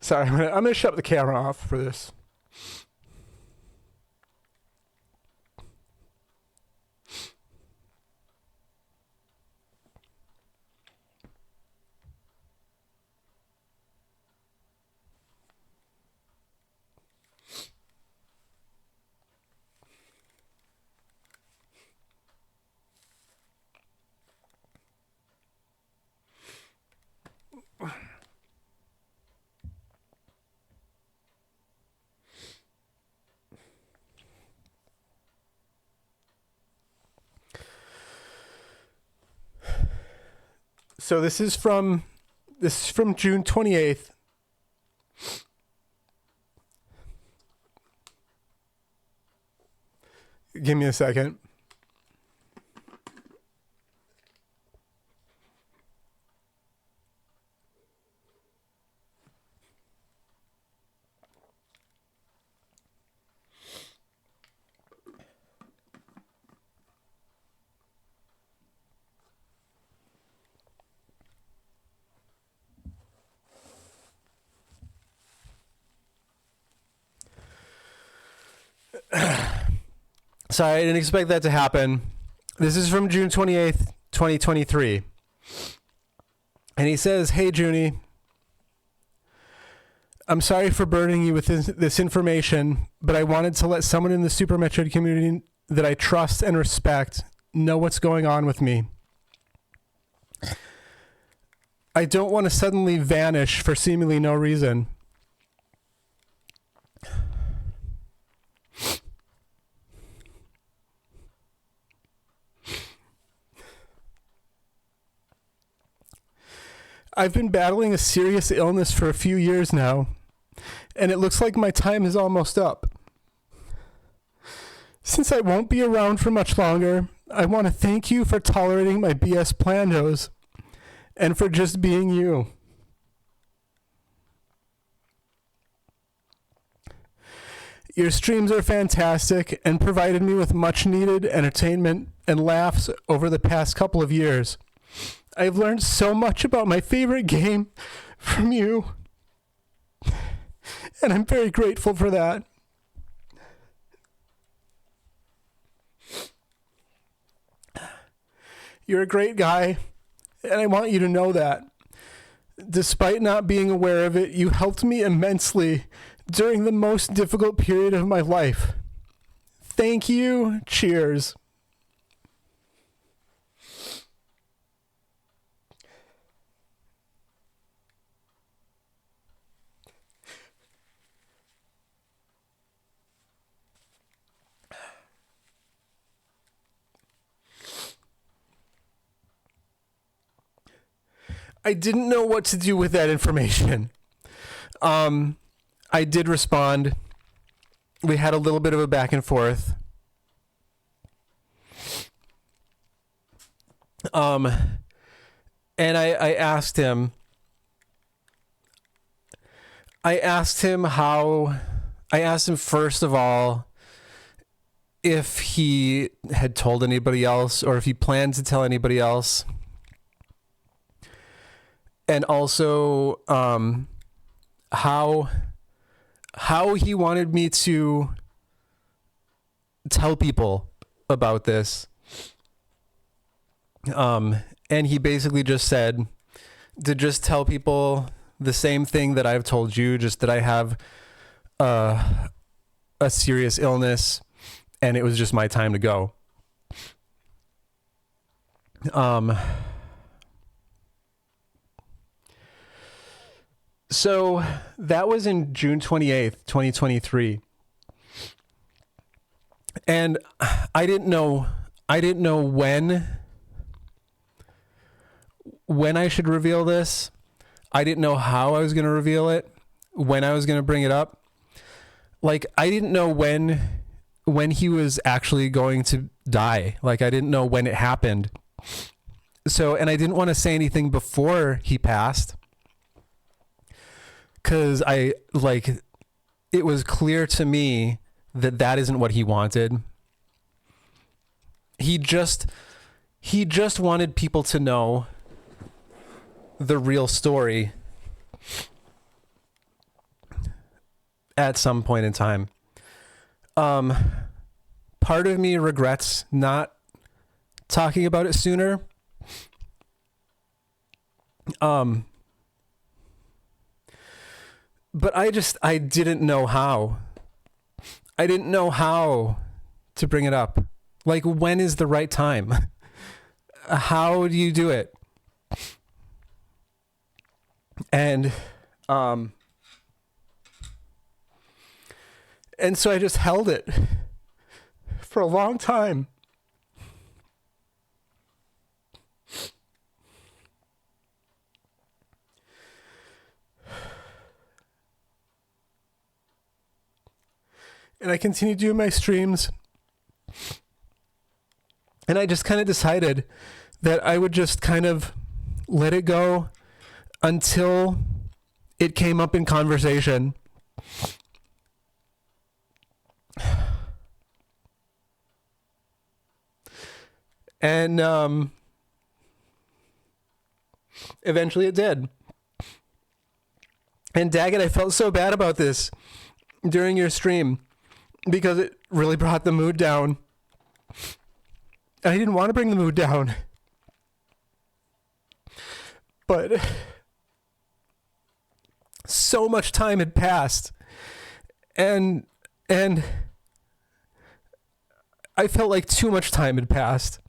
Sorry, I'm gonna shut the camera off for this. So this is from June 28th. Give me a second. Sorry, I didn't expect that to happen. This is from June 28th, 2023. And he says, "Hey, Junie, I'm sorry for burdening you with this information, but I wanted to let someone in the Super Metroid community that I trust and respect know what's going on with me. I don't want to suddenly vanish for seemingly no reason. I've been battling a serious illness for a few years now, and it looks like my time is almost up. Since I won't be around for much longer, I want to thank you for tolerating my BS plandos and for just being you. Your streams are fantastic and provided me with much needed entertainment and laughs over the past couple of years. I've learned so much about my favorite game from you, and I'm very grateful for that. You're a great guy, and I want you to know that. Despite not being aware of it, you helped me immensely during the most difficult period of my life. Thank you. Cheers." I didn't know what to do with that information. I did respond. We had a little bit of a back and forth. And I asked him first of all if he had told anybody else or if he planned to tell anybody else. And also how he wanted me to tell people about this. And he basically just said to just tell people the same thing that I've told you, just that I have a serious illness and it was just my time to go. So that was in June 28th, 2023. And I didn't know when I should reveal this. I didn't know how I was going to reveal it, when I was going to bring it up. Like, I didn't know when he was actually going to die. Like, I didn't know when it happened. So, and I didn't want to say anything before he passed. 'cause it was clear to me that that isn't what he wanted. He just wanted people to know the real story at some point in time. Part of me regrets not talking about it sooner. But I didn't know how. I didn't know how to bring it up. Like, when is the right time? How do you do it? And so I just held it for a long time. And I continued doing my streams. And I just kind of decided that I would just kind of let it go until it came up in conversation. And eventually it did. And Daggett, I felt so bad about this during your stream because it really brought the mood down. I didn't want to bring the mood down. But so much time had passed. And I felt like too much time had passed.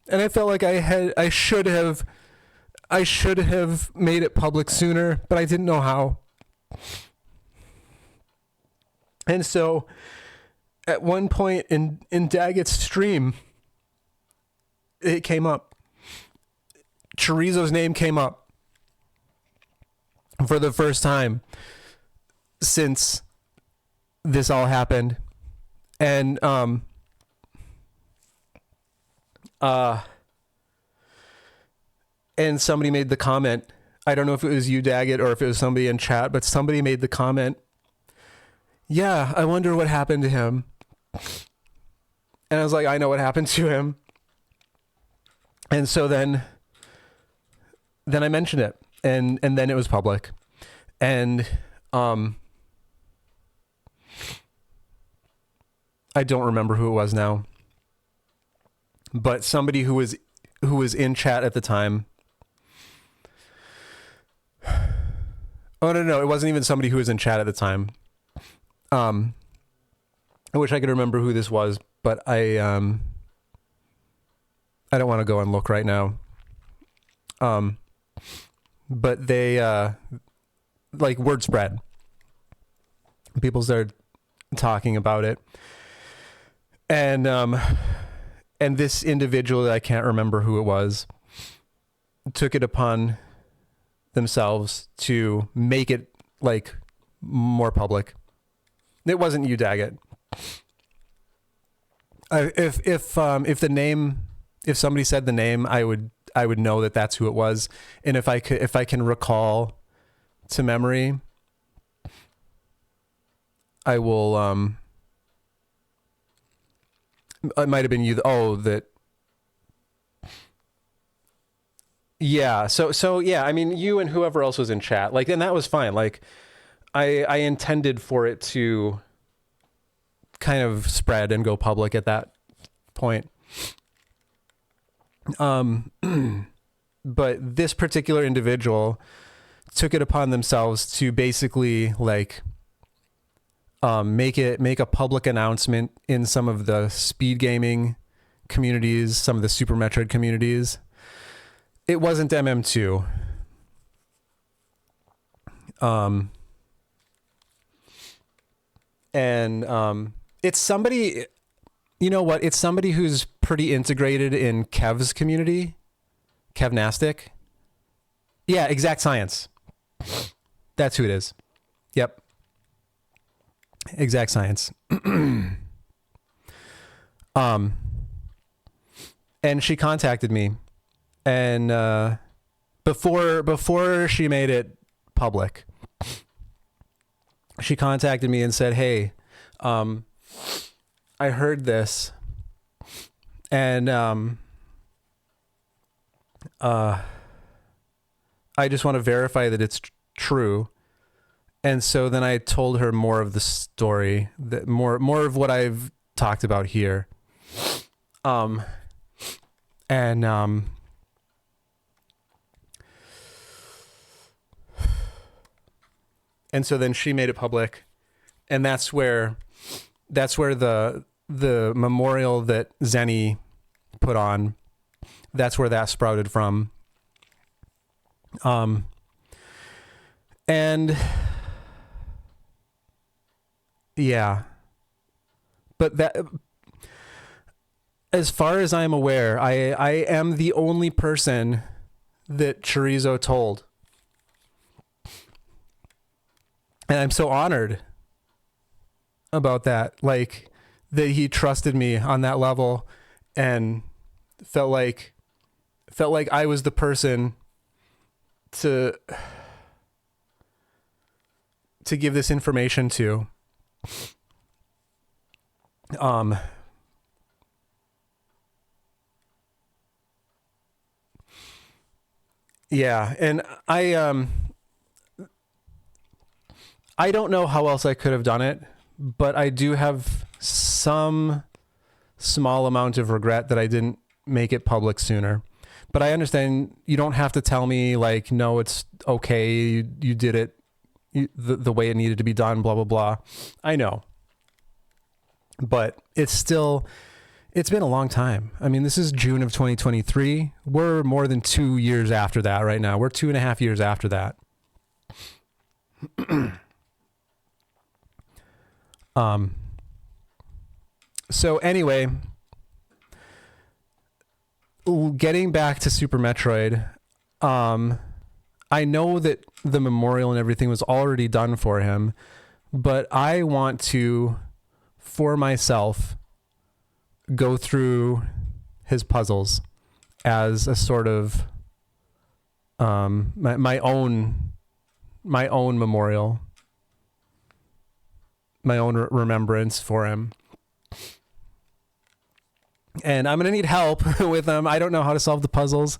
And I felt like I should have made it public sooner, but I didn't know how. And so at one point in Daggett's stream, it came up. Chorizo's name came up for the first time since this all happened. And and somebody made the comment. I don't know if it was you, Daggett, or if it was somebody in chat, but somebody made the comment, yeah, I wonder what happened to him. And I was like, I know what happened to him. And so then I mentioned it, and then it was public. And I don't remember who it was now, but somebody who was in chat at the time. Oh, no, it wasn't even somebody who was in chat at the time. I wish I could remember who this was, but I don't want to go and look right now. But they, like, word spread. People started talking about it. And this individual, that I can't remember who it was, took it upon themselves to make it, like, more public. It wasn't you, Daggett. If somebody said the name, I would know that that's who it was. And if I can recall to memory, I will. It might have been you. Yeah. So yeah. I mean, you and whoever else was in chat, like, and that was fine. Like, I intended for it to kind of spread and go public at that point. But this particular individual took it upon themselves to basically, like, make a public announcement in some of the speed gaming communities, some of the Super Metroid communities. It wasn't MM2. It's somebody, you know what? It's somebody who's pretty integrated in Kev's community. Kevnastic. Yeah, Exact Science. That's who it is. Yep. Exact Science. And she contacted me, and before she made it public, she contacted me and said, "Hey, I heard this, and I just want to verify that it's true." And so then I told her more of the story, that more of what I've talked about here. And so then she made it public, and that's where the memorial that Zenny put on, that's where that sprouted from. And yeah, but that, as far as I'm aware, I am the only person that Chorizo told. And I'm so honored about that, like, that he trusted me on that level and felt like I was the person to give this information to. Yeah, and I don't know how else I could have done it, but I do have some small amount of regret that I didn't make it public sooner. But I understand you don't have to tell me, like, no, it's okay, you did it the way it needed to be done, blah, blah, blah. I know. But it's been a long time. I mean, this is June of 2023. We're more than 2 years after that right now. We're 2.5 years after that. So anyway, getting back to Super Metroid, I know that the memorial and everything was already done for him, but I want to, for myself, go through his puzzles as a sort of my own memorial, my own remembrance for him. And I'm going to need help with them. I don't know how to solve the puzzles.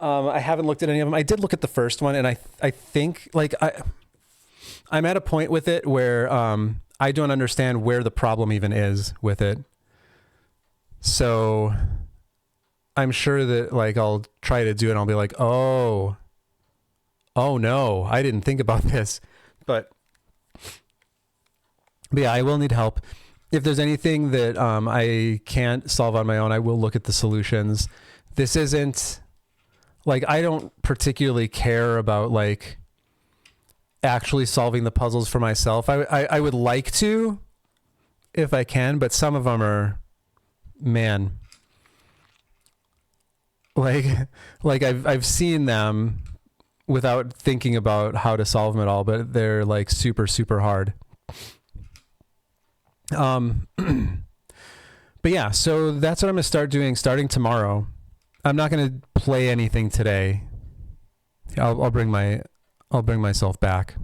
I haven't looked at any of them. I did look at the first one, and I think, like, I'm at a point with it where I don't understand where the problem even is with it. So I'm sure that, like, I'll try to do it and I'll be like, oh no, I didn't think about this. But yeah, I will need help. If there's anything that I can't solve on my own, I will look at the solutions. This isn't, like, I don't particularly care about, like, actually solving the puzzles for myself. I would like to, if I can, but some of them are, man, like I've seen them without thinking about how to solve them at all, but they're, like, super, super hard. But yeah, so that's what I'm going to start doing starting tomorrow. I'm not going to play anything today. I'll bring myself back.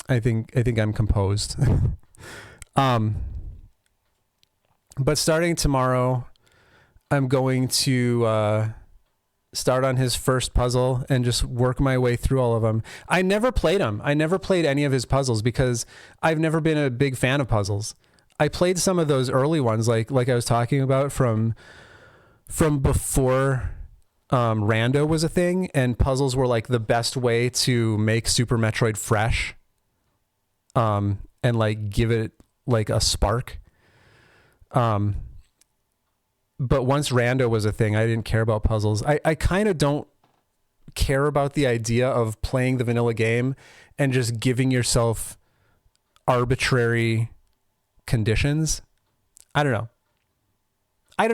I think I'm composed. But starting tomorrow, I'm going to start on his first puzzle and just work my way through all of them. I never played them. I never played any of his puzzles because I've never been a big fan of puzzles. I played some of those early ones, like I was talking about from before rando was a thing, and puzzles were, like, the best way to make Super Metroid fresh, and, like, give it, like, a spark. But once rando was a thing, I didn't care about puzzles. I kind of don't care about the idea of playing the vanilla game and just giving yourself arbitrary conditions. I don't know. I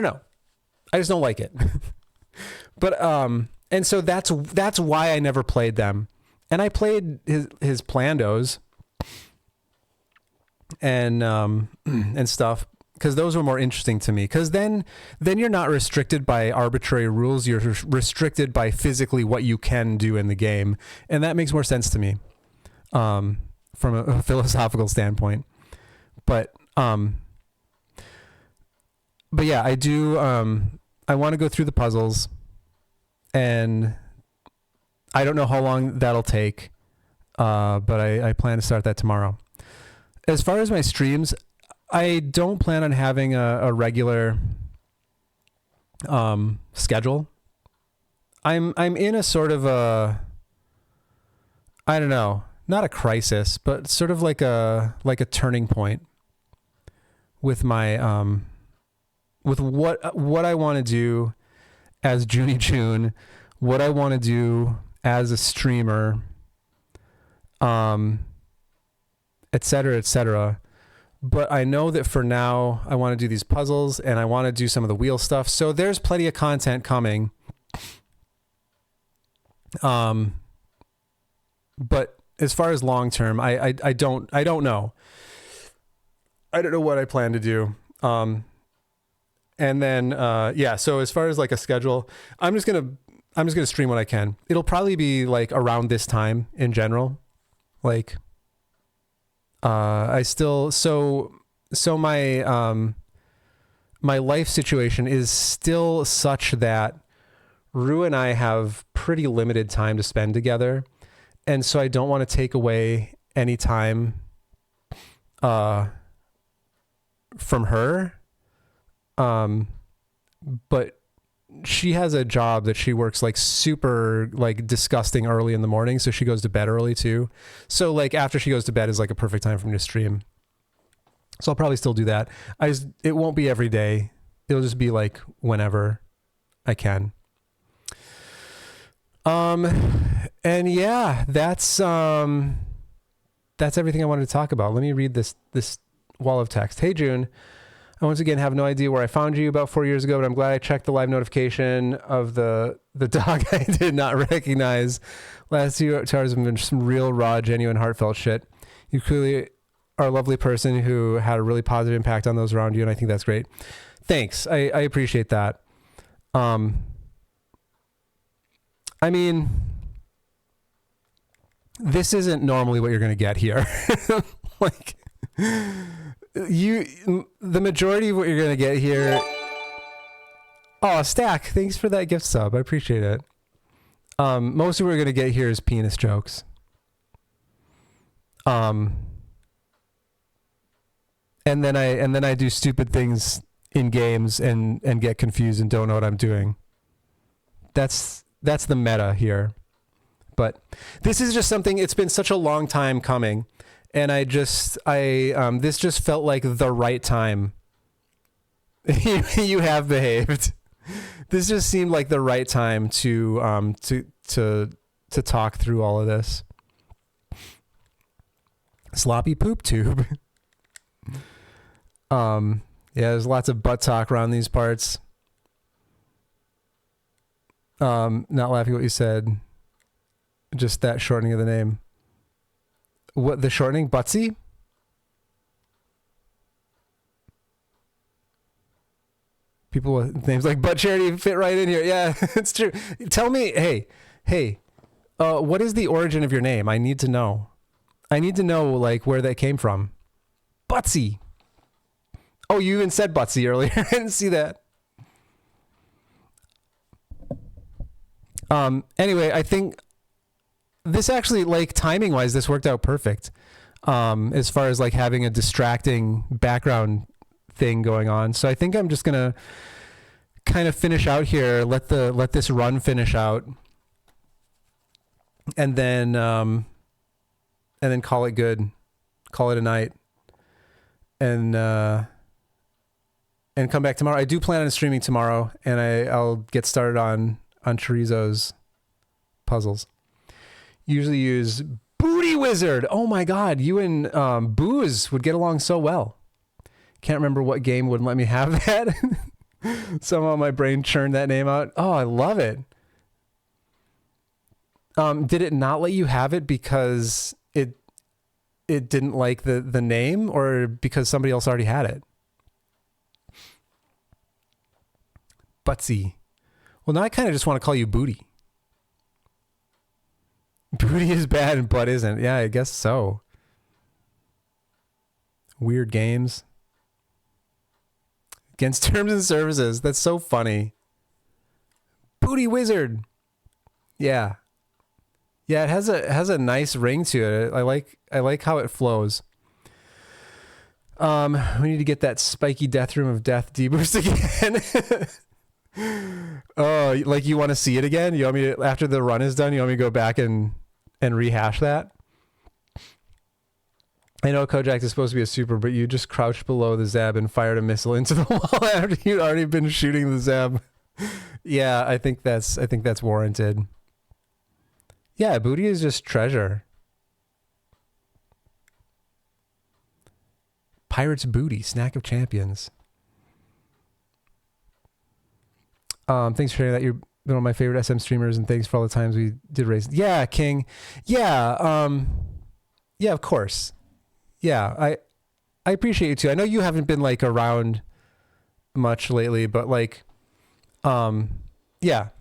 just don't like it. But and so that's why I never played them. And I played his Plandos and stuff, because those were more interesting to me, because then you're not restricted by arbitrary rules. You're restricted by physically what you can do in the game, and that makes more sense to me. from a philosophical standpoint. But yeah, I do. I want to go through the puzzles, and I don't know how long that'll take. But I plan to start that tomorrow. As far as my streams, I don't plan on having a regular schedule. I'm in a sort of a, I don't know, not a crisis, but sort of like a turning point with my with what I want to do as Junie June, what I want to do as a streamer, et cetera, et cetera. But I know that for now I want to do these puzzles and I want to do some of the wheel stuff. So there's plenty of content coming. But as far as long term, I don't know. I don't know what I plan to do. And then yeah, so as far as like a schedule, I'm just gonna stream what I can. It'll probably be like around this time in general. Like I still so my my life situation is still such that Rue and I have pretty limited time to spend together. And so I don't want to take away any time from her. But she has a job that she works like super like disgusting early in the morning. So she goes to bed early too. So like after she goes to bed is like a perfect time for me to stream. So I'll probably still do that. It won't be every day. It'll just be like whenever I can. And yeah, that's everything I wanted to talk about. Let me read this wall of text. Hey, June. I once again have no idea where I found you about 4 years ago, but I'm glad I checked the live notification of the dog I did not recognize. Last 2 hours have been some real raw, genuine, heartfelt shit. You clearly are a lovely person who had a really positive impact on those around you, and I think that's great. Thanks. I appreciate that. I mean, this isn't normally what you're going to get here. Like, the majority of what you're going to get here. Oh, Stack, thanks for that gift sub. I appreciate it. Most of what we're going to get here is penis jokes. And then I do stupid things in games and get confused and don't know what I'm doing. That's the meta here. But this is just something, it's been such a long time coming, and this just felt like the right time. You have behaved. This just seemed like the right time to talk through all of this. Sloppy poop tube. Yeah, there's lots of butt talk around these parts. Not laughing at what you said. Just that shortening of the name. What, the shortening? Butsy? People with names like Butt Charity fit right in here. Yeah, it's true. Tell me, hey, what is the origin of your name? I need to know. I need to know, like, where that came from. Butsy. Oh, you even said Butsy earlier. I didn't see that. Anyway, I think this actually, like, timing wise, this worked out perfect. As far as like having a distracting background thing going on. So I think I'm just gonna kind of finish out here, let this run finish out, and then call it good, call it a night, and come back tomorrow. I do plan on streaming tomorrow, and I'll get started on Chorizo's puzzles. Usually use Booty Wizard. Oh my God, you and Booze would get along so well. Can't remember what game wouldn't let me have that. Somehow my brain churned that name out. Oh, I love it. Did it not let you have it because it didn't like the name, or because somebody else already had it? Butsy. Well, now I kind of just want to call you Booty. Booty is bad and butt isn't. Yeah, I guess so. Weird games. Against terms and services. That's so funny. Booty wizard. Yeah. Yeah, it has a nice ring to it. I like how it flows. We need to get that spiky death room of death deboost again. Oh, like you want to see it again? You want me to, after the run is done, you want me to go back and rehash that? I know Kojak is supposed to be a super, but you just crouched below the Zeb and fired a missile into the wall after you'd already been shooting the Zeb. Yeah, I think that's warranted. Yeah, booty is just treasure. Pirate's Booty, snack of champions. Thanks for sharing that. You're one of my favorite SM streamers, and thanks for all the times we did race. Yeah, King. Yeah, yeah, of course. Yeah, I appreciate you too. I know you haven't been like around much lately, but like, yeah, you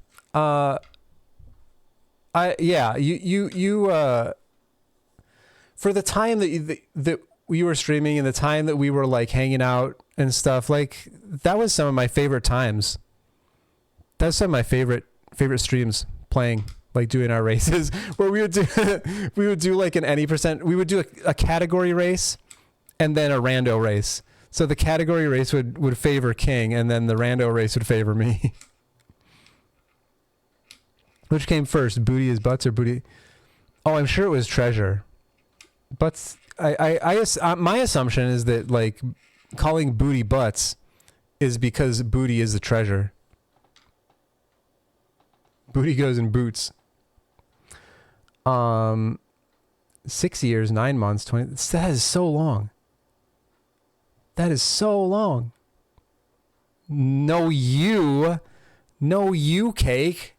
for the time that we were streaming and the time that we were like hanging out and stuff, like that was some of my favorite times. That's some of my favorite streams, playing, like doing our races where we would do like an any percent. We would do a category race and then a rando race. So the category race would favor King, and then the rando race would favor me. Which came first, booty is butts or booty? Oh, I'm sure it was treasure. Butts. My assumption is that like calling booty butts is because booty is the treasure. Booty goes in boots. 6 years, 9 months, 20. That is so long. That is so long. No, you cake.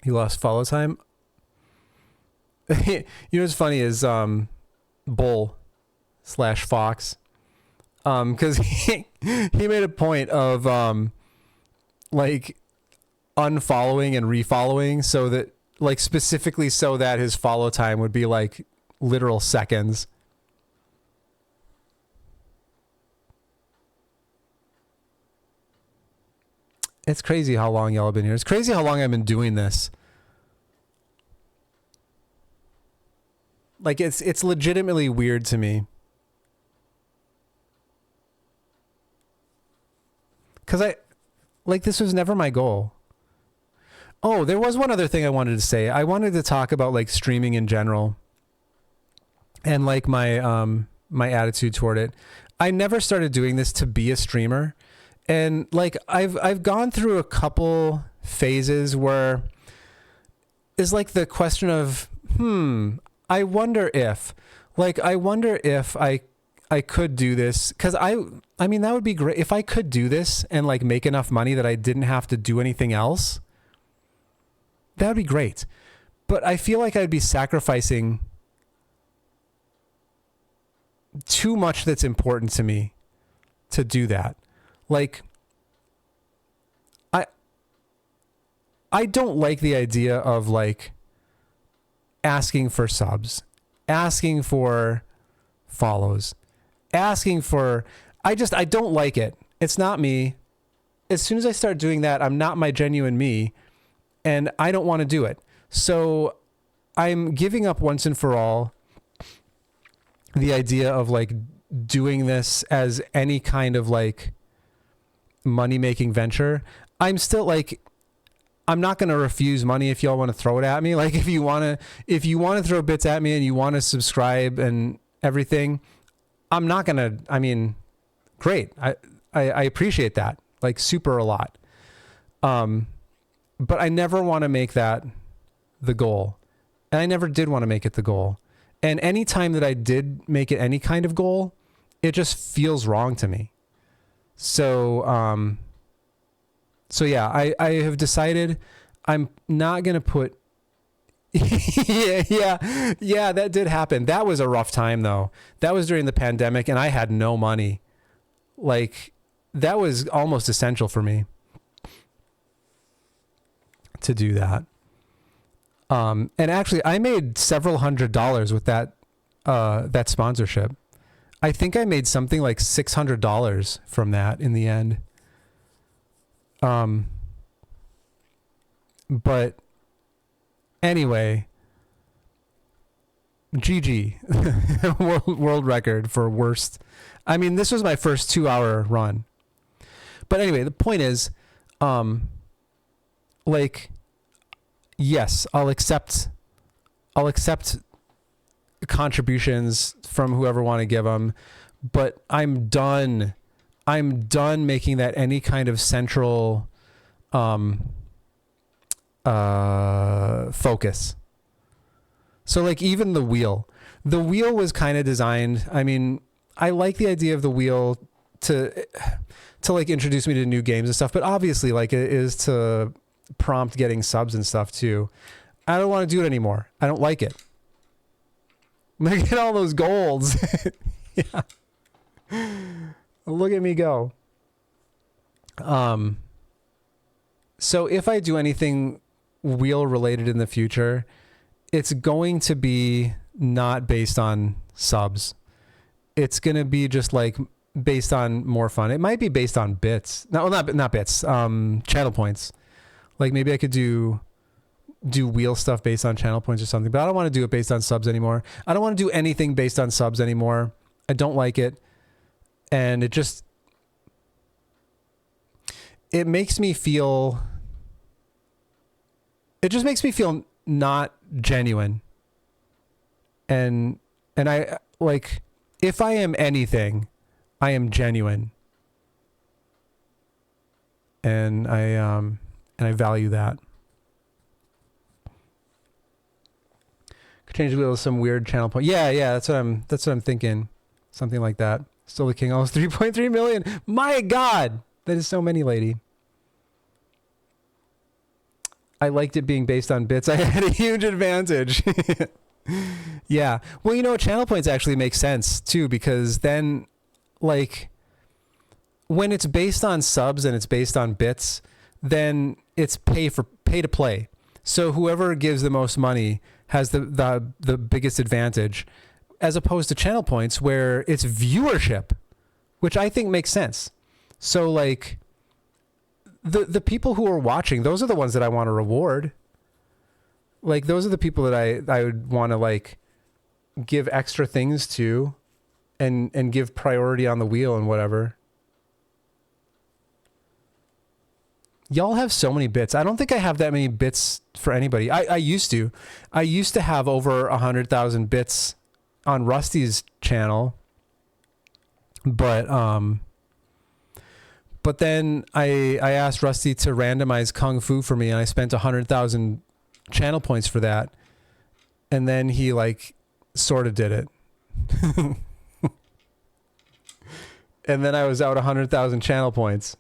He lost follow time. You know what's funny is Bull / Fox, because he made a point of like unfollowing and refollowing, so that like specifically so that his follow time would be like literal seconds. It's crazy how long y'all have been here. It's crazy how long I've been doing this. Like it's legitimately weird to me. Cause this was never my goal. Oh, there was one other thing I wanted to say. I wanted to talk about like streaming in general and like my my attitude toward it. I never started doing this to be a streamer. And like I've gone through a couple phases where is like the question of I wonder if I could do this, because I mean that would be great if I could do this and like make enough money that I didn't have to do anything else. That would be great. But I feel like I'd be sacrificing too much that's important to me to do that. Like I don't like the idea of like asking for subs, asking for follows, asking for I don't like it. It's not me. As soon as I start doing that, I'm not my genuine me, and I don't want to do it. So I'm giving up once and for all the idea of like doing this as any kind of like money-making venture. I'm still like, I'm not going to refuse money if y'all want to throw it at me. Like if you want to throw bits at me and you want to subscribe and everything, I'm not going to, I mean, great. I appreciate that, like super a lot. But I never want to make that the goal. And I never did want to make it the goal. And any time that I did make it any kind of goal, it just feels wrong to me. So, so yeah, I have decided I'm not going to put, yeah, that did happen. That was a rough time though. That was during the pandemic and I had no money. Like that was almost essential for me to do that. And actually, I made several $100s with that sponsorship. I think I made something like $600 from that in the end. But anyway, GG. world record for worst. I mean, this was my first 2-hour run. But anyway, the point is, like, yes, I'll accept contributions from whoever want to give them, but I'm done making that any kind of central focus. So like even the wheel was kind of designed, I mean, I like the idea of the wheel to like introduce me to new games and stuff, but obviously like it is to prompt getting subs and stuff too. I don't want to do it anymore. I don't like it. Look at all those golds. Yeah. Look at me go. So if I do anything wheel related in the future, it's going to be not based on subs. It's going to be just like based on more fun. It might be based on bits. No, not bits. Channel points. Like maybe I could do wheel stuff based on channel points or something, but I don't want to do it based on subs anymore. I don't want to do anything based on subs anymore. I don't like it. And it makes me feel, it just makes me feel not genuine. And I like, if I am anything, I am genuine. And I value that. Could change the wheel to some weird channel point. Yeah, that's what I'm thinking. Something like that. Still the king, almost 3.3 million. My God, that is so many, lady. I liked it being based on bits. I had a huge advantage. Yeah. Well, you know, channel points actually make sense too, because then like when it's based on subs and it's based on bits, then it's pay to play. So whoever gives the most money has the biggest advantage, as opposed to channel points where it's viewership, which I think makes sense. So like the people who are watching, those are the ones that I want to reward. Like those are the people that I would want to like give extra things to and give priority on the wheel and whatever. Y'all have so many bits. I don't think I have that many bits for anybody. I used to have over 100,000 bits on Rusty's channel, but then I asked Rusty to randomize Kung Fu for me, and I spent 100,000 channel points for that, and then he like sort of did it. And then I was out 100,000 channel points.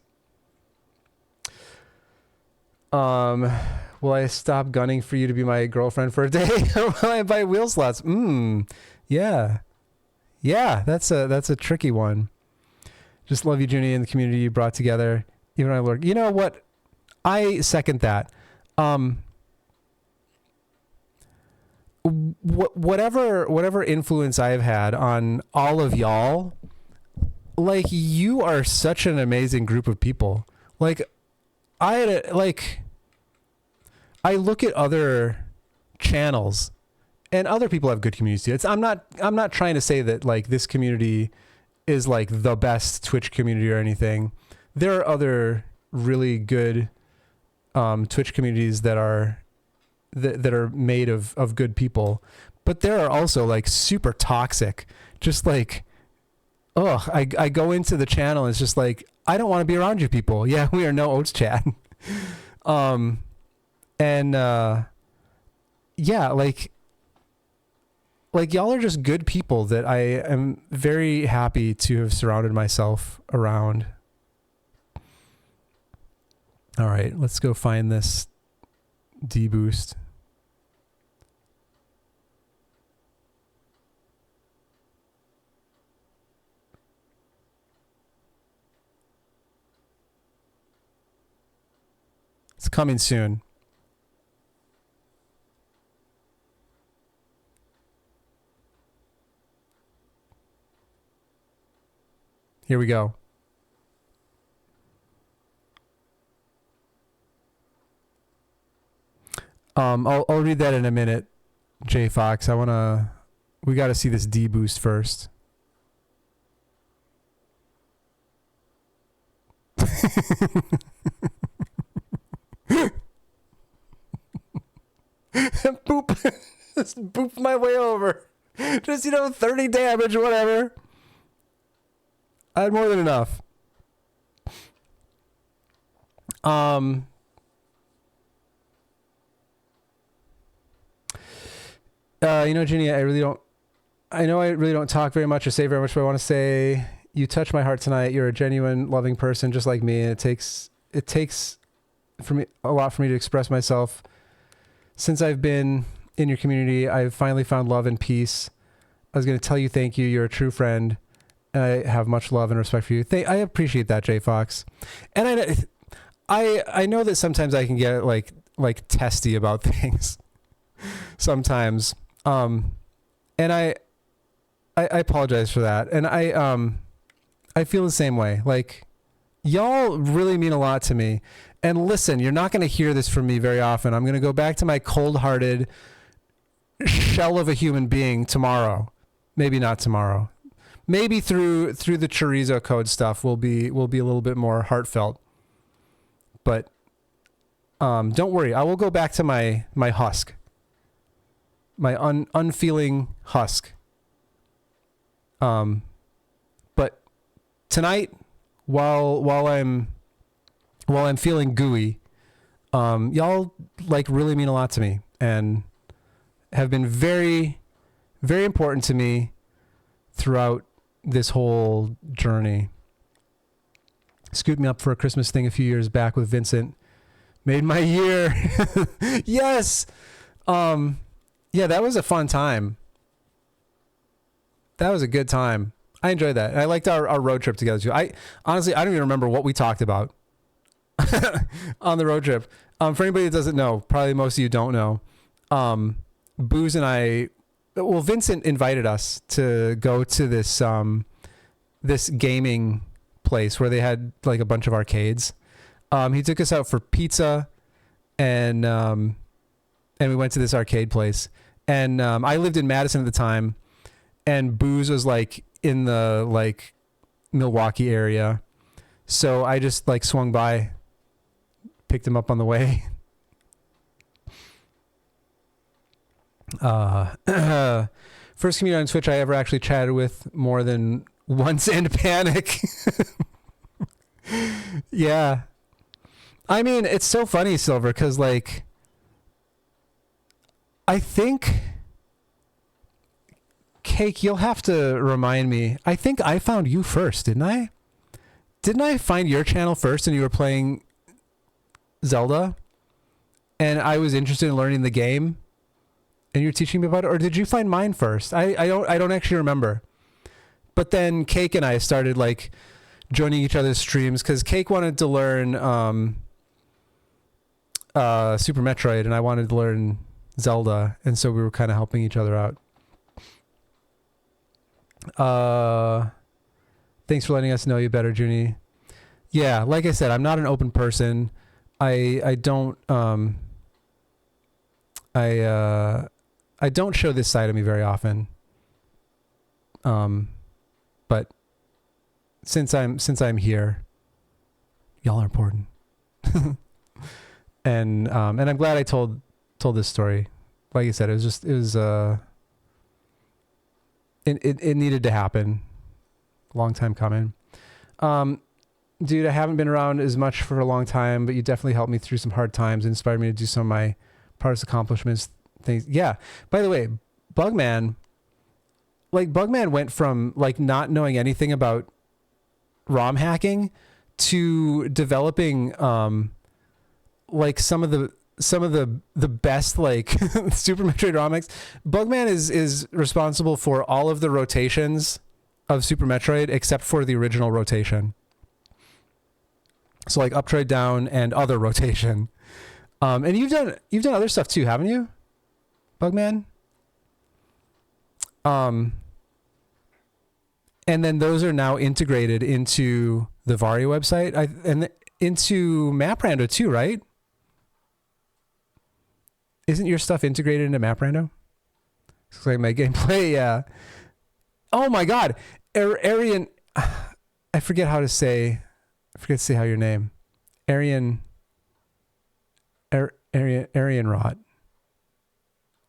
Will I stop gunning for you to be my girlfriend for a day? Or will I buy wheel slots? Yeah. Yeah, that's a tricky one. Just love you, Junie, and the community you brought together. Even I learned. You know what? I second that. Whatever influence I've had on all of y'all, like you are such an amazing group of people. Like I look at other channels and other people have good communities. I'm not trying to say that like this community is like the best Twitch community or anything. There are other really good Twitch communities that are made of good people, but there are also like super toxic, just like, I go into the channel and it's just like, I don't want to be around you people. Yeah, we are no oats chat. Yeah, like y'all are just good people that I am very happy to have surrounded myself around. All right, let's go find this D-boost. It's coming soon. Here we go. I'll read that in a minute, J Fox. We got to see this D boost first. Boop. Just boop my way over. Just, 30 damage or whatever. I had more than enough. Ginny, I know I really don't talk very much or say very much, but I want to say you touched my heart tonight. You're a genuine, loving person just like me, and it takes for me a lot for me to express myself. Since I've been in your community, I've finally found love and peace. I was going to tell you thank you. You're a true friend. I have much love and respect for you. I appreciate that, J Fox. And I know that sometimes I can get like testy about things. Sometimes. And I apologize for that. And I feel the same way. Like, y'all really mean a lot to me. And listen, you're not going to hear this from me very often. I'm going to go back to my cold-hearted shell of a human being tomorrow. Maybe not tomorrow. Maybe through the ChorizoCode stuff will be a little bit more heartfelt. But don't worry, I will go back to my husk. My unfeeling husk. But tonight, while I'm feeling gooey, y'all really mean a lot to me and have been very, very important to me throughout this whole journey. Scooped me up for a Christmas thing a few years back with Vincent. Made my year. Yes. Yeah, that was a fun time. That was a good time. I enjoyed that. And I liked our road trip together too. Honestly, I don't even remember what we talked about on the road trip. For anybody that doesn't know, probably most of you don't know. Booze and Vincent invited us to go to this this gaming place where they had like a bunch of arcades. He took us out for pizza and we went to this arcade place. And I lived in Madison at the time, and Booze was like in the Milwaukee area. So I just swung by, picked him up on the way. First comedian on Twitch I ever actually chatted with more than once in Panic. Yeah. I mean, it's so funny, Silver, because I think, Cake, you'll have to remind me. I think I found you first, didn't I? Didn't I find your channel first and you were playing Zelda? And I was interested in learning the game and you're teaching me about it? Or did you find mine first? I don't actually remember. But then Cake and I started joining each other's streams because Cake wanted to learn Super Metroid and I wanted to learn Zelda, and so we were kind of helping each other out. Thanks for letting us know you better, Junie. Yeah, like I said, I'm not an open person. I don't show this side of me very often. But since I'm here, y'all are important. And I'm glad I told this story. Like I said, it needed to happen. Long time coming. Dude, I haven't been around as much for a long time, but you definitely helped me through some hard times and inspired me to do some of my proudest accomplishments things. Yeah. By the way, Bugman went from not knowing anything about ROM hacking to developing some of the best Super Metroid ROMX. Bugman is responsible for all of the rotations of Super Metroid except for the original rotation. So up, trade, down, and other rotation. And you've done other stuff too, haven't you, Bugman? And then those are now integrated into the Vario website and into MapRando too, right? Isn't your stuff integrated into MapRando? Looks like my gameplay, yeah. Oh my God, Arian, I forget to say how your name, Arian Rot.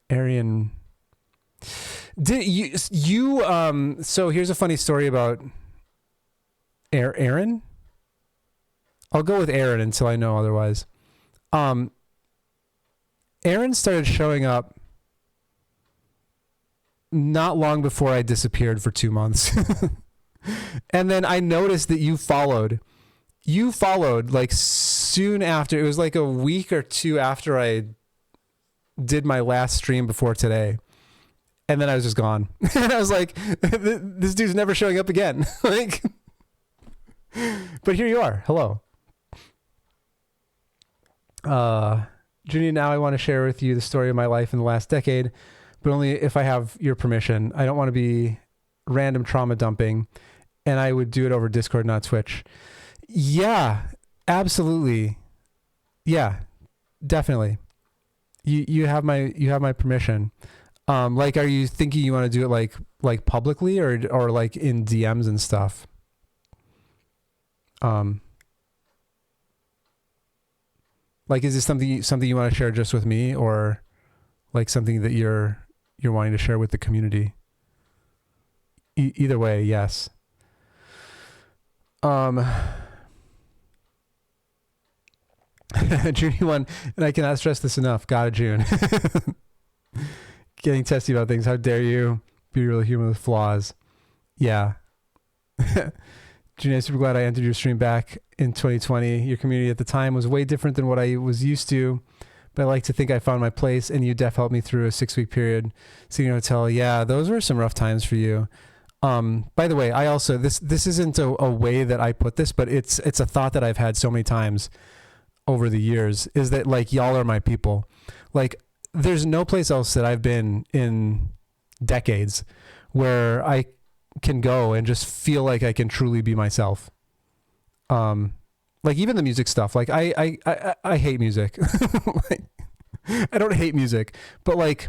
Arian. Did you so here's a funny story about Aaron. I'll go with Aaron until I know otherwise. Aaron started showing up not long before I disappeared for 2 months. And then I noticed that you followed like soon after. It was like a week or two after I did my last stream before today. And then I was just gone. And I was like, this dude's never showing up again. Like, but here you are. Hello. Junie, now I want to share with you the story of my life in the last decade, but only if I have your permission. I don't want to be random trauma dumping, and I would do it over Discord, not Twitch. Yeah, absolutely. Yeah, definitely. You have my permission. Like, are you thinking you want to do it like publicly or like in DMs and stuff? Like, is this something you want to share just with me, or like something that you're wanting to share with the community? Either way, yes. June 1, and I cannot stress this enough. God, June. Getting testy about things. How dare you be a real human with flaws? Yeah. June, I'm super glad I entered your stream back in 2020. Your community at the time was way different than what I was used to, but I like to think I found my place, and you def helped me through a 6-week period. Sitting in a hotel. Yeah, those were some rough times for you. By the way, I also, this isn't a way that I put this, but it's a thought that I've had so many times over the years, is that like, y'all are my people. Like, there's no place else that I've been in decades where I can go and just feel like I can truly be myself. Like, even the music stuff, like I hate music. Like, I don't hate music, but like,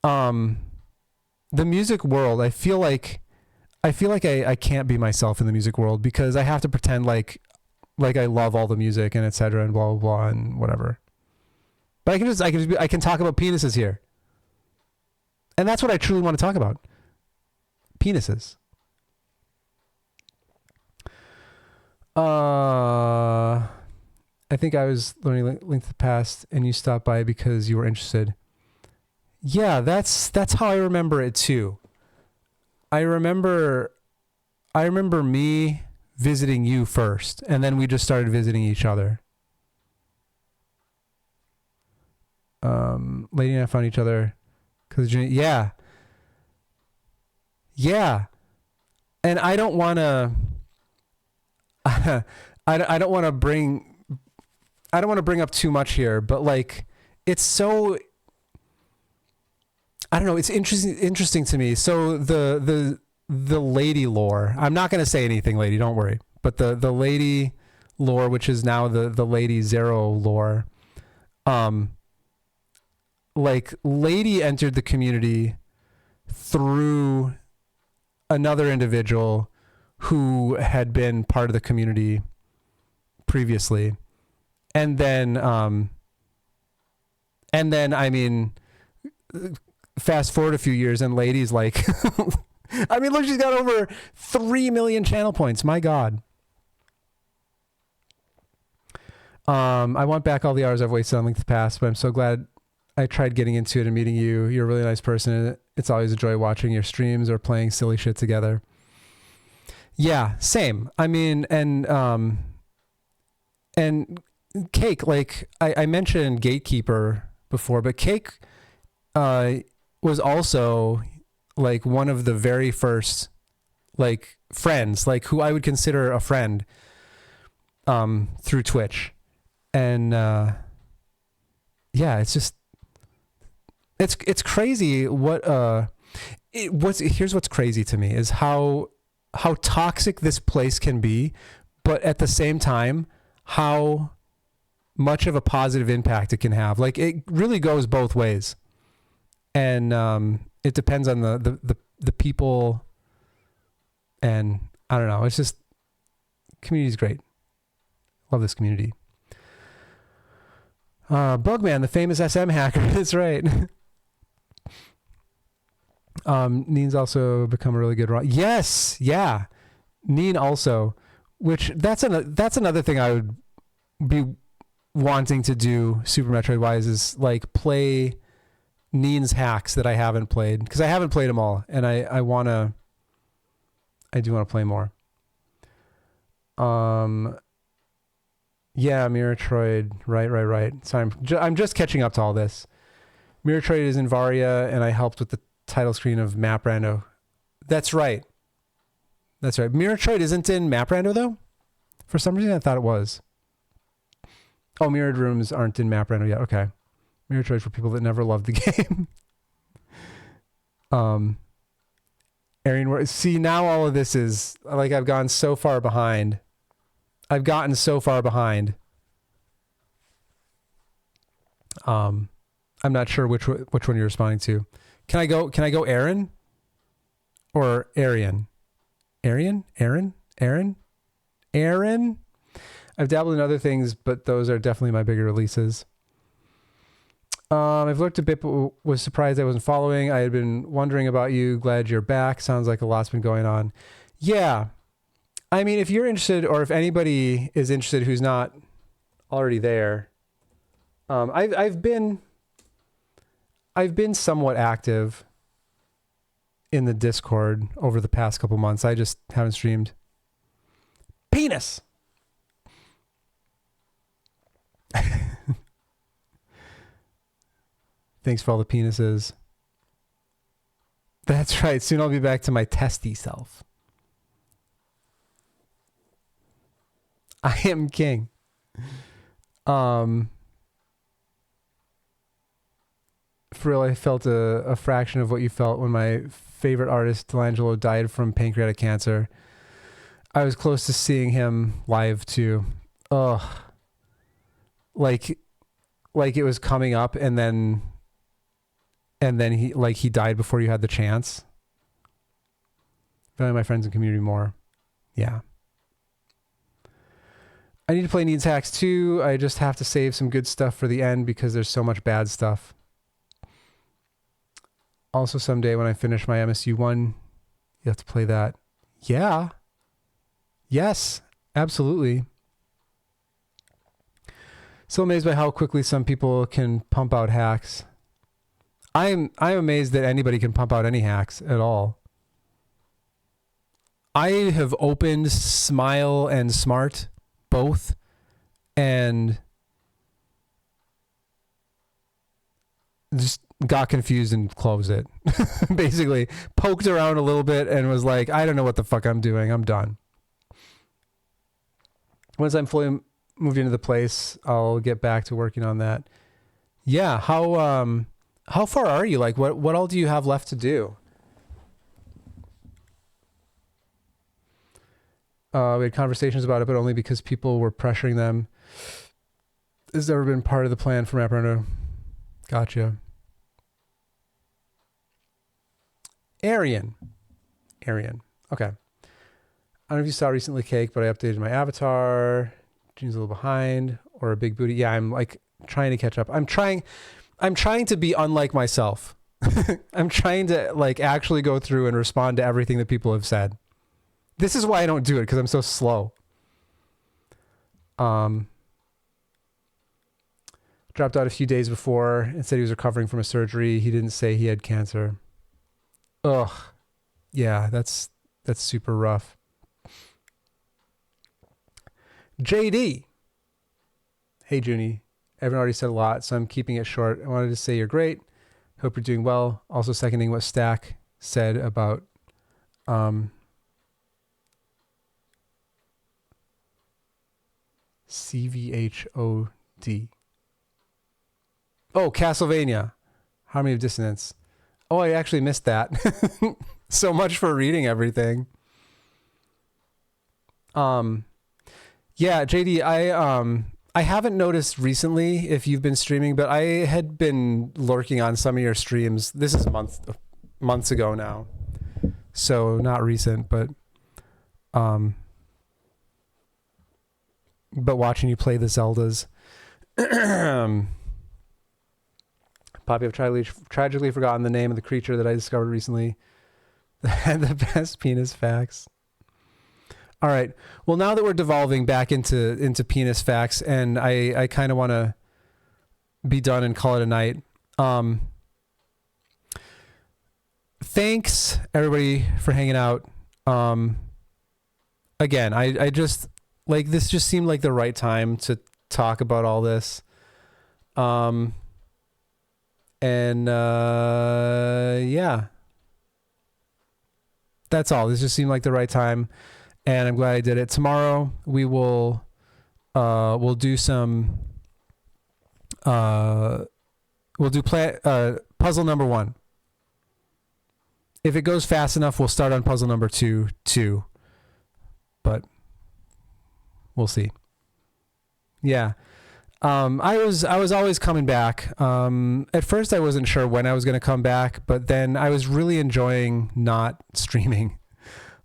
the music world, I feel like I can't be myself in the music world because I have to pretend like I love all the music and etc. and blah blah blah and whatever. But I can talk about penises here, and that's what I truly want to talk about. Penises. I think I was learning Link to the Past, and you stopped by because you were interested. Yeah, that's how I remember it too. I remember me visiting you first, and then we just started visiting each other. Lady and I found each other because yeah, and I don't want to. I don't want to bring up too much here, but like, it's so, I don't know, it's interesting to me. So the lady lore, I'm not going to say anything, lady, don't worry. But the lady lore, which is now the Lady Zero lore, like, lady entered the community through another individual who had been part of the community previously. And then I mean, fast forward a few years and lady's like, I mean, look, she's got over 3 million channel points. My God. I want back all the hours I've wasted on Link to the Past, but I'm so glad I tried getting into it and meeting you. You're a really nice person, and it's always a joy watching your streams or playing silly shit together. Yeah, same. I mean, and Cake, like I mentioned Gatekeeper before, but Cake was also like one of the very first like friends, like who I would consider a friend through Twitch. And yeah, it's just it's crazy what Here's what's crazy to me is how toxic this place can be, but at the same time, how much of a positive impact it can have. Like, it really goes both ways. And it depends on the people, and I don't know. It's just, community's great. Love this community. Bugman, the famous SM hacker. That's right. Neen's also become a really good run. Yes, yeah. Neen also, which that's another thing I would be wanting to do Super Metroid wise, is like play Neen's hacks that I haven't played, because I haven't played them all, and I do want to play more. Yeah, Metroid. Right. Sorry, I'm just catching up to all this. Metroid is in Varia, and I helped with the title screen of Map Rando. That's right. Metroid isn't in Map Rando, though? For some reason, I thought it was. Oh, Mirrored Rooms aren't in Map Rando yet. Okay. Metroid for people that never loved the game. Arian, see, now all of this is, like, I've gotten so far behind. I'm not sure which one you're responding to. Can I go Aaron? Or Arian? Aaron? I've dabbled in other things, but those are definitely my bigger releases. I've looked a bit, but was surprised I wasn't following. I had been wondering about you. Glad you're back. Sounds like a lot's been going on. Yeah. I mean, if you're interested, or if anybody is interested who's not already there, I've been somewhat active in the Discord over the past couple months. I just haven't streamed. Penis! Thanks for all the penises. That's right. Soon I'll be back to my testy self. I am king. For real, I felt a fraction of what you felt when my favorite artist, Delangelo, died from pancreatic cancer. I was close to seeing him live too. Ugh. Like it was coming up, and then he died before you had the chance. Value my friends and community more. Yeah. I need to play Needs Hacks too. I just have to save some good stuff for the end because there's so much bad stuff. Also, someday when I finish my MSU1, you have to play that. Yeah. Yes, absolutely. So amazed by how quickly some people can pump out hacks. I'm amazed that anybody can pump out any hacks at all. I have opened Smile and Smart both, and just got confused and closed it. Basically, poked around a little bit and was like, I don't know what the fuck I'm doing. I'm done. Once I'm fully moved into the place, I'll get back to working on that. Yeah, how far are you? Like, what all do you have left to do? We had conversations about it, but only because people were pressuring them. Has never been part of the plan for Map Runner. Gotcha. Arian. Okay. I don't know if you saw recently, Cake, but I updated my avatar. Jean's a little behind, or a big booty. Yeah, I'm like trying to catch up. I'm trying to be unlike myself. I'm trying to like actually go through and respond to everything that people have said. This is why I don't do it, because I'm so slow. Dropped out a few days before and said he was recovering from a surgery. He didn't say he had cancer. Ugh. Yeah, that's super rough. JD. Hey, Junie. Everyone already said a lot, so I'm keeping it short. I wanted to say you're great. Hope you're doing well. Also seconding what Stack said about CVHOD. Oh, Castlevania. Harmony of Dissonance. Oh, I actually missed that. So much for reading everything. Yeah, JD, I haven't noticed recently if you've been streaming, but I had been lurking on some of your streams. This is months ago now. So not recent, but watching you play the Zeldas. Poppy, I've tragically forgotten the name of the creature that I discovered recently. The best penis facts. All right. Well, now that we're devolving back into penis facts, and I kind of want to be done and call it a night. Thanks everybody for hanging out. Again, I just like this just seemed like the right time to talk about all this. Yeah. That's all. This just seemed like the right time, and I'm glad I did it. Tomorrow we will we'll do some we'll do puzzle number 1. If it goes fast enough, we'll start on puzzle number 2 too. But we'll see. Yeah. I was always coming back. At first I wasn't sure when I was going to come back, but then I was really enjoying not streaming.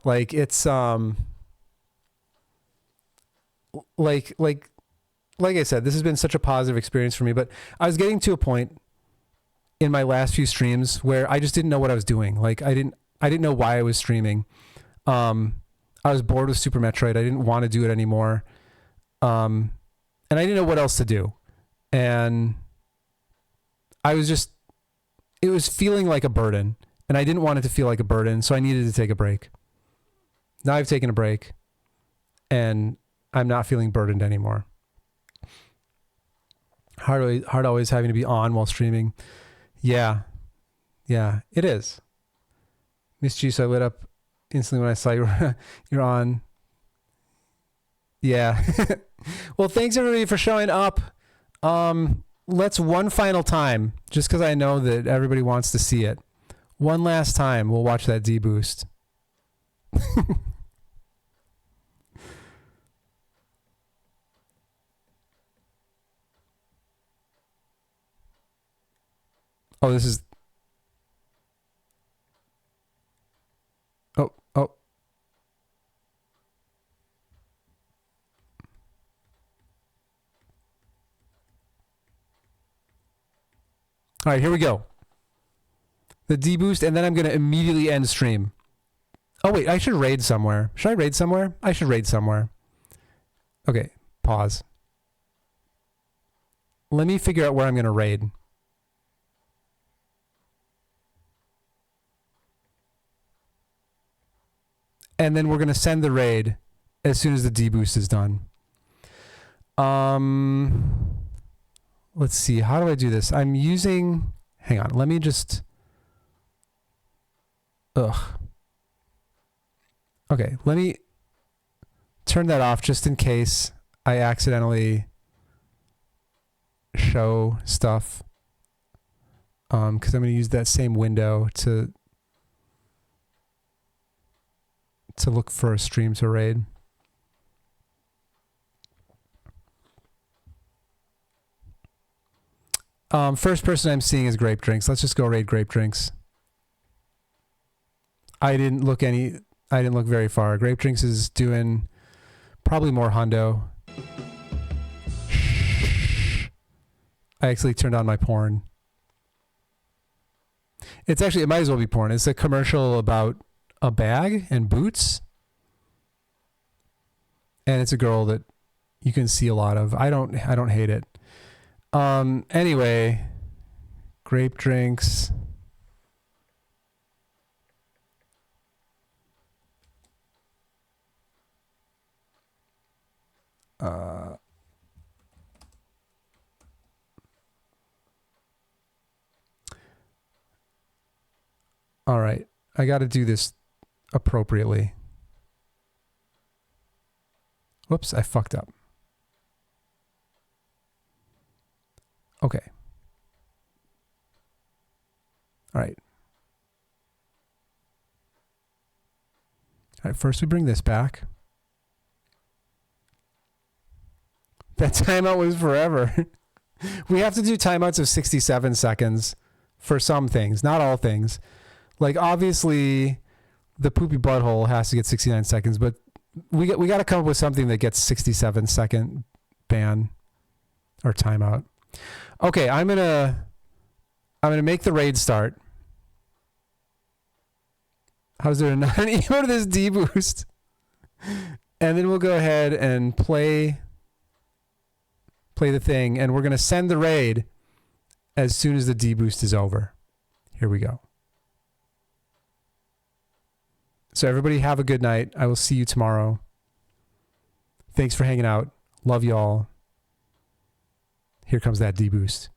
Like it's like I said, this has been such a positive experience for me, but I was getting to a point in my last few streams where I just didn't know what I was doing. Like I didn't know why I was streaming. I was bored with Super Metroid. I didn't want to do it anymore. And I didn't know what else to do. And it was feeling like a burden, and I didn't want it to feel like a burden. So I needed to take a break. Now I've taken a break and I'm not feeling burdened anymore. Hard always having to be on while streaming. Yeah, it is. Miss Juice, I lit up instantly when I saw you're on. Yeah. Well, thanks everybody for showing up. Let's one final time, just because I know that everybody wants to see it. One last time, we'll watch that D-boost. Oh, this is... Oh. All right, here we go. The D-boost, and then I'm going to immediately end stream. Oh, wait, I should raid somewhere. Should I raid somewhere? I should raid somewhere. Okay, pause. Let me figure out where I'm going to raid. And then we're going to send the raid as soon as the D-boost is done. Let's see. How do I do this? I'm using... Hang on. Let me just... Ugh. Okay. Let me turn that off just in case I accidentally show stuff. Because I'm going to use that same window to look for a stream to raid. First person I'm seeing is Grape Drinks. Let's just go raid Grape Drinks. I didn't look very far. Grape Drinks is doing probably more hundo. I actually turned on my porn. It might as well be porn. It's a commercial about a bag and boots. And it's a girl that you can see a lot of. I don't hate it. Anyway, Grape Drinks. All right. I got to do this appropriately. Whoops, I fucked up. Okay. All right. All right, first we bring this back. That timeout was forever. We have to do timeouts of 67 seconds for some things, not all things. Like obviously the poopy butthole has to get 69 seconds, but we got to come up with something that gets 67 second ban or timeout. Okay, I'm going to make the raid start. How's there not an emo to this deboost? And then we'll go ahead and play the thing, and we're going to send the raid as soon as the deboost is over. Here we go. So everybody have a good night. I will see you tomorrow. Thanks for hanging out. Love y'all. Here comes that deboost.